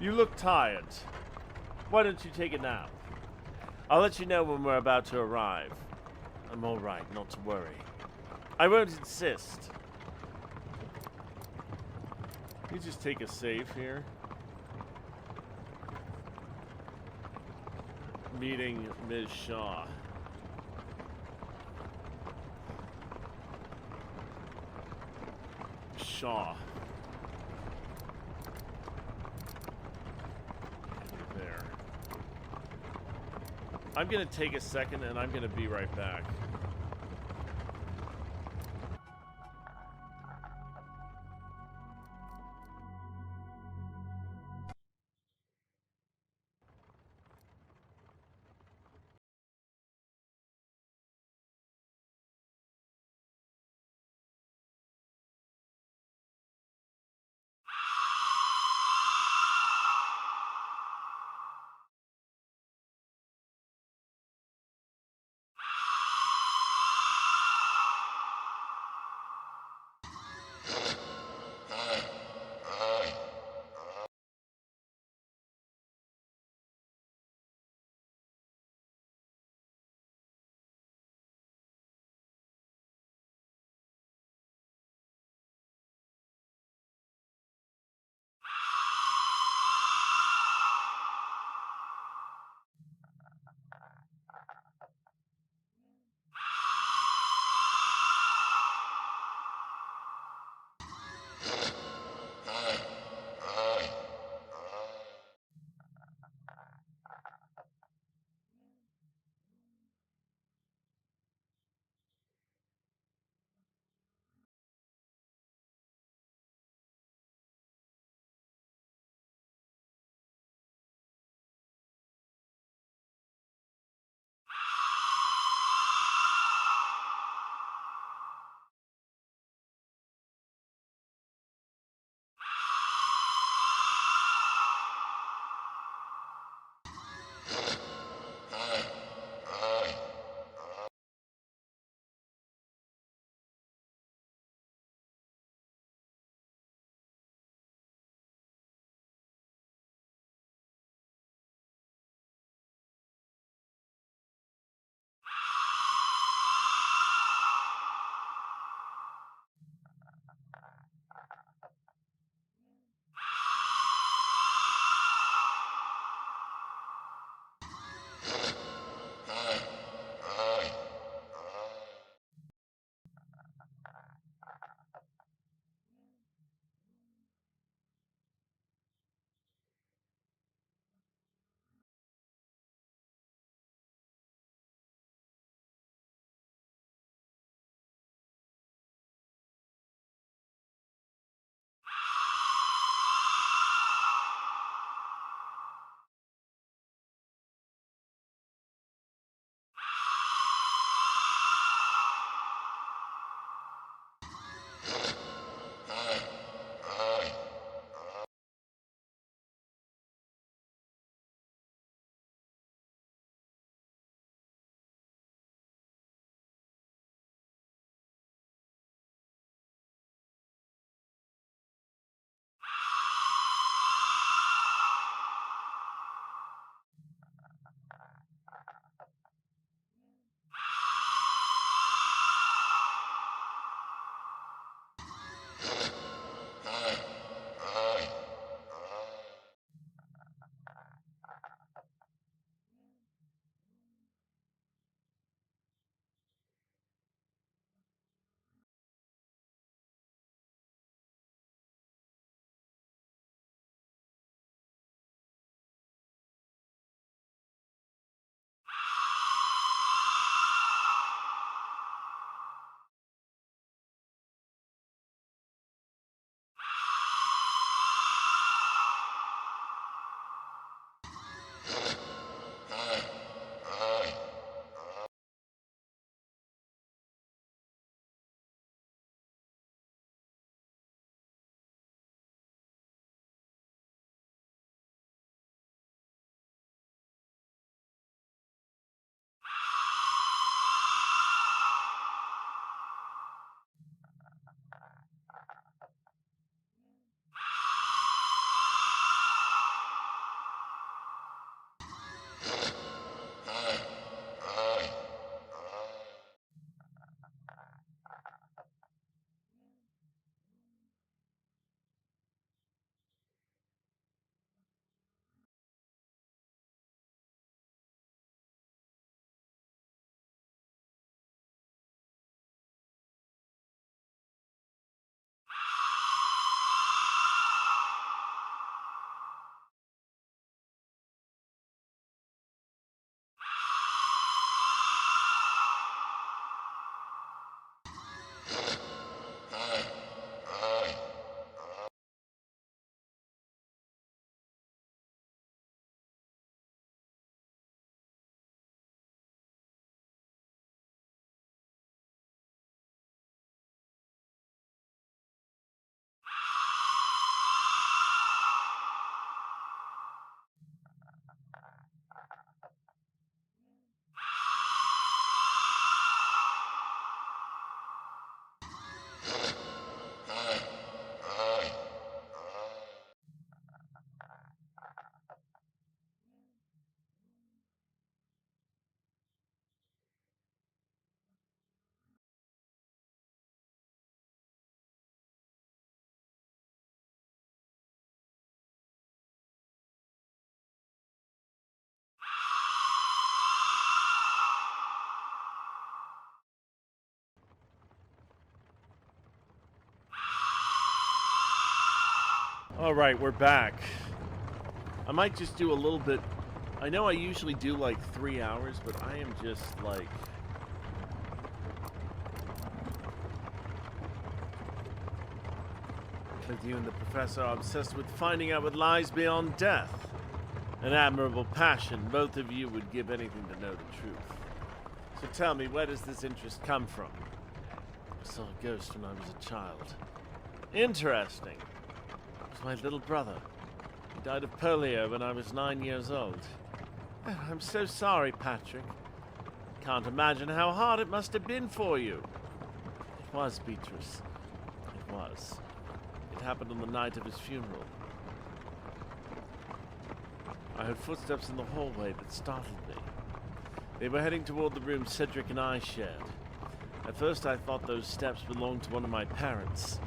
You look tired. Why don't you take a nap? I'll let you know when we're about to arrive. I'm all right, not to worry. I won't insist. You just take a save here. Meeting Ms. Shaw. Shaw. There. I'm gonna take a second and I'm gonna be right back. Alright, we're back. I might just do a little bit. I know I usually do like 3 hours, but I am just like... With you and the professor are obsessed with finding out what lies beyond death. An admirable passion. Both of you would give anything to know the truth. So tell me, where does this interest come from? I saw a ghost when I was a child. Interesting. It was my little brother. He died of polio when I was 9 years old. Oh, I'm so sorry, Patrick. Can't imagine how hard it must have been for you. It was, Beatrice. It was. It happened on the night of his funeral. I heard footsteps in the hallway that startled me. They were heading toward the room Cedric and I shared. At first I thought those steps belonged to one of my parents.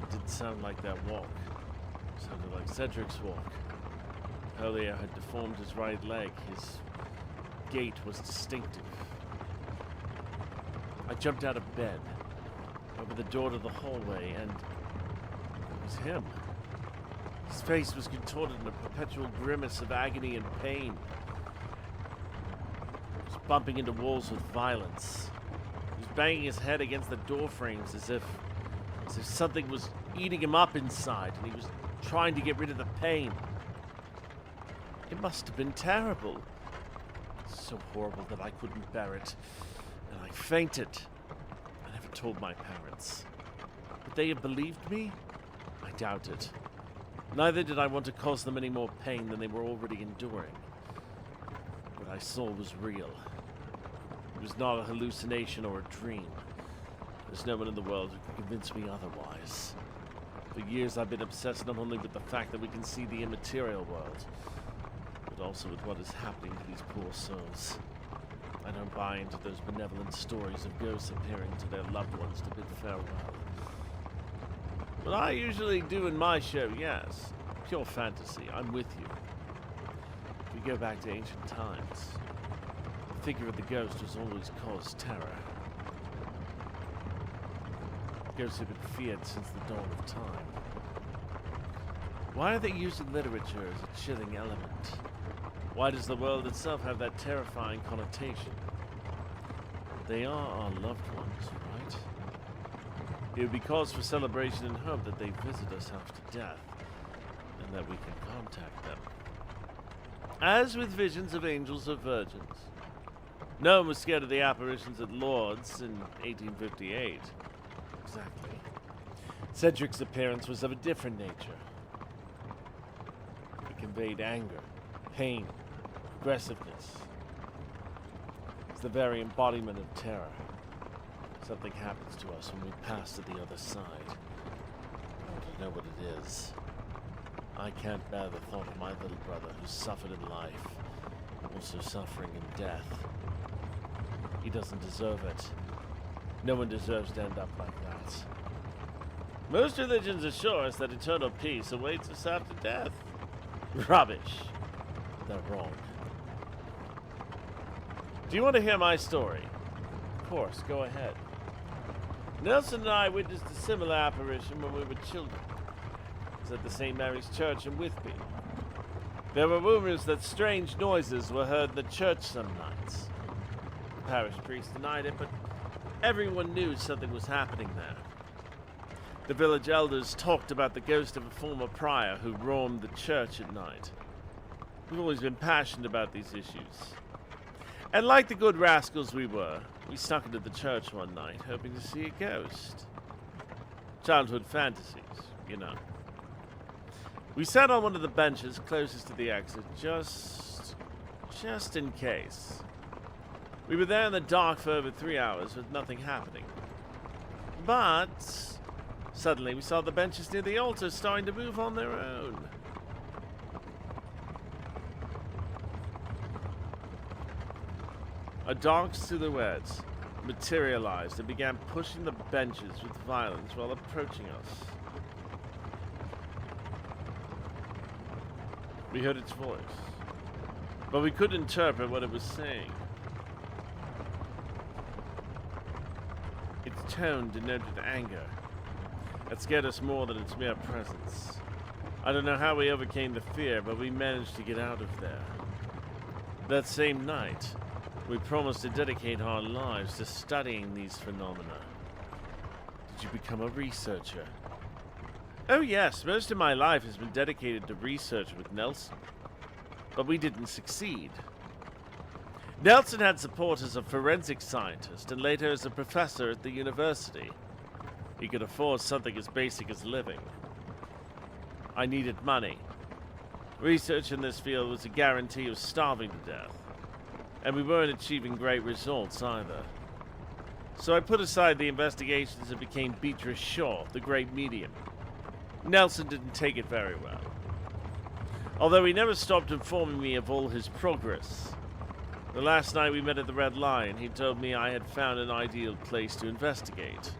It didn't sound like their walk. It sounded like Cedric's walk. Polio had deformed his right leg. His gait was distinctive. I jumped out of bed, over the door to the hallway, and it was him. His face was contorted in a perpetual grimace of agony and pain. He was bumping into walls with violence. He was banging his head against the door frames as if something was eating him up inside, and he was trying to get rid of the pain. It must have been terrible. So horrible that I couldn't bear it, and I fainted. I never told my parents. Would they have believed me? I doubt it. Neither did I want to cause them any more pain than they were already enduring. What I saw was real. It was not a hallucination or a dream. There's no one in the world who can convince me otherwise. For years I've been obsessed not only with the fact that we can see the immaterial world, but also with what is happening to these poor souls. I don't buy into those benevolent stories of ghosts appearing to their loved ones to bid farewell. What I usually do in my show, yes, pure fantasy, I'm with you. If we go back to ancient times, the figure of the ghost has always caused terror. Ghosts have been feared since the dawn of time. Why are they using literature as a chilling element? Why does the world itself have that terrifying connotation? They are our loved ones, right? It would be cause for celebration and hope that they visit us after death, and that we can contact them. As with visions of angels or virgins. No one was scared of the apparitions at Lourdes in 1858. Exactly. Cedric's appearance was of a different nature. It conveyed anger, pain, aggressiveness. It's the very embodiment of terror. Something happens to us when we pass to the other side. I want to know what it is. I can't bear the thought of my little brother who suffered in life, also suffering in death. He doesn't deserve it. No one deserves to end up like that. Most religions assure us that eternal peace awaits us after death. Rubbish. They're wrong. Do you want to hear my story? Of course, go ahead. Nelson and I witnessed a similar apparition when we were children. It was at the St. Mary's Church in Whitby. There were rumors that strange noises were heard in the church some nights. The parish priest denied it, but everyone knew something was happening there. The village elders talked about the ghost of a former prior who roamed the church at night. We've always been passionate about these issues. And like the good rascals we were, we snuck into the church one night, hoping to see a ghost. Childhood fantasies, you know. We sat on one of the benches closest to the exit, just in case. We were there in the dark for over 3 hours with nothing happening. But suddenly we saw the benches near the altar starting to move on their own. A dark silhouette materialized and began pushing the benches with violence while approaching us. We heard its voice, but we couldn't interpret what it was saying. Its tone denoted anger that scared us more than its mere presence. I don't know how we overcame the fear, but we managed to get out of there. That same night, we promised to dedicate our lives to studying these phenomena. Did you become a researcher? Oh yes, most of my life has been dedicated to research with Nelson. But we didn't succeed. Nelson had support as a forensic scientist and later as a professor at the university. He could afford something as basic as living. I needed money. Research in this field was a guarantee of starving to death. And we weren't achieving great results either. So I put aside the investigations and became Beatrice Shaw, the great medium. Nelson didn't take it very well. Although he never stopped informing me of all his progress. The last night we met at the Red Lion, he told me I had found an ideal place to investigate.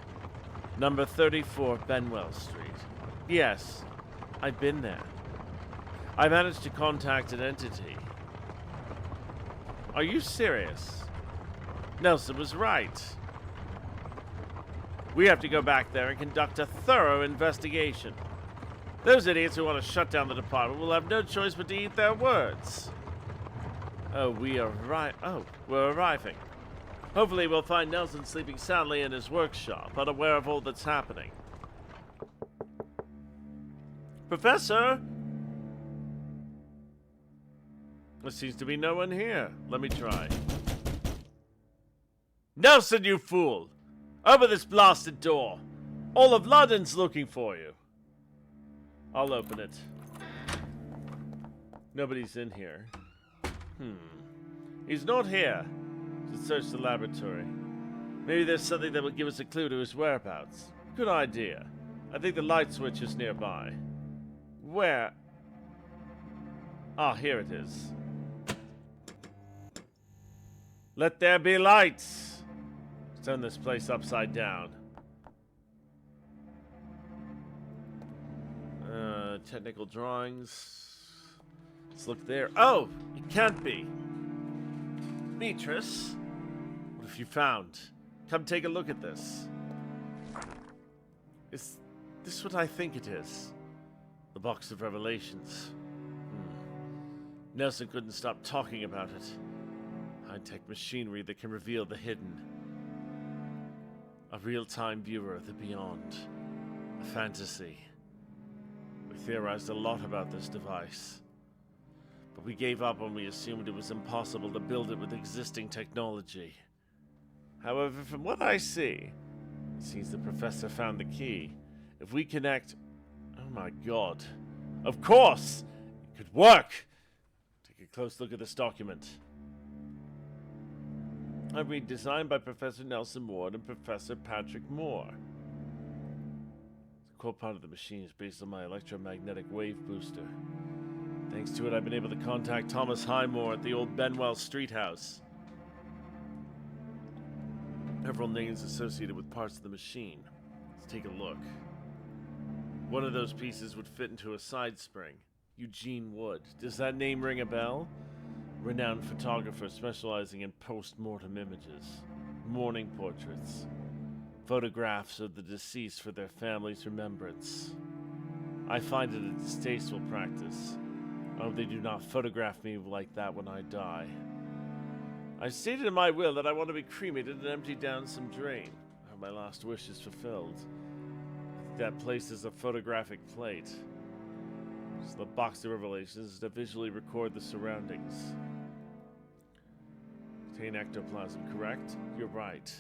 Number 34 Benwell Street. Yes, I've been there. I managed to contact an entity. Are you serious? Nelson was right. We have to go back there and conduct a thorough investigation. Those idiots who want to shut down the department will have no choice but to eat their words. Oh, we're arriving. Hopefully we'll find Nelson sleeping soundly in his workshop, unaware of all that's happening. Professor? There seems to be no one here. Let me try. Nelson, you fool! Open this blasted door! All of London's looking for you. I'll open it. Nobody's in here. He's not here. Should search the laboratory. Maybe there's something that will give us a clue to his whereabouts. Good idea. I think the light switch is nearby. Where? Ah, here it is. Let there be lights! Let's turn this place upside down. Technical drawings. Let's look there. Oh! It can't be! Beatrice? What have you found? Come take a look at this. Is this what I think it is? The Box of Revelations. Nelson couldn't stop talking about it. High-tech machinery that can reveal the hidden. A real-time viewer of the beyond. A fantasy. We theorized a lot about this device. But we gave up when we assumed it was impossible to build it with existing technology. However, from what I see, it seems the professor found the key. If we connect... Oh my god. Of course! It could work! Take a close look at this document. I read designed by Professor Nelson Ward and Professor Patrick Moore. The core part of the machine is based on my electromagnetic wave booster. Thanks to it, I've been able to contact Thomas Highmore at the old Benwell Street house. Several names associated with parts of the machine. Let's take a look. One of those pieces would fit into a side spring. Eugene Wood. Does that name ring a bell? Renowned photographer specializing in post-mortem images, mourning portraits, photographs of the deceased for their family's remembrance. I find it a distasteful practice. I hope they do not photograph me like that when I die. I stated in my will that I want to be cremated and emptied down some drain. I hope my last wish is fulfilled. I think that place is a photographic plate. So the Box of Revelations is to visually record the surroundings. Contain ectoplasm, correct? You're right.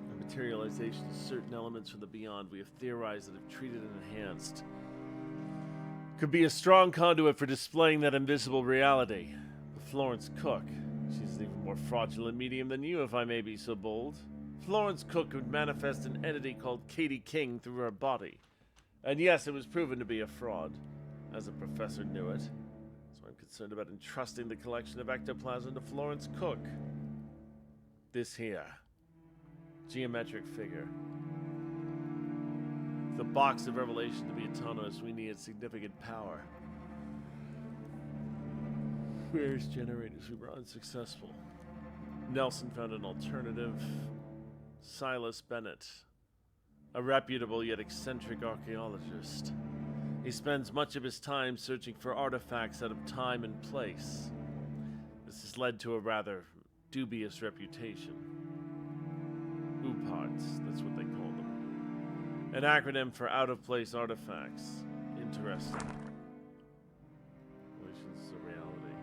The materialization of certain elements from the beyond we have theorized that if treated and enhanced could be a strong conduit for displaying that invisible reality. But Florence Cook, she's an even more fraudulent medium than you, if I may be so bold. Florence Cook could manifest an entity called Katie King through her body. And yes, it was proven to be a fraud, as a professor knew it. So I'm concerned about entrusting the collection of ectoplasm to Florence Cook. This here. Geometric figure. For the Box of Revelation to be autonomous, we needed significant power. Various generators we were unsuccessful. Nelson found an alternative. Silas Bennett, a reputable yet eccentric archaeologist. He spends much of his time searching for artifacts out of time and place. This has led to a rather dubious reputation. UPARTs, that's what they call them. An acronym for out-of-place artifacts. Interesting. Relations to reality.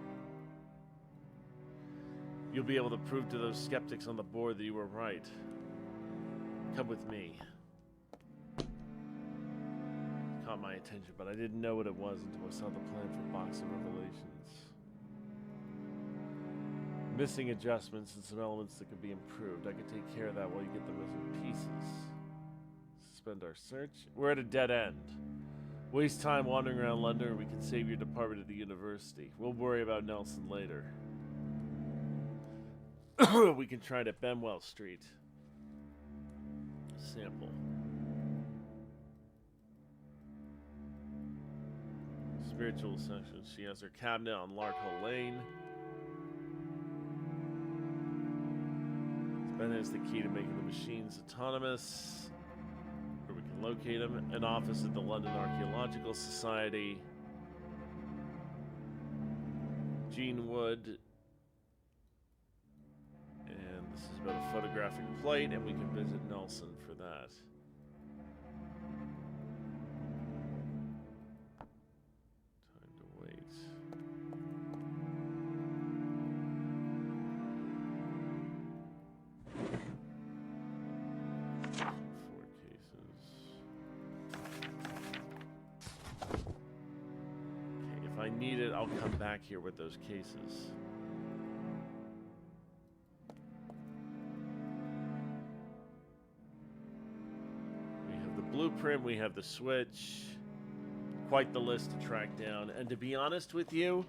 You'll be able to prove to those skeptics on the board that you were right. Come with me. Caught my attention, but I didn't know what it was until I saw the plan for Box of Revelations. Missing adjustments and some elements that could be improved. I could take care of that while you get the missing pieces. Suspend our search. We're at a dead end. Waste time wandering around London, or we can save your department at the university. We'll worry about Nelson later. We can try it at Benwell Street. Sample. Spiritual section. She has her cabinet on Larkhall Lane. Ben has the key to making the machines autonomous. Where we can locate them. An office at the London Archaeological Society. Jean Wood. And this is about a photographic plate, and we can visit Nelson for that. Time to wait. Four cases. Okay, if I need it, I'll come back here with those cases. Blueprint, we have the switch. Quite the list to track down. And to be honest with you,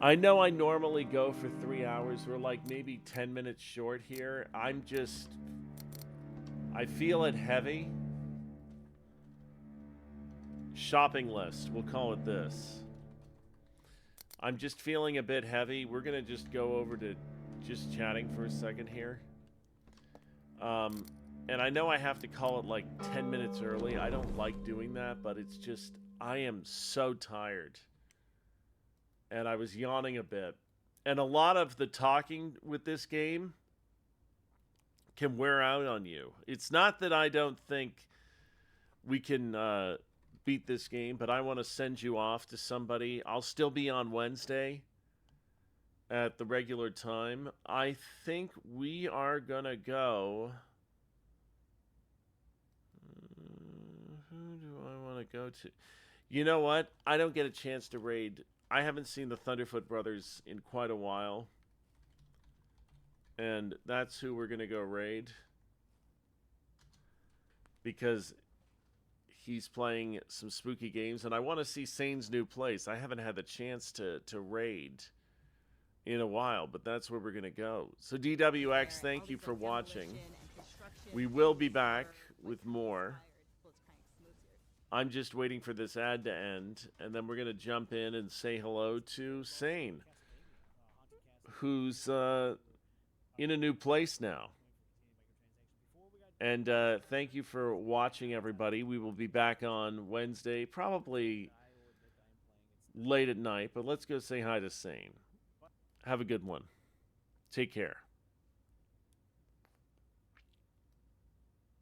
I know I normally go for 3 hours. We're like maybe 10 minutes short here. I feel it heavy. Shopping list, we'll call it this. I'm just feeling a bit heavy. We're going to just go over to just chatting for a second here. And I know I have to call it like 10 minutes early. I don't like doing that, but it's just, I am so tired. And I was yawning a bit. And a lot of the talking with this game can wear out on you. It's not that I don't think we can beat this game, but I want to send you off to somebody. I'll still be on Wednesday at the regular time. I think we are going to go... Who do I want to go to? You know what? I don't get a chance to raid. I haven't seen the Thunderfoot brothers in quite a while. And that's who we're going to go raid. Because he's playing some spooky games. And I want to see Sane's new place. I haven't had the chance to raid in a while. But that's where we're going to go. So DWX, thank you for watching. We will be back with more. I'm just waiting for this ad to end, and then we're going to jump in and say hello to Sane, who's in a new place now. And thank you for watching, everybody. We will be back on Wednesday, probably late at night, but let's go say hi to Sane. Have a good one. Take care.